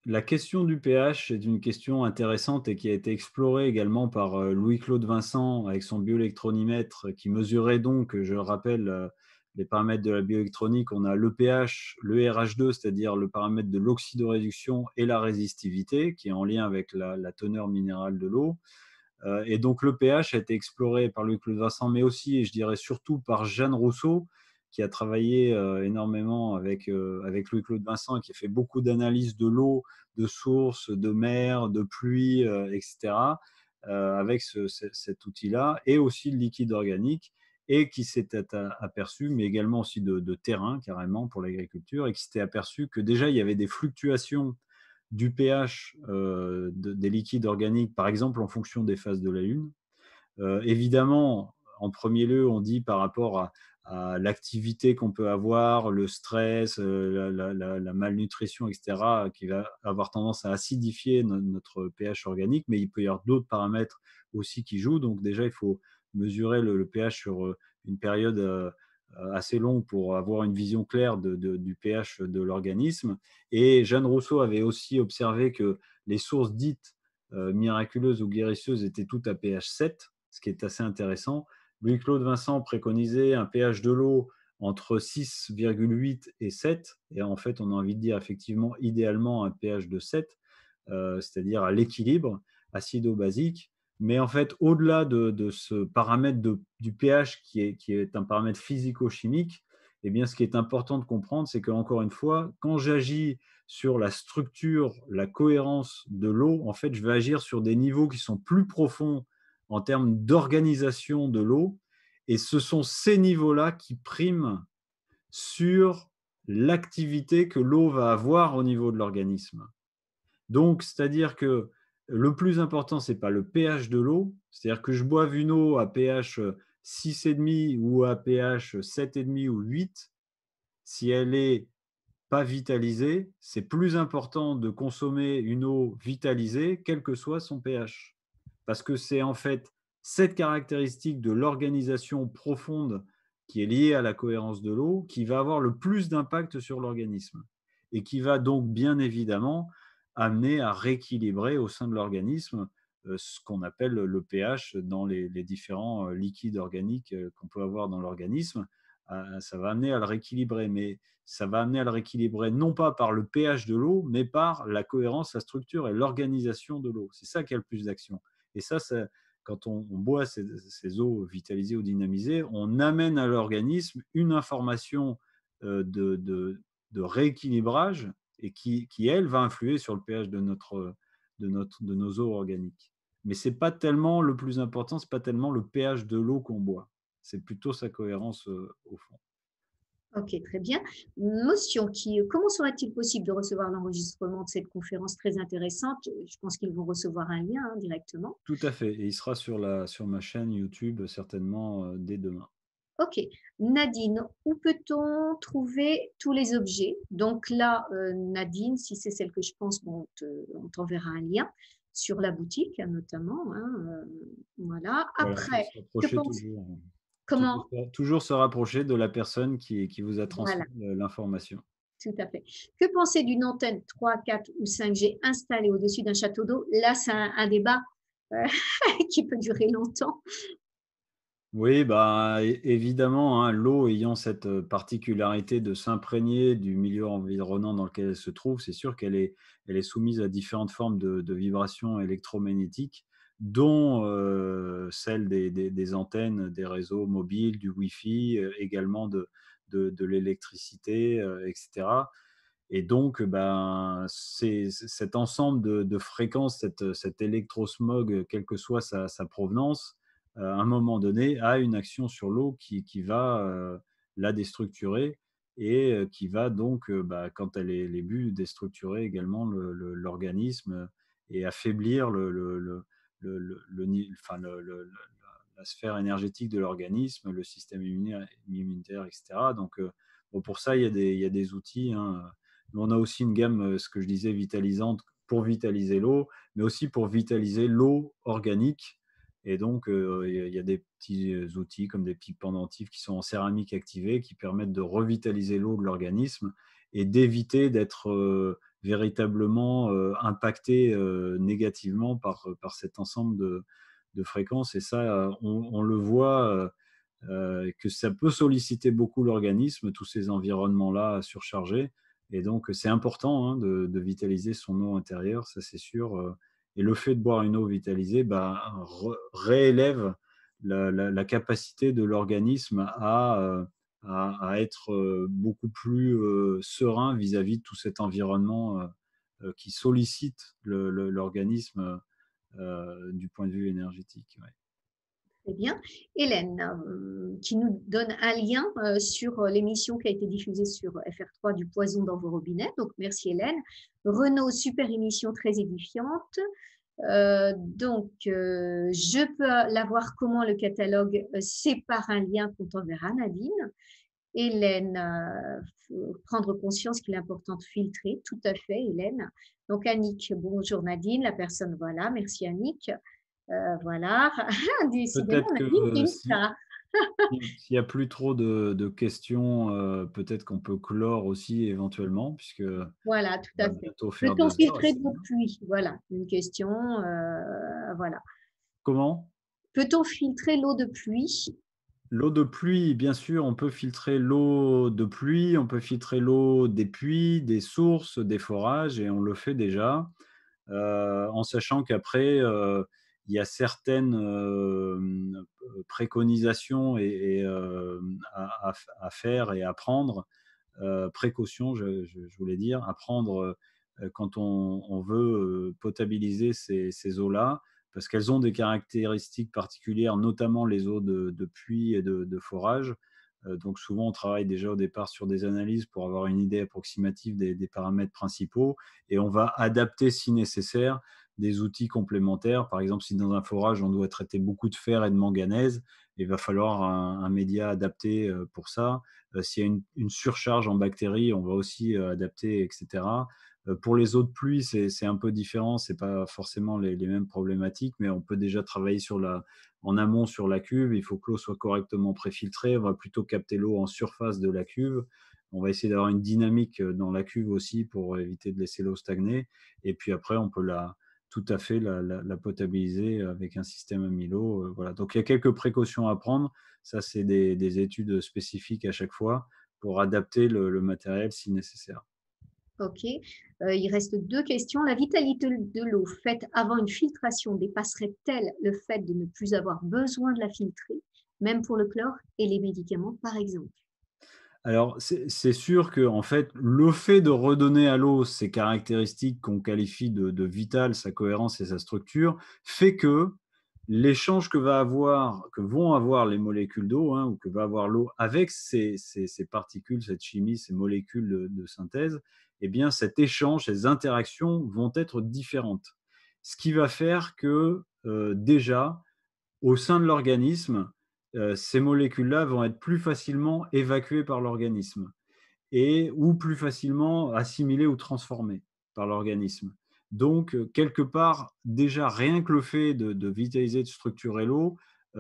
la question du pH est une question intéressante et qui a été explorée également par Louis-Claude Vincent avec son bioélectronimètre qui mesurait donc, je le rappelle, les paramètres de la bioélectronique. On a le pH, le RH2, c'est-à-dire le paramètre de l'oxydoréduction et la résistivité, qui est en lien avec la teneur minérale de l'eau. Et donc le pH a été exploré par Louis-Claude Vincent, mais aussi, et je dirais surtout, par Jeanne Rousseau, qui a travaillé énormément avec Louis-Claude Vincent et qui a fait beaucoup d'analyses de l'eau, de sources, de mer, de pluie, etc., avec cet outil-là, et aussi le liquide organique, et qui s'était aperçu, mais également aussi de terrain, carrément, pour l'agriculture, et qui s'était aperçu que déjà, il y avait des fluctuations du pH des liquides organiques, par exemple en fonction des phases de la Lune. Évidemment, en premier lieu, on dit par rapport à l'activité qu'on peut avoir, le stress, la malnutrition, etc., qui va avoir tendance à acidifier notre pH organique, mais il peut y avoir d'autres paramètres aussi qui jouent. Donc déjà, il faut mesurer le pH sur une période assez longue pour avoir une vision claire du pH de l'organisme. Et Jeanne Rousseau avait aussi observé que les sources dites miraculeuses ou guérisseuses étaient toutes à pH 7, ce qui est assez intéressant. Louis-Claude Vincent préconisait un pH de l'eau entre 6,8 et 7, et en fait, on a envie de dire effectivement idéalement un pH de 7, c'est-à-dire à l'équilibre acido-basique. Mais en fait, au-delà de ce paramètre du pH qui est un paramètre physico-chimique, eh bien, ce qui est important de comprendre, c'est qu'encore une fois, quand j'agis sur la structure, la cohérence de l'eau, en fait, je vais agir sur des niveaux qui sont plus profonds en termes d'organisation de l'eau. Et ce sont ces niveaux-là qui priment sur l'activité que l'eau va avoir au niveau de l'organisme. Donc, c'est-à-dire que le plus important, c'est pas le pH de l'eau, c'est-à-dire que je boive une eau à pH 6,5 ou à pH 7,5 ou 8, si elle est pas vitalisée, c'est plus important de consommer une eau vitalisée, quel que soit son pH. Parce que c'est en fait cette caractéristique de l'organisation profonde qui est liée à la cohérence de l'eau qui va avoir le plus d'impact sur l'organisme et qui va donc bien évidemment amener à rééquilibrer au sein de l'organisme ce qu'on appelle le pH dans les différents liquides organiques qu'on peut avoir dans l'organisme. Ça va amener à le rééquilibrer, mais ça va amener à le rééquilibrer non pas par le pH de l'eau, mais par la cohérence, la structure et l'organisation de l'eau. C'est ça qui a le plus d'action. Et ça quand on boit ces eaux vitalisées ou dynamisées, on amène à l'organisme une information de rééquilibrage et qui, elle, va influer sur le pH de nos eaux organiques. Mais ce n'est pas tellement le plus important, ce n'est pas tellement le pH de l'eau qu'on boit. C'est plutôt sa cohérence au fond. Ok, très bien. Motion, comment serait-il possible de recevoir l'enregistrement de cette conférence très intéressante? Je pense qu'ils vont recevoir un lien directement. Tout à fait. Et il sera sur ma chaîne YouTube certainement dès demain. Ok. Nadine, où peut-on trouver tous les objets? Donc là, Nadine, si c'est celle que je pense, bon, on t'enverra un lien sur la boutique, hein, notamment. Hein, voilà. Voilà, il faut Après, se que rapprocher pense, toujours, comment? toujours se rapprocher de la personne qui vous a Voilà, transmis l'information. tout à fait. Que penser d'une antenne 3, 4 ou 5G installée au-dessus d'un château d'eau? Là, c'est un débat euh, qui peut durer longtemps. Oui, bah, évidemment, hein, l'eau ayant cette particularité de s'imprégner du milieu environnant dans lequel elle se trouve, c'est sûr elle est soumise à différentes formes de vibrations électromagnétiques, dont celles des antennes, des réseaux mobiles, du Wi-Fi, également de l'électricité, etc. Et donc, ben, c'est cet ensemble de fréquences, cet électrosmog, quelle que soit sa provenance, à un moment donné, a une action sur l'eau qui va la déstructurer et qui va donc, bah, quand elle est bu, déstructurer également l'organisme et affaiblir enfin, la sphère énergétique de l'organisme, le système immunitaire, etc. Donc, bon, pour ça, il y a des outils, hein. Mais on a aussi une gamme, ce que je disais, vitalisante pour vitaliser l'eau, mais aussi pour vitaliser l'eau organique. Et donc, il y a des petits outils comme des petits pendentifs qui sont en céramique activée qui permettent de revitaliser l'eau de l'organisme et d'éviter d'être véritablement impacté négativement par cet ensemble de fréquences. Et ça, on le voit que ça peut solliciter beaucoup l'organisme, tous ces environnements-là surchargés. Et donc, c'est important hein, de vitaliser son eau intérieure, ça c'est sûr. Et le fait de boire une eau vitalisée bah, réélève la capacité de l'organisme à être beaucoup plus serein vis-à-vis de tout cet environnement qui sollicite l'organisme du point de vue énergétique. Ouais. Très bien. Hélène, qui nous donne un lien sur l'émission qui a été diffusée sur FR3 du poison dans vos robinets. Donc, merci Hélène. Renaud, super émission très édifiante. Je peux la voir comment le catalogue, c'est par un lien qu'on t'enverra, Nadine. Hélène, faut prendre conscience qu'il est important de filtrer. Tout à fait, Hélène. Donc, Annick, bonjour Nadine, la personne, voilà, merci Annick. Voilà, décidément, Peut-être que Nadine, tu es une si, star. s'il n'y a plus trop de questions, peut-être qu'on peut clore aussi éventuellement, puisque Voilà, tout on à va fait. bientôt faire Peut-on 2 heures et filtrer de c'est l'eau bien. de pluie? Voilà, une question. Voilà. Comment? Peut-on filtrer l'eau de pluie? L'eau de pluie, bien sûr, on peut filtrer l'eau de pluie, on peut filtrer l'eau des puits, des sources, des forages, et on le fait déjà, en sachant qu'après, il y a certaines préconisations à faire et à prendre, précautions, je voulais dire, à prendre quand on veut potabiliser ces eaux-là, parce qu'elles ont des caractéristiques particulières, notamment les eaux de puits et de forage. Donc souvent, on travaille déjà au départ sur des analyses pour avoir une idée approximative des paramètres principaux et on va adapter si nécessaire des outils complémentaires. Par exemple, si dans un forage, on doit traiter beaucoup de fer et de manganèse, il va falloir un média adapté pour ça. S'il y a une surcharge en bactéries, on va aussi adapter, etc. Pour les eaux de pluie, c'est un peu différent, c'est pas forcément les mêmes problématiques, mais on peut déjà travailler en amont sur la cuve. Il faut que l'eau soit correctement préfiltrée. On va plutôt capter l'eau en surface de la cuve. On va essayer d'avoir une dynamique dans la cuve aussi pour éviter de laisser l'eau stagner. Et puis après, on peut tout à fait la potabiliser avec un système amylo. Voilà. Donc il y a quelques précautions à prendre. Ça, c'est des études spécifiques à chaque fois pour adapter le matériel si nécessaire. Ok. Il reste deux questions. La vitalité de l'eau faite avant une filtration dépasserait-elle le fait de ne plus avoir besoin de la filtrer, même pour le chlore et les médicaments, par exemple? Alors, c'est sûr que en fait, le fait de redonner à l'eau ses caractéristiques qu'on qualifie de vitales, sa cohérence et sa structure, fait que l'échange que vont avoir les molécules d'eau, hein, ou que va avoir l'eau avec ces particules, cette chimie, ces molécules de synthèse, eh bien, cet échange, ces interactions vont être différentes. Ce qui va faire que, déjà, au sein de l'organisme, ces molécules-là vont être plus facilement évacuées par l'organisme ou plus facilement assimilées ou transformées par l'organisme. Donc, quelque part, déjà, rien que le fait de vitaliser, de structurer l'eau,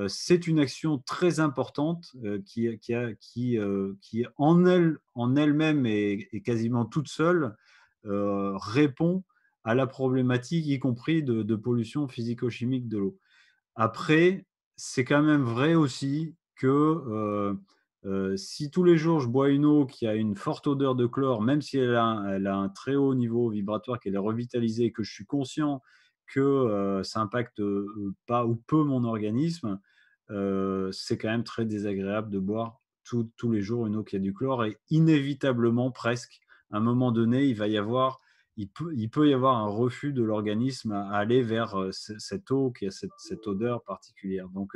c'est une action très importante qui en elle-même et quasiment toute seule, répond à la problématique, y compris de pollution physico-chimique de l'eau. Après, c'est quand même vrai aussi que, si tous les jours je bois une eau qui a une forte odeur de chlore, même si elle a un très haut niveau vibratoire, qu'elle est revitalisée, que je suis conscient que, ça impacte, pas ou peu mon organisme, c'est quand même très désagréable de boire tous les jours une eau qui a du chlore et inévitablement presque, à un moment donné, il peut y avoir un refus de l'organisme à aller vers cette eau qui a cette odeur particulière. Donc,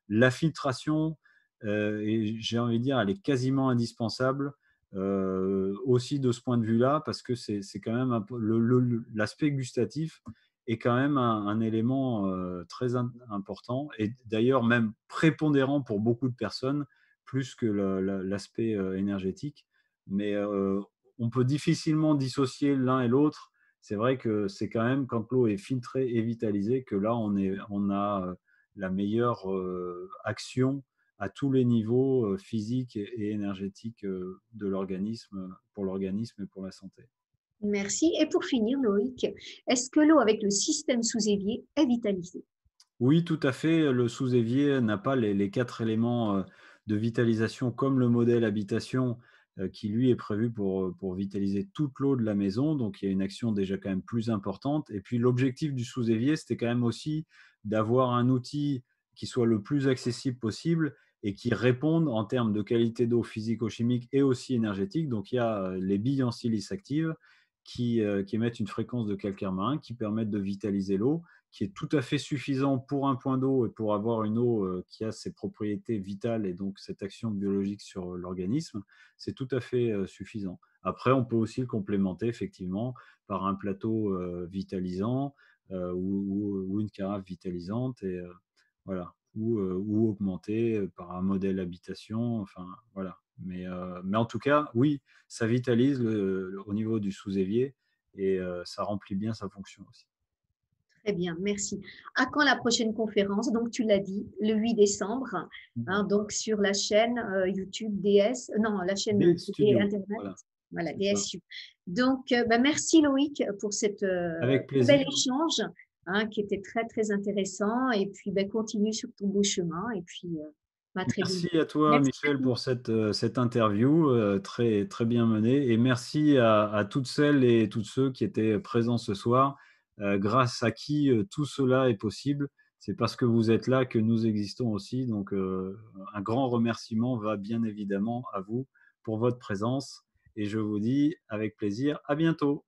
la filtration, et j'ai envie de dire, elle est quasiment indispensable aussi de ce point de vue-là, parce que c'est quand même l'aspect gustatif est quand même un élément très important et d'ailleurs même prépondérant pour beaucoup de personnes, plus que l'aspect énergétique. Mais on peut difficilement dissocier l'un et l'autre. C'est vrai que c'est quand même quand l'eau est filtrée et vitalisée que là, on a la meilleure action à tous les niveaux physiques et énergétiques de l'organisme, pour l'organisme et pour la santé. Merci. Et pour finir, Loïc, est-ce que l'eau avec le système sous-évier est vitalisée? Oui, tout à fait. Le sous-évier n'a pas les 4 éléments de vitalisation comme le modèle habitation qui, lui, est prévu pour vitaliser toute l'eau de la maison. Donc, il y a une action déjà quand même plus importante. Et puis, l'objectif du sous-évier, c'était quand même aussi d'avoir un outil qui soit le plus accessible possible et qui réponde en termes de qualité d'eau physico-chimique et aussi énergétique. Donc, il y a les billes en silice active qui émettent une fréquence de calcaire marin qui permettent de vitaliser l'eau qui est tout à fait suffisant pour un point d'eau et pour avoir une eau qui a ses propriétés vitales et donc cette action biologique sur l'organisme, c'est tout à fait suffisant. Après, on peut aussi le complémenter effectivement par un plateau vitalisant ou une carafe vitalisante et voilà, ou augmenter par un modèle habitation, enfin voilà. Mais en tout cas, oui, ça vitalise au niveau du sous-évier et ça remplit bien sa fonction aussi. Très bien, merci. À quand la prochaine conférence? Donc, tu l'as dit, le 8 décembre, hein, donc sur la chaîne YouTube DS, non, la chaîne Des télé studios, Internet, voilà, voilà, c'est ça. DSU. Donc, bah, merci Loïc pour cette Avec très bel plaisir. échange hein, qui était très, très intéressant. Et puis, bah, continue sur ton beau chemin. Et puis, bah, à très Merci bientôt. à toi, Merci à Michel, toi. pour cette interview très, très bien menée. Et merci à toutes celles et tous ceux qui étaient présents ce soir, grâce à qui tout cela est possible. C'est parce que vous êtes là que nous existons aussi. Donc, un grand remerciement va bien évidemment à vous pour votre présence. Et je vous dis avec plaisir, à bientôt.